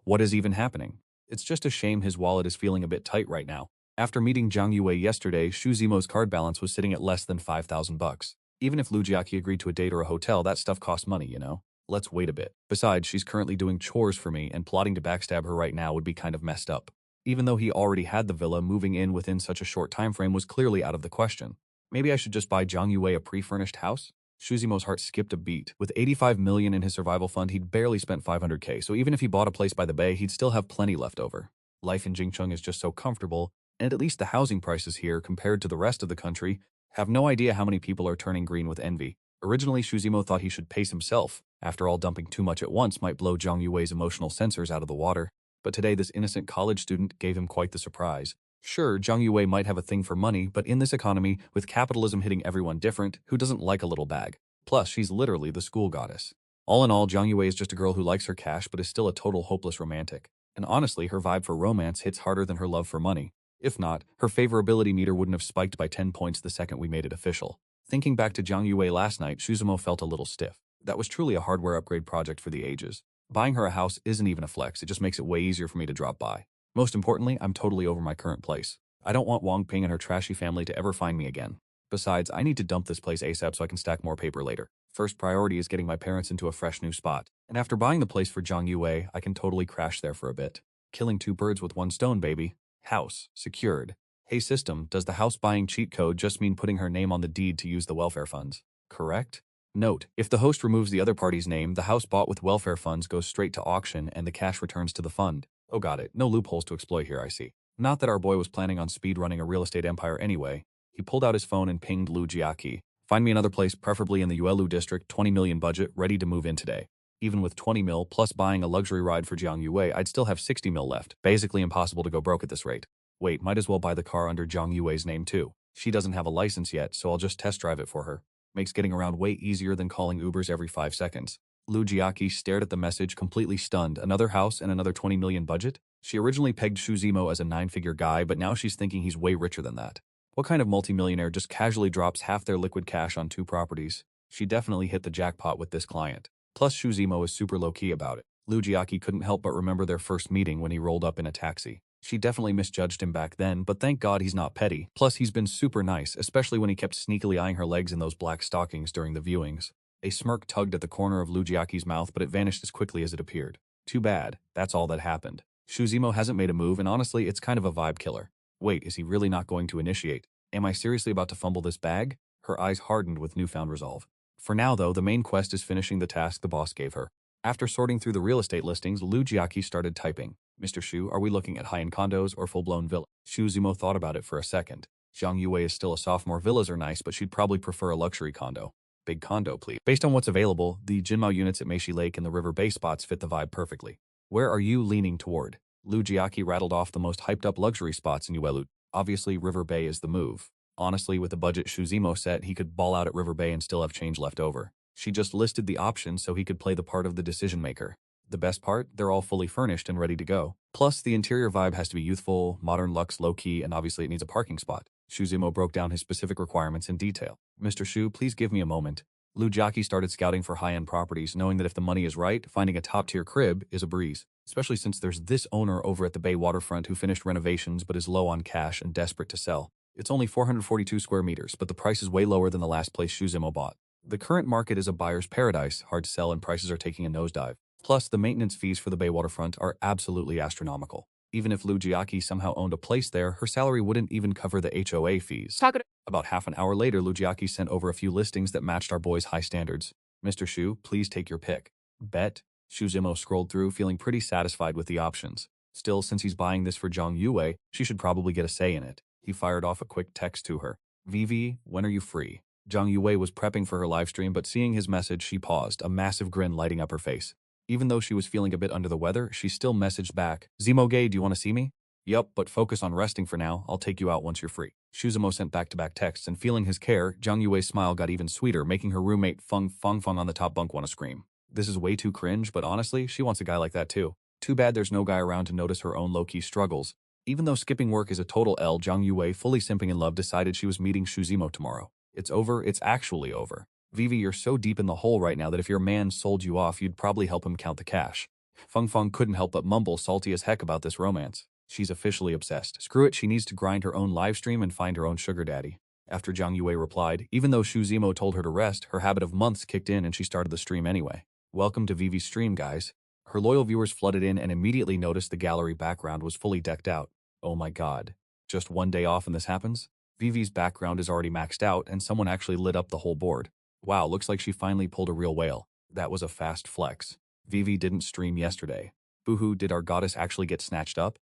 What is even happening? It's just a shame his wallet is feeling a bit tight right now. After meeting Zhang Yue yesterday, Xu Zimo's card balance was sitting at less than 5,000 bucks. Even if Lu Jiaqi agreed to a date or a hotel, that stuff costs money, you know? Let's wait a bit. Besides, she's currently doing chores for me, and plotting to backstab her right now would be kind of messed up. Even though he already had the villa, moving in within such a short time frame was clearly out of the question. Maybe I should just buy Zhang Yue a pre-furnished house? Xu Zimo's heart skipped a beat. With 85 million in his survival fund, he'd barely spent 500k, so even if he bought a place by the bay, he'd still have plenty left over. Life in Jingcheng is just so comfortable, and at least the housing prices here, compared to the rest of the country, have no idea how many people are turning green with envy. Originally, Xu Zimo thought he should pace himself. After all, dumping too much at once might blow Zhang Yue's emotional sensors out of the water. But today, this innocent college student gave him quite the surprise. Sure, Zhang Yue might have a thing for money, but in this economy, with capitalism hitting everyone different, who doesn't like a little bag? Plus, she's literally the school goddess. All in all, Zhang Yue is just a girl who likes her cash but is still a total hopeless romantic. And honestly, her vibe for romance hits harder than her love for money. If not, her favorability meter wouldn't have spiked by 10 points the second we made it official. Thinking back to Zhang Yue last night, Xu Zimo felt a little stiff. That was truly a hardware upgrade project for the ages. Buying her a house isn't even a flex, it just makes it way easier for me to drop by. Most importantly, I'm totally over my current place. I don't want Wang Ping and her trashy family to ever find me again. Besides, I need to dump this place ASAP so I can stack more paper later. First priority is getting my parents into a fresh new spot. And after buying the place for Zhang Yue, I can totally crash there for a bit. Killing two birds with one stone, baby. House. Secured. Hey system, does the house buying cheat code just mean putting her name on the deed to use the welfare funds? Correct? Note, if the host removes the other party's name, the house bought with welfare funds goes straight to auction and the cash returns to the fund. Oh got it, no loopholes to exploit here, I see. Not that our boy was planning on speed-running a real estate empire anyway. He pulled out his phone and pinged Lu Jiaqi. Find me another place, preferably in the Yuelu district, 20 million budget, ready to move in today. Even with 20 mil, plus buying a luxury ride for Zhang Yue, I'd still have 60 mil left. Basically impossible to go broke at this rate. Wait, might as well buy the car under Zhang Yue's name too. She doesn't have a license yet, so I'll just test drive it for her. Makes getting around way easier than calling Ubers every 5 seconds. Lu Jiaqi stared at the message, completely stunned. Another house and another 20 million budget? She originally pegged Xu Zimo as a 9-figure guy, but now she's thinking he's way richer than that. What kind of multimillionaire just casually drops half their liquid cash on 2 properties? She definitely hit the jackpot with this client. Plus, Xu Zimo is super low-key about it. Lu Jiaqi couldn't help but remember their first meeting when he rolled up in a taxi. She definitely misjudged him back then, but thank God he's not petty. Plus, he's been super nice, especially when he kept sneakily eyeing her legs in those black stockings during the viewings. A smirk tugged at the corner of Lu Jiaqi's mouth, but it vanished as quickly as it appeared. Too bad. That's all that happened. Xu Zimo hasn't made a move, and honestly, it's kind of a vibe killer. Wait, is he really not going to initiate? Am I seriously about to fumble this bag? Her eyes hardened with newfound resolve. For now, though, the main quest is finishing the task the boss gave her. After sorting through the real estate listings, Lu Jiaqi started typing. Mr. Xu, are we looking at high-end condos or full-blown villas? Xu Zimo thought about it for a second. Zhang Yue is still a sophomore. Villas are nice, but she'd probably prefer a luxury condo. Big condo, please. Based on what's available, the Jinmao units at Meishi Lake and the River Bay spots fit the vibe perfectly. Where are you leaning toward? Lu Jiaqi rattled off the most hyped-up luxury spots in Yuelu. Obviously, River Bay is the move. Honestly, with the budget Xu Zimo set, he could ball out at River Bay and still have change left over. She just listed the options so he could play the part of the decision-maker. The best part? They're all fully furnished and ready to go. Plus, the interior vibe has to be youthful, modern luxe, low-key, and obviously it needs a parking spot. Xu Zimo broke down his specific requirements in detail. Mr. Xu, please give me a moment. Lu Jiaqi started scouting for high-end properties, knowing that if the money is right, finding a top-tier crib is a breeze. Especially since there's this owner over at the Bay waterfront who finished renovations but is low on cash and desperate to sell. It's only 442 square meters, but the price is way lower than the last place Xu Zimo bought. The current market is a buyer's paradise, hard to sell, and prices are taking a nosedive. Plus, the maintenance fees for the Bay waterfront are absolutely astronomical. Even if Lu Jiaqi somehow owned a place there, her salary wouldn't even cover the HOA fees. About half an hour later, Lu Jiaqi sent over a few listings that matched our boy's high standards. Mr. Xu, please take your pick. Bet. Xu Zimo scrolled through, feeling pretty satisfied with the options. Still, since he's buying this for Zhang Yue, she should probably get a say in it. He fired off a quick text to her. Vivi, when are you free? Zhang Yue was prepping for her livestream, but seeing his message, she paused, a massive grin lighting up her face. Even though she was feeling a bit under the weather, she still messaged back, Zimo Gay, do you want to see me? Yup, but focus on resting for now. I'll take you out once you're free. Xu Zimo sent back-to-back texts, and feeling his care, Zhang Yue's smile got even sweeter, making her roommate Feng on the top bunk want to scream. This is way too cringe, but honestly, she wants a guy like that too. Too bad there's no guy around to notice her own low-key struggles. Even though skipping work is a total L, Zhang Yue, fully simping in love, decided she was meeting Xu Zimo tomorrow. It's over, it's actually over. Vivi, you're so deep in the hole right now that if your man sold you off, you'd probably help him count the cash. Feng couldn't help but mumble, salty as heck about this romance. She's officially obsessed. Screw it, she needs to grind her own livestream and find her own sugar daddy. After Zhang Yue replied, even though Shu Zimo told her to rest, her habit of months kicked in and she started the stream anyway. Welcome to Vivi's stream, guys. Her loyal viewers flooded in and immediately noticed the gallery background was fully decked out. Oh my god. Just one day off and this happens? Vivi's background is already maxed out and someone actually lit up the whole board. Wow, looks like she finally pulled a real whale. That was a fast flex. Vivi didn't stream yesterday. Boohoo, did our goddess actually get snatched up?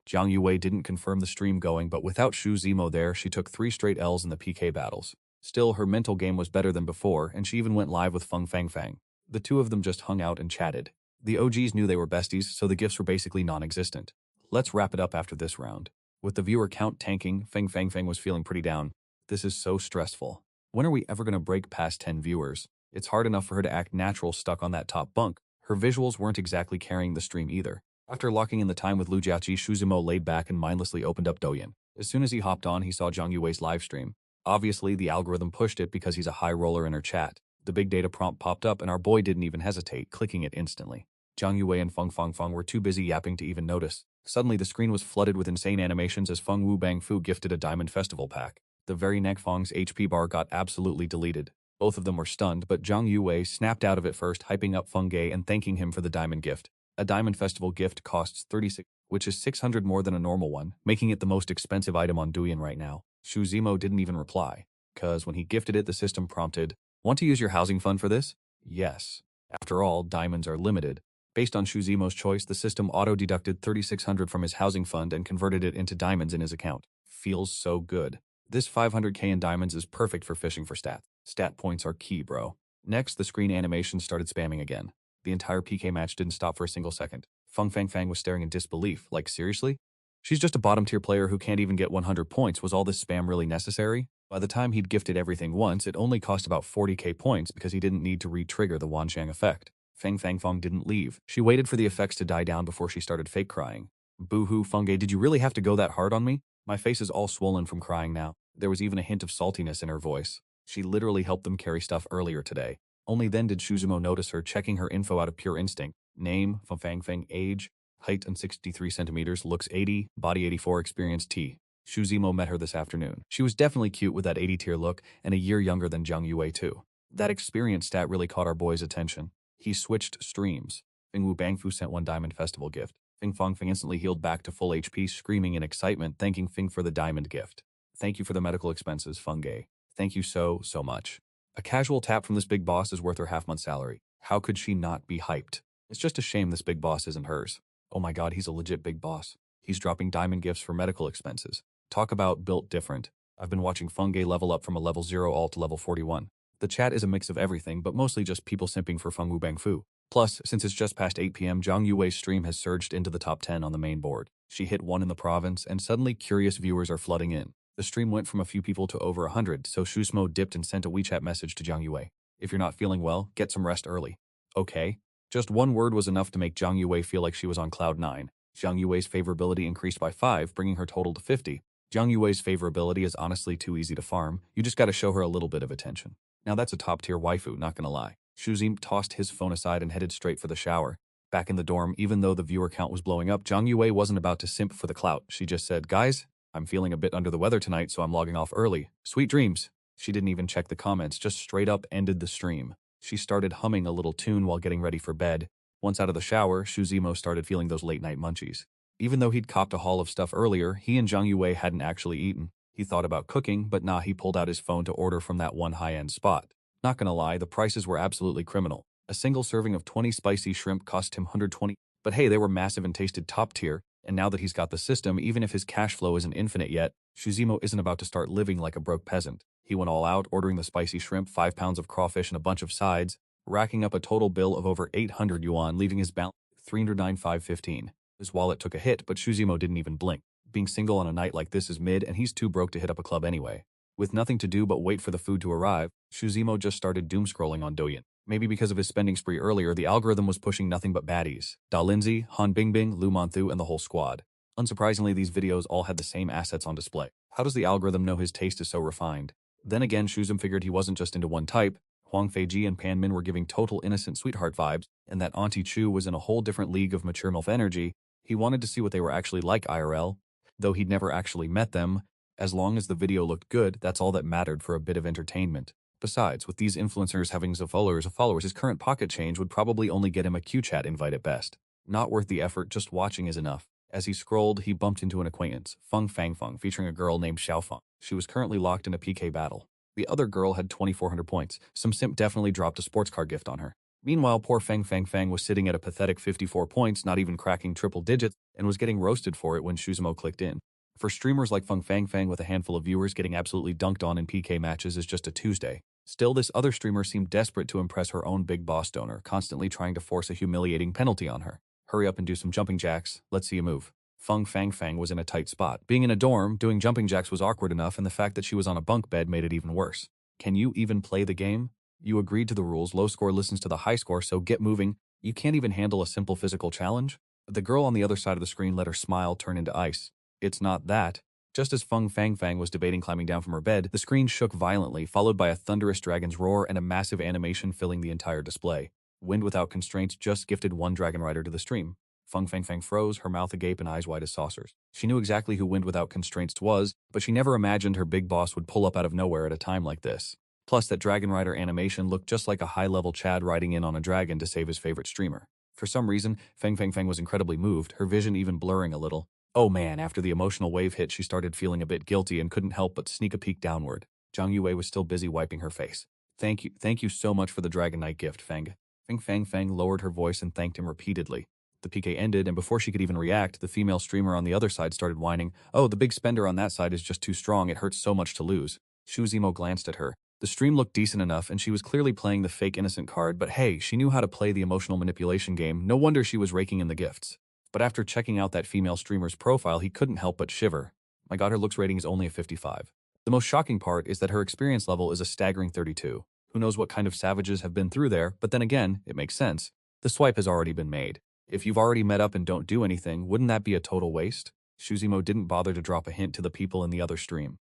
Zhang Yue didn't confirm the stream going, but without Shu Zimo there, she took 3 straight Ls in the PK battles. Still, her mental game was better than before, and she even went live with Feng Fang. The two of them just hung out and chatted. The OGs knew they were besties, so the gifts were basically non-existent. Let's wrap it up after this round. With the viewer count tanking, Feng Fang was feeling pretty down. This is so stressful. When are we ever going to break past 10 viewers? It's hard enough for her to act natural stuck on that top bunk. Her visuals weren't exactly carrying the stream either. After locking in the time with Lu Jiaqi, Shu Zimo laid back and mindlessly opened up Douyin. As soon as he hopped on, he saw Zhang Yue's livestream. Obviously, the algorithm pushed it because he's a high roller in her chat. The big data prompt popped up and our boy didn't even hesitate, clicking it instantly. Zhang Yue and Feng Fang were too busy yapping to even notice. Suddenly, the screen was flooded with insane animations as Feng Wu Bangfu gifted a Diamond Festival pack. The very next Feng's HP bar got absolutely deleted. Both of them were stunned, but Zhang Yue snapped out of it first, hyping up Feng Ge and thanking him for the diamond gift. A Diamond Festival gift costs 36, which is 600 more than a normal one, making it the most expensive item on Douyin right now. Shu Zimo didn't even reply, cause when he gifted it, the system prompted, "Want to use your housing fund for this?" Yes. After all, diamonds are limited. Based on Shu Zimo's choice, the system auto-deducted 3,600 from his housing fund and converted it into diamonds in his account. Feels so good. This 500k in diamonds is perfect for fishing for stats. Stat points are key, bro. Next, the screen animation started spamming again. The entire PK match didn't stop for a single second. Feng Fang was staring in disbelief, like seriously? She's just a bottom-tier player who can't even get 100 points. Was all this spam really necessary? By the time he'd gifted everything once, it only cost about 40k points because he didn't need to re-trigger the Wanxiang effect. Feng didn't leave. She waited for the effects to die down before she started fake crying. Boo-hoo, Fengge, did you really have to go that hard on me? My face is all swollen from crying now. There was even a hint of saltiness in her voice. She literally helped them carry stuff earlier today. Only then did Shu Zimo notice her, checking her info out of pure instinct. Name, Feng, age, height and 63 centimeters, looks 80, body 84, experience T. Shu Zimo met her this afternoon. She was definitely cute with that 80-tier look and a year younger than Zhang Yue too. That experience stat really caught our boy's attention. He switched streams. Feng Wu Bangfu sent 1 Diamond Festival gift. Feng instantly healed back to full HP, screaming in excitement, thanking Feng for the diamond gift. Thank you for the medical expenses, Fengge. Thank you so much. A casual tap from this big boss is worth her half-month salary. How could she not be hyped? It's just a shame this big boss isn't hers. Oh my god, he's a legit big boss. He's dropping diamond gifts for medical expenses. Talk about built different. I've been watching Fengge level up from a level 0 alt to level 41. The chat is a mix of everything, but mostly just people simping for Feng Wu Bangfu. Plus, since it's just past 8 p.m., Zhang Yue's stream has surged into the top 10 on the main board. She hit 1 in the province, and suddenly curious viewers are flooding in. The stream went from a few people to over 100, so Shu Zimo dipped and sent a WeChat message to Zhang Yue. If you're not feeling well, get some rest early. Okay. Just 1 word was enough to make Zhang Yue feel like she was on cloud 9. Zhang Yue's favorability increased by 5, bringing her total to 50. Zhang Yue's favorability is honestly too easy to farm. You just gotta show her a little bit of attention. Now that's a top-tier waifu, not gonna lie. Shu Zimo tossed his phone aside and headed straight for the shower. Back in the dorm, even though the viewer count was blowing up, Zhang Yue wasn't about to simp for the clout. She just said, "Guys, I'm feeling a bit under the weather tonight, so I'm logging off early. Sweet dreams." She didn't even check the comments, just straight up ended the stream. She started humming a little tune while getting ready for bed. Once out of the shower, Shu Zimo started feeling those late-night munchies. Even though he'd copped a haul of stuff earlier, he and Zhang Yue hadn't actually eaten. He thought about cooking, but nah, he pulled out his phone to order from that one high-end spot. Not gonna lie, the prices were absolutely criminal. A single serving of 20 spicy shrimp cost him 120, but hey, they were massive and tasted top tier, and now that he's got the system, even if his cash flow isn't infinite yet, Shu Zimo isn't about to start living like a broke peasant. He went all out, ordering the spicy shrimp, 5 pounds of crawfish and a bunch of sides, racking up a total bill of over 800 yuan, leaving his balance 309,515. His wallet took a hit, but Shu Zimo didn't even blink. Being single on a night like this is mid, and he's too broke to hit up a club anyway. With nothing to do but wait for the food to arrive, Shu Zimo just started doom-scrolling on Douyin. Maybe because of his spending spree earlier, the algorithm was pushing nothing but baddies. Da Lindsay, Han Bingbing, Lu Monthu, and the whole squad. Unsurprisingly, these videos all had the same assets on display. How does the algorithm know his taste is so refined? Then again, Shu Zimo figured he wasn't just into one type. Huang Feiji and Pan Min were giving total innocent sweetheart vibes, and that Auntie Chu was in a whole different league of mature MILF energy. He wanted to see what they were actually like IRL, though he'd never actually met them. As long as the video looked good, that's all that mattered for a bit of entertainment. Besides, with these influencers having followers, his current pocket change would probably only get him a Q-chat invite at best. Not worth the effort, just watching is enough. As he scrolled, he bumped into an acquaintance, Feng Fangfeng, featuring a girl named Xiaofeng. She was currently locked in a PK battle. The other girl had 2,400 points. Some simp definitely dropped a sports car gift on her. Meanwhile, poor Feng Fangfeng was sitting at a pathetic 54 points, not even cracking triple digits, and was getting roasted for it when Shuzimo clicked in. For streamers like Feng Fangfeng with a handful of viewers, getting absolutely dunked on in PK matches is just a Tuesday. Still, this other streamer seemed desperate to impress her own big boss donor, constantly trying to force a humiliating penalty on her. Hurry up and do some jumping jacks, let's see you move. Feng Fangfeng was in a tight spot. Being in a dorm, doing jumping jacks was awkward enough, and the fact that she was on a bunk bed made it even worse. Can you even play the game? You agreed to the rules, low score listens to the high score, so get moving. You can't even handle a simple physical challenge? The girl on the other side of the screen let her smile turn into ice. It's not that. Just as Feng Fangfang was debating climbing down from her bed, the screen shook violently, followed by a thunderous dragon's roar and a massive animation filling the entire display. Wind Without Constraints just gifted one dragon rider to the stream. Feng Fangfang froze, her mouth agape and eyes wide as saucers. She knew exactly who Wind Without Constraints was, but she never imagined her big boss would pull up out of nowhere at a time like this. Plus, that dragon rider animation looked just like a high-level Chad riding in on a dragon to save his favorite streamer. For some reason, Feng Fangfang was incredibly moved, her vision even blurring a little. Oh man, after the emotional wave hit, she started feeling a bit guilty and couldn't help but sneak a peek downward. Zhang Yue was still busy wiping her face. Thank you so much for the Dragon Knight gift, Feng. Feng Fangfang lowered her voice and thanked him repeatedly. The PK ended, and before she could even react, the female streamer on the other side started whining, "Oh, the big spender on that side is just too strong, it hurts so much to lose." Shuzimo glanced at her. The stream looked decent enough, and she was clearly playing the fake innocent card, but hey, she knew how to play the emotional manipulation game, no wonder she was raking in the gifts. But after checking out that female streamer's profile, he couldn't help but shiver. My god, her looks rating is only a 55. The most shocking part is that her experience level is a staggering 32. Who knows what kind of savages have been through there, but then again, it makes sense. The swipe has already been made. If you've already met up and don't do anything, wouldn't that be a total waste? Shuzimo didn't bother to drop a hint to the people in the other stream.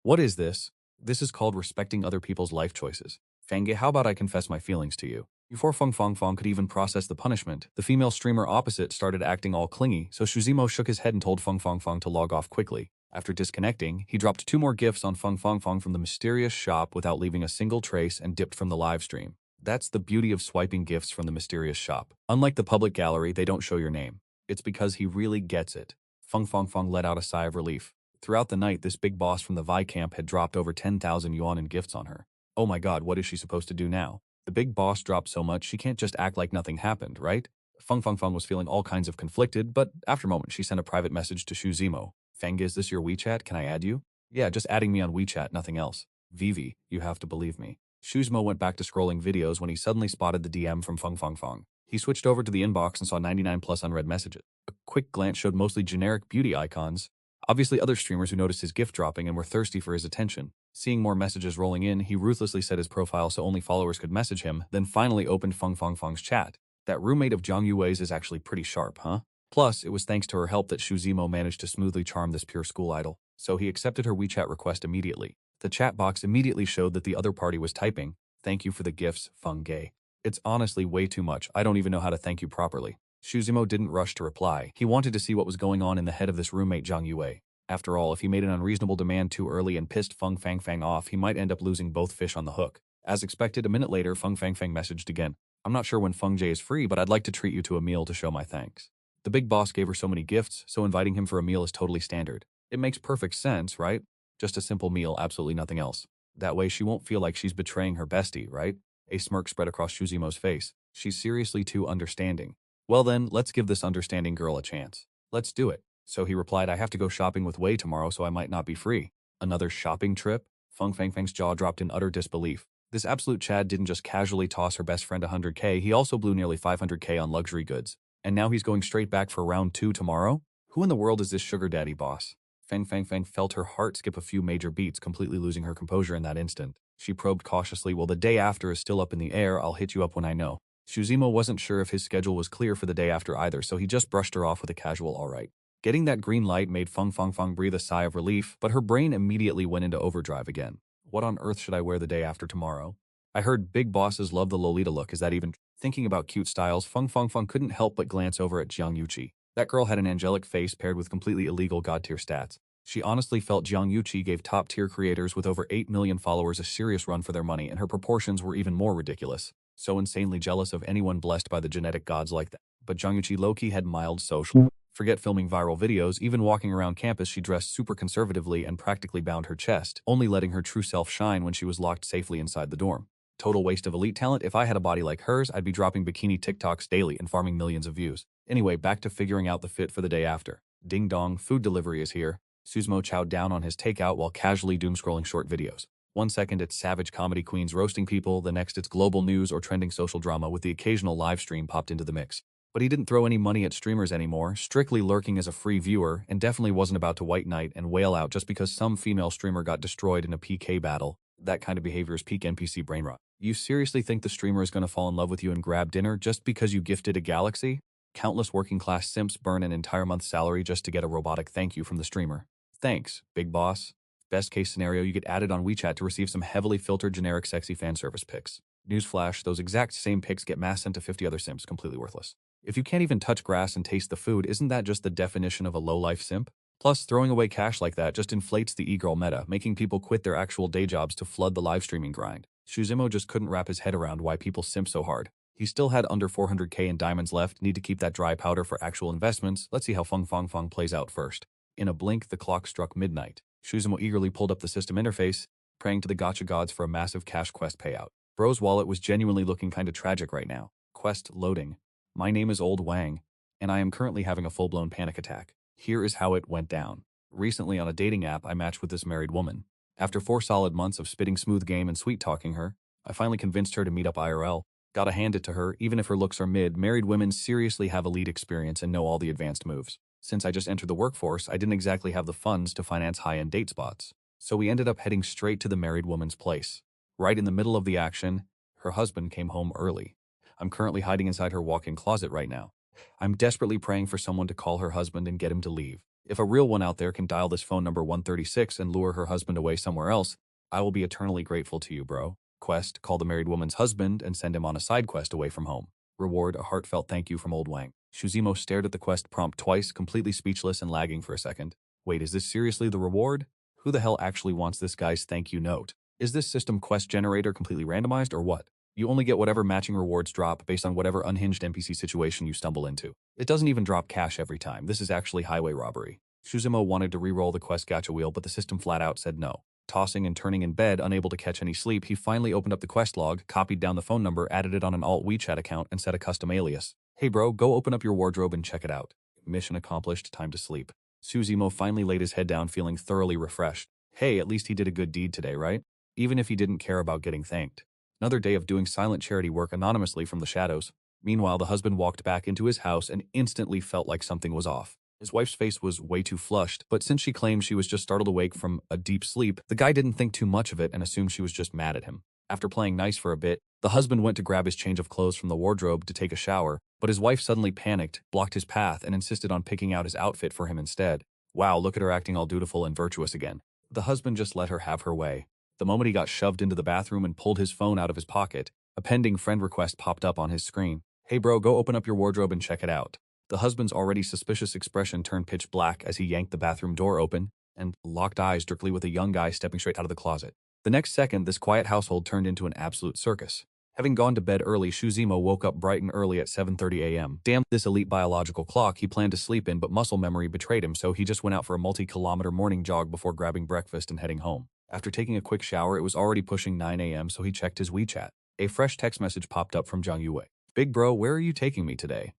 What is this? This is called respecting other people's life choices. Fangge, how about I confess my feelings to you? Before Feng Fangfang could even process the punishment, the female streamer opposite started acting all clingy, so Shuzimo shook his head and told Feng Fangfang to log off quickly. After disconnecting, he dropped 2 more gifts on Feng Fangfang from the mysterious shop without leaving a single trace and dipped from the live stream. That's the beauty of swiping gifts from the mysterious shop. Unlike the public gallery, they don't show your name. It's because he really gets it. Feng Fangfang let out a sigh of relief. Throughout the night, this big boss from the Vi camp had dropped over 10,000 yuan in gifts on her. Oh my god, what is she supposed to do now? The big boss dropped so much, she can't just act like nothing happened, right? Feng Fangfang was feeling all kinds of conflicted, but after a moment, she sent a private message to Shuzimo. Feng, is this your WeChat? Can I add you? Yeah, just adding me on WeChat, nothing else. Vivi, you have to believe me. Shuzimo went back to scrolling videos when he suddenly spotted the DM from Feng Fangfang. He switched over to the inbox and saw 99 plus unread messages. A quick glance showed mostly generic beauty icons. Obviously other streamers who noticed his gift dropping and were thirsty for his attention. Seeing more messages rolling in, he ruthlessly set his profile so only followers could message him, then finally opened Feng Fangfang's chat. That roommate of Zhang Yue's is actually pretty sharp, huh? Plus, it was thanks to her help that Shuzimo managed to smoothly charm this pure school idol, so he accepted her WeChat request immediately. The chat box immediately showed that the other party was typing, "Thank you for the gifts, Feng Ge. It's honestly way too much, I don't even know how to thank you properly." Shuzimo didn't rush to reply. He wanted to see what was going on in the head of this roommate Zhang Yue. After all, if he made an unreasonable demand too early and pissed Feng Fangfang off, he might end up losing both fish on the hook. As expected, a minute later, Feng Fangfang messaged again. "I'm not sure when Feng Jie is free, but I'd like to treat you to a meal to show my thanks." The big boss gave her so many gifts, so inviting him for a meal is totally standard. It makes perfect sense, right? Just a simple meal, absolutely nothing else. That way she won't feel like she's betraying her bestie, right? A smirk spread across Shuzimo's face. She's seriously too understanding. Well then, let's give this understanding girl a chance. Let's do it. So he replied, "I have to go shopping with Wei tomorrow, so I might not be free." Another shopping trip? Feng Fangfang's jaw dropped in utter disbelief. This absolute Chad didn't just casually toss her best friend 100k, he also blew nearly 500k on luxury goods. And now he's going straight back for round 2 tomorrow? Who in the world is this sugar daddy boss? Feng Fangfang felt her heart skip a few major beats, completely losing her composure in that instant. She probed cautiously, "Well, the day after is still up in the air, I'll hit you up when I know." Shuzimo wasn't sure if his schedule was clear for the day after either, so he just brushed her off with a casual alright. Getting that green light made Feng Fangfang breathe a sigh of relief, but her brain immediately went into overdrive again. What on earth should I wear the day after tomorrow? I heard big bosses love the Lolita look, is that even? Thinking about cute styles, Feng Fangfang couldn't help but glance over at Jiang Yuqi. That girl had an angelic face paired with completely illegal god-tier stats. She honestly felt Jiang Yuqi gave top-tier creators with over 8 million followers a serious run for their money, and her proportions were even more ridiculous. So insanely jealous of anyone blessed by the genetic gods like that. But Jiang Yuqi low-key had mild social. Forget filming viral videos, even walking around campus she dressed super conservatively and practically bound her chest, only letting her true self shine when she was locked safely inside the dorm. Total waste of elite talent. If I had a body like hers, I'd be dropping bikini TikToks daily and farming millions of views. Anyway, back to figuring out the fit for the day after. Ding dong, food delivery is here. Suzumo chowed down on his takeout while casually doom-scrolling short videos. 1 second it's savage comedy queens roasting people, the next it's global news or trending social drama with the occasional live stream popped into the mix. But he didn't throw any money at streamers anymore, strictly lurking as a free viewer, and definitely wasn't about to white knight and wail out just because some female streamer got destroyed in a PK battle. That kind of behavior is peak NPC brain rot. You seriously think the streamer is going to fall in love with you and grab dinner just because you gifted a galaxy? Countless working-class simps burn an entire month's salary just to get a robotic thank you from the streamer. Thanks, big boss. Best case scenario, you get added on WeChat to receive some heavily filtered generic sexy fan service pics. Newsflash, those exact same pics get mass sent to 50 other simps, completely worthless. If you can't even touch grass and taste the food, isn't that just the definition of a low-life simp? Plus, throwing away cash like that just inflates the e-girl meta, making people quit their actual day jobs to flood the live streaming grind. Suzumo just couldn't wrap his head around why people simp so hard. He still had under 400k in diamonds left, need to keep that dry powder for actual investments. Let's see how Feng Fong Fong plays out first. In a blink, the clock struck midnight. Suzumo eagerly pulled up the system interface, praying to the gacha gods for a massive cash quest payout. Bro's wallet was genuinely looking kinda tragic right now. Quest loading. My name is Old Wang, and I am currently having a full-blown panic attack. Here is how it went down. Recently on a dating app, I matched with this married woman. After 4 solid months of spitting smooth game and sweet-talking her, I finally convinced her to meet up IRL. Gotta hand it to her, even if her looks are mid, married women seriously have elite experience and know all the advanced moves. Since I just entered the workforce, I didn't exactly have the funds to finance high-end date spots. So we ended up heading straight to the married woman's place. Right in the middle of the action, her husband came home early. I'm currently hiding inside her walk-in closet right now. I'm desperately praying for someone to call her husband and get him to leave. If a real one out there can dial this phone number 136 and lure her husband away somewhere else, I will be eternally grateful to you, bro. Quest, call the married woman's husband and send him on a side quest away from home. Reward, a heartfelt thank you from Old Wang. Suzumo stared at the quest prompt twice, completely speechless and lagging for a second. Wait, is this seriously the reward? Who the hell actually wants this guy's thank you note? Is this system quest generator completely randomized or what? You only get whatever matching rewards drop based on whatever unhinged NPC situation you stumble into. It doesn't even drop cash every time. This is actually highway robbery. Suzumo wanted to re-roll the quest gacha wheel, but the system flat out said no. Tossing and turning in bed, unable to catch any sleep, he finally opened up the quest log, copied down the phone number, added it on an alt WeChat account, and set a custom alias. Hey bro, go open up your wardrobe and check it out. Mission accomplished, time to sleep. Suzumo finally laid his head down, feeling thoroughly refreshed. Hey, at least he did a good deed today, right? Even if he didn't care about getting thanked. Another day of doing silent charity work anonymously from the shadows. Meanwhile, the husband walked back into his house and instantly felt like something was off. His wife's face was way too flushed, but since she claimed she was just startled awake from a deep sleep, the guy didn't think too much of it and assumed she was just mad at him. After playing nice for a bit, the husband went to grab his change of clothes from the wardrobe to take a shower, but his wife suddenly panicked, blocked his path, and insisted on picking out his outfit for him instead. Wow, look at her acting all dutiful and virtuous again. The husband just let her have her way. The moment he got shoved into the bathroom and pulled his phone out of his pocket, a pending friend request popped up on his screen. Hey bro, go open up your wardrobe and check it out. The husband's already suspicious expression turned pitch black as he yanked the bathroom door open and locked eyes directly with a young guy stepping straight out of the closet. The next second, this quiet household turned into an absolute circus. Having gone to bed early, Suzumo woke up bright and early at 7:30 a.m. Damn this elite biological clock he planned to sleep in, but muscle memory betrayed him, so he just went out for a multi-kilometer morning jog before grabbing breakfast and heading home. After taking a quick shower, it was already pushing 9 a.m., so he checked his WeChat. A fresh text message popped up from Jiang Yue. Big bro, where are you taking me today?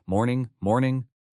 Morning,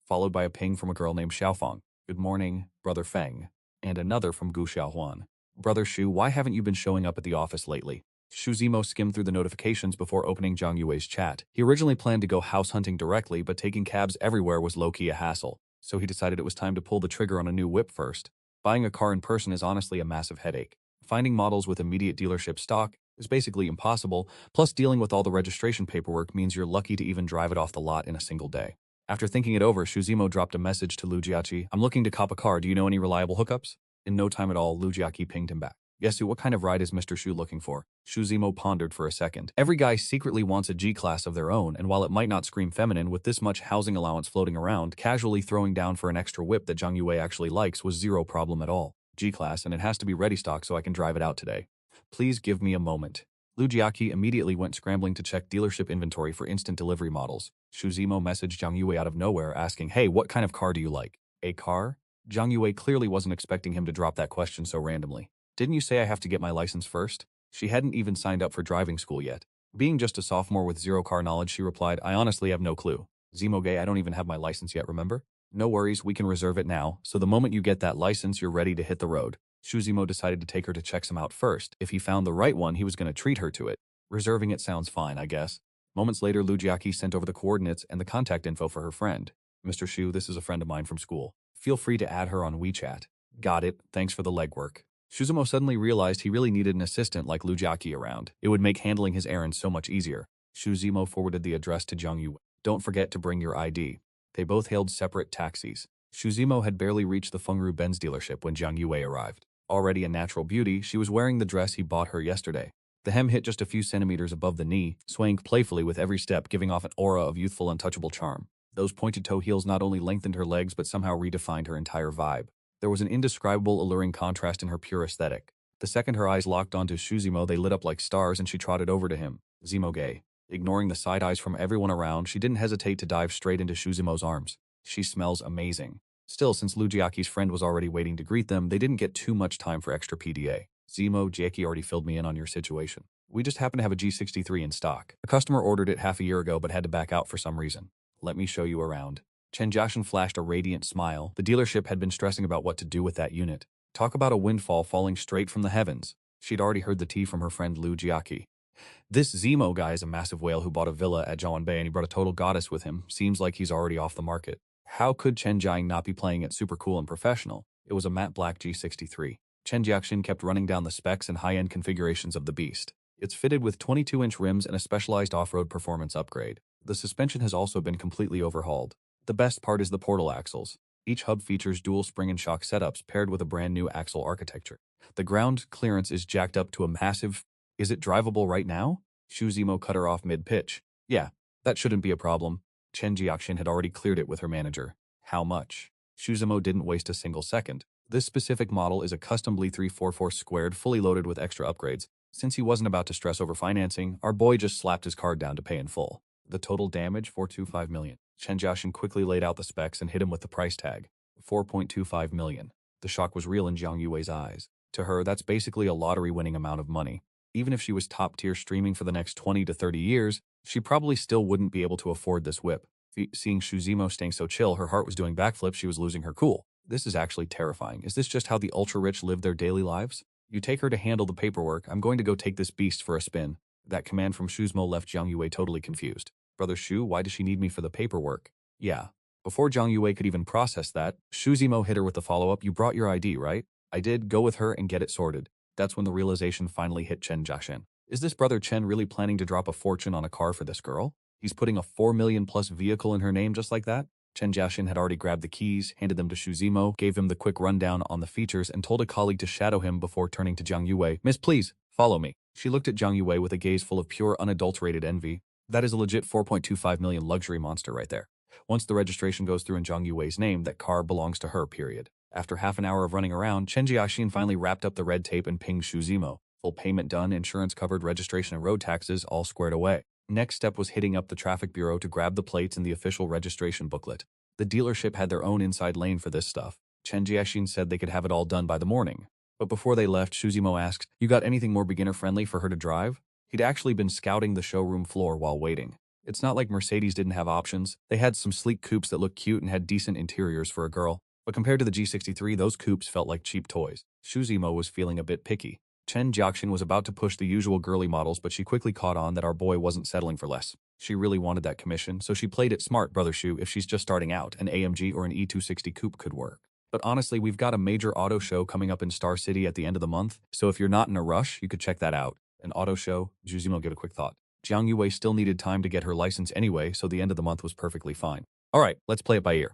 followed by a ping from a girl named Xiaofang. Good morning, brother Feng. And another from Gu Xiaohuan. Brother Shu, why haven't you been showing up at the office lately? Suzumo skimmed through the notifications before opening Jiang Yue's chat. He originally planned to go house hunting directly, but taking cabs everywhere was low-key a hassle, so he decided it was time to pull the trigger on a new whip first. Buying a car in person is honestly a massive headache. Finding models with immediate dealership stock is basically impossible, plus dealing with all the registration paperwork means you're lucky to even drive it off the lot in a single day. After thinking it over, Suzumo dropped a message to Lu Jiaqi. I'm looking to cop a car, do you know any reliable hookups? In no time at all, Lu Jiaqi pinged him back. Yesu, what kind of ride is Mr. Shu looking for? Shu Zemo pondered for a second. Every guy secretly wants a G-class of their own, and while it might not scream feminine with this much housing allowance floating around, casually throwing down for an extra whip that Zhang Yue actually likes was zero problem at all. G-class, and it has to be ready stock so I can drive it out today. Please give me a moment. Lu Jiaqi immediately went scrambling to check dealership inventory for instant delivery models. Shu Zemo messaged Zhang Yue out of nowhere asking, "Hey, what kind of car do you like?" A car? Zhang Yue clearly wasn't expecting him to drop that question so randomly. Didn't you say I have to get my license first? She hadn't even signed up for driving school yet. Being just a sophomore with zero car knowledge, she replied, I honestly have no clue. Zemo-gay, I don't even have my license yet, remember? No worries, we can reserve it now, so the moment you get that license, you're ready to hit the road. Shu Zemo decided to take her to check some out first. If he found the right one, he was going to treat her to it. Reserving it sounds fine, I guess. Moments later, Lu Jiaqi sent over the coordinates and the contact info for her friend. Mr. Shu, this is a friend of mine from school. Feel free to add her on WeChat. Got it, thanks for the legwork. Shu Zemo suddenly realized he really needed an assistant like Lu Jiaqi around. It would make handling his errands so much easier. Shu Zemo forwarded the address to Zhang Yue. Don't forget to bring your ID. They both hailed separate taxis. Shu Zemo had barely reached the Fengru Benz dealership when Zhang Yue arrived. Already a natural beauty, she was wearing the dress he bought her yesterday. The hem hit just a few centimeters above the knee, swaying playfully with every step, giving off an aura of youthful, untouchable charm. Those pointed toe heels not only lengthened her legs but somehow redefined her entire vibe. There was an indescribable, alluring contrast in her pure aesthetic. The second her eyes locked onto Shu Zemo, they lit up like stars and she trotted over to him. Zemo-gay. Ignoring the side eyes from everyone around, she didn't hesitate to dive straight into Shu Zemo's arms. She smells amazing. Still, since Lu Jiaqi's friend was already waiting to greet them, they didn't get too much time for extra PDA. Zemo, Jiaqi already filled me in on your situation. We just happen to have a G63 in stock. A customer ordered it half a year ago but had to back out for some reason. Let me show you around. Chen Jiaxin flashed a radiant smile. The dealership had been stressing about what to do with that unit. Talk about a windfall falling straight from the heavens. She'd already heard the tea from her friend Lu Jiaqi. This Zemo guy is a massive whale who bought a villa at Zhaoanbei and he brought a total goddess with him. Seems like he's already off the market. How could Chen Jiang not be playing it super cool and professional? It was a matte black G63. Chen Jiaxin kept running down the specs and high-end configurations of the beast. It's fitted with 22-inch rims and a specialized off-road performance upgrade. The suspension has also been completely overhauled. The best part is the portal axles. Each hub features dual spring and shock setups paired with a brand new axle architecture. The ground clearance is jacked up to a massive... Is it drivable right now? Shu Zemo cut her off mid-pitch. Yeah, that shouldn't be a problem. Chen Jiaxin had already cleared it with her manager. How much? Shu Zemo didn't waste a single second. This specific model is a custom Li 344 squared fully loaded with extra upgrades. Since he wasn't about to stress over financing, our boy just slapped his card down to pay in full. The total damage, 425 million. Chen Jiaxin quickly laid out the specs and hit him with the price tag. 4.25 million. The shock was real in Zhang Yue's eyes. To her, that's basically a lottery-winning amount of money. Even if she was top-tier streaming for the next 20 to 30 years, she probably still wouldn't be able to afford this whip. Seeing Shu Zemo staying so chill, her heart was doing backflips, she was losing her cool. This is actually terrifying. Is this just how the ultra-rich live their daily lives? You take her to handle the paperwork. I'm going to go take this beast for a spin. That command from Shu Zemo left Zhang Yue totally confused. Brother Shu, why does she need me for the paperwork? Yeah. Before Zhang Yue could even process that, Shu Zemo hit her with the follow-up, you brought your ID, right? I did, go with her and get it sorted. That's when the realization finally hit Chen Jiaxin. Is this brother Chen really planning to drop a fortune on a car for this girl? He's putting a 4 million plus vehicle in her name just like that? Chen Jiaxin had already grabbed the keys, handed them to Shu Zemo, gave him the quick rundown on the features, and told a colleague to shadow him before turning to Zhang Yue. Miss, please, follow me. She looked at Zhang Yue with a gaze full of pure, unadulterated envy. That is a legit 4.25 million luxury monster right there. Once the registration goes through in Zhang Yue's name, that car belongs to her, period. After half an hour of running around, Chen Jiaxin finally wrapped up the red tape and pinged Shu Zemo. Full payment done, insurance covered, registration and road taxes all squared away. Next step was hitting up the traffic bureau to grab the plates and the official registration booklet. The dealership had their own inside lane for this stuff. Chen Jiaxin said they could have it all done by the morning. But before they left, Shu Zemo asked, you got anything more beginner-friendly for her to drive? He'd actually been scouting the showroom floor while waiting. It's not like Mercedes didn't have options. They had some sleek coupes that looked cute and had decent interiors for a girl. But compared to the G63, those coupes felt like cheap toys. Shu Zemo was feeling a bit picky. Chen Jiaxin was about to push the usual girly models, but she quickly caught on that our boy wasn't settling for less. She really wanted that commission, so she played it smart, Brother Shu. If she's just starting out, an AMG or an E260 coupe could work. But honestly, we've got a major auto show coming up in Star City at the end of the month, so if you're not in a rush, you could check that out. An auto show? Shu Zemo gave a quick thought. Zhang Yue still needed time to get her license anyway, so the end of the month was perfectly fine. Alright, let's play it by ear.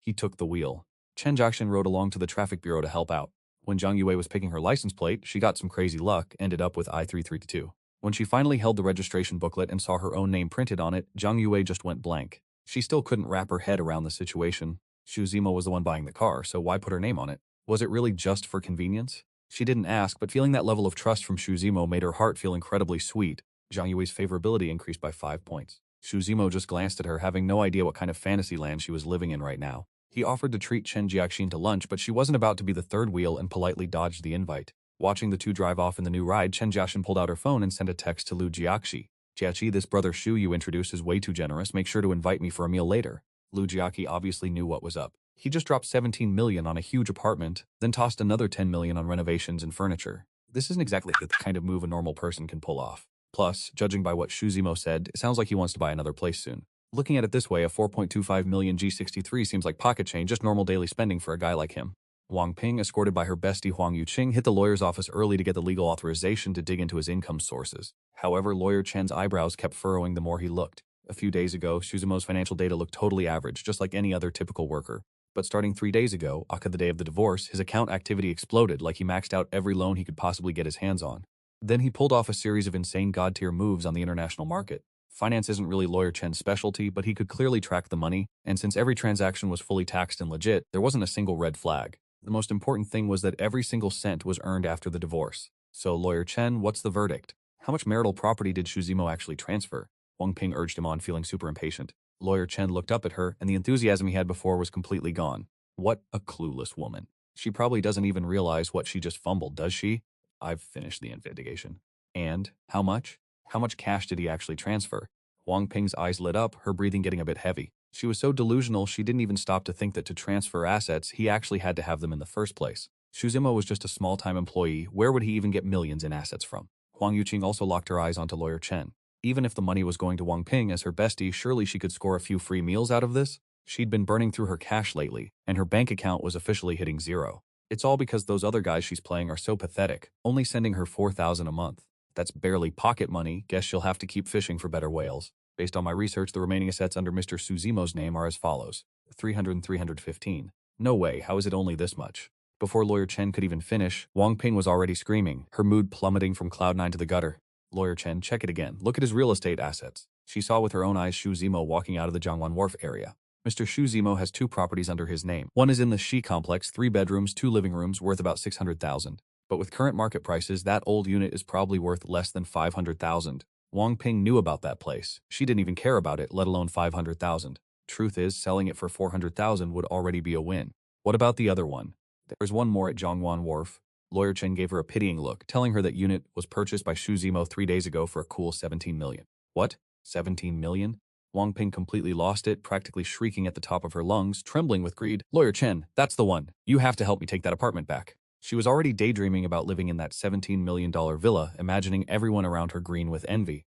He took the wheel. Chen Jiaxin rode along to the traffic bureau to help out. When Zhang Yue was picking her license plate, she got some crazy luck, ended up with I332. When she finally held the registration booklet and saw her own name printed on it, Zhang Yue just went blank. She still couldn't wrap her head around the situation. Xu Zimo was the one buying the car, so why put her name on it? Was it really just for convenience? She didn't ask, but feeling that level of trust from Xu Zimo made her heart feel incredibly sweet. Zhang Yue's favorability increased by 5 points. Xu Zimo just glanced at her, having no idea what kind of fantasy land she was living in right now. He offered to treat Chen Jiaxin to lunch, but she wasn't about to be the third wheel and politely dodged the invite. Watching the two drive off in the new ride, Chen Jiaxin pulled out her phone and sent a text to Lu Jiaxi. Jiaxi, this brother Xu you introduced is way too generous. Make sure to invite me for a meal later. Lu Jiaxi obviously knew what was up. He just dropped 17 million on a huge apartment, then tossed another 10 million on renovations and furniture. This isn't exactly the kind of move a normal person can pull off. Plus, judging by what Xu Zimo said, it sounds like he wants to buy another place soon. Looking at it this way, a 4.25 million G63 seems like pocket change, just normal daily spending for a guy like him. Wang Ping, escorted by her bestie Huang Yuqing, hit the lawyer's office early to get the legal authorization to dig into his income sources. However, lawyer Chen's eyebrows kept furrowing the more he looked. A few days ago, Xu Zimo's financial data looked totally average, just like any other typical worker. But starting 3 days ago, aka the day of the divorce, his account activity exploded like he maxed out every loan he could possibly get his hands on. Then he pulled off a series of insane god-tier moves on the international market. Finance isn't really Lawyer Chen's specialty, but he could clearly track the money, and since every transaction was fully taxed and legit, there wasn't a single red flag. The most important thing was that every single cent was earned after the divorce. So, Lawyer Chen, what's the verdict? How much marital property did Xu Zimo actually transfer? Wang Ping urged him on, feeling super impatient. Lawyer Chen looked up at her, and the enthusiasm he had before was completely gone. What a clueless woman. She probably doesn't even realize what she just fumbled, does she? I've finished the investigation. And? How much? How much cash did he actually transfer? Wang Ping's eyes lit up, her breathing getting a bit heavy. She was so delusional she didn't even stop to think that to transfer assets, he actually had to have them in the first place. Xu Zimo was just a small-time employee. Where would he even get millions in assets from? Huang Yuqing also locked her eyes onto Lawyer Chen. Even if the money was going to Wang Ping as her bestie, surely she could score a few free meals out of this? She'd been burning through her cash lately, and her bank account was officially hitting zero. It's all because those other guys she's playing are so pathetic, only sending her 4,000 a month. That's barely pocket money. Guess she'll have to keep fishing for better whales. Based on my research, the remaining assets under Mr. Xu Zimo's name are as follows. 300 and 315. No way, how is it only this much? Before Lawyer Chen could even finish, Wang Ping was already screaming, her mood plummeting from cloud 9 to the gutter. Lawyer Chen, check it again. Look at his real estate assets. She saw with her own eyes Xu Zimo walking out of the Jiangwan Wharf area. Mr. Xu Zimo has 2 properties under his name. One is in the Shi complex, 3 bedrooms, 2 living rooms, worth about 600,000. But with current market prices, that old unit is probably worth less than 500,000. Wang Ping knew about that place. She didn't even care about it, let alone 500,000. Truth is, selling it for 400,000 would already be a win. What about the other one? There's one more at Jiangwan Wharf. Lawyer Chen gave her a pitying look, telling her that unit was purchased by Xu Zimo 3 days ago for a cool 17 million. What? 17 million? Wang Ping completely lost it, practically shrieking at the top of her lungs, trembling with greed. Lawyer Chen, that's the one. You have to help me take that apartment back. She was already daydreaming about living in that $17 million villa, imagining everyone around her green with envy.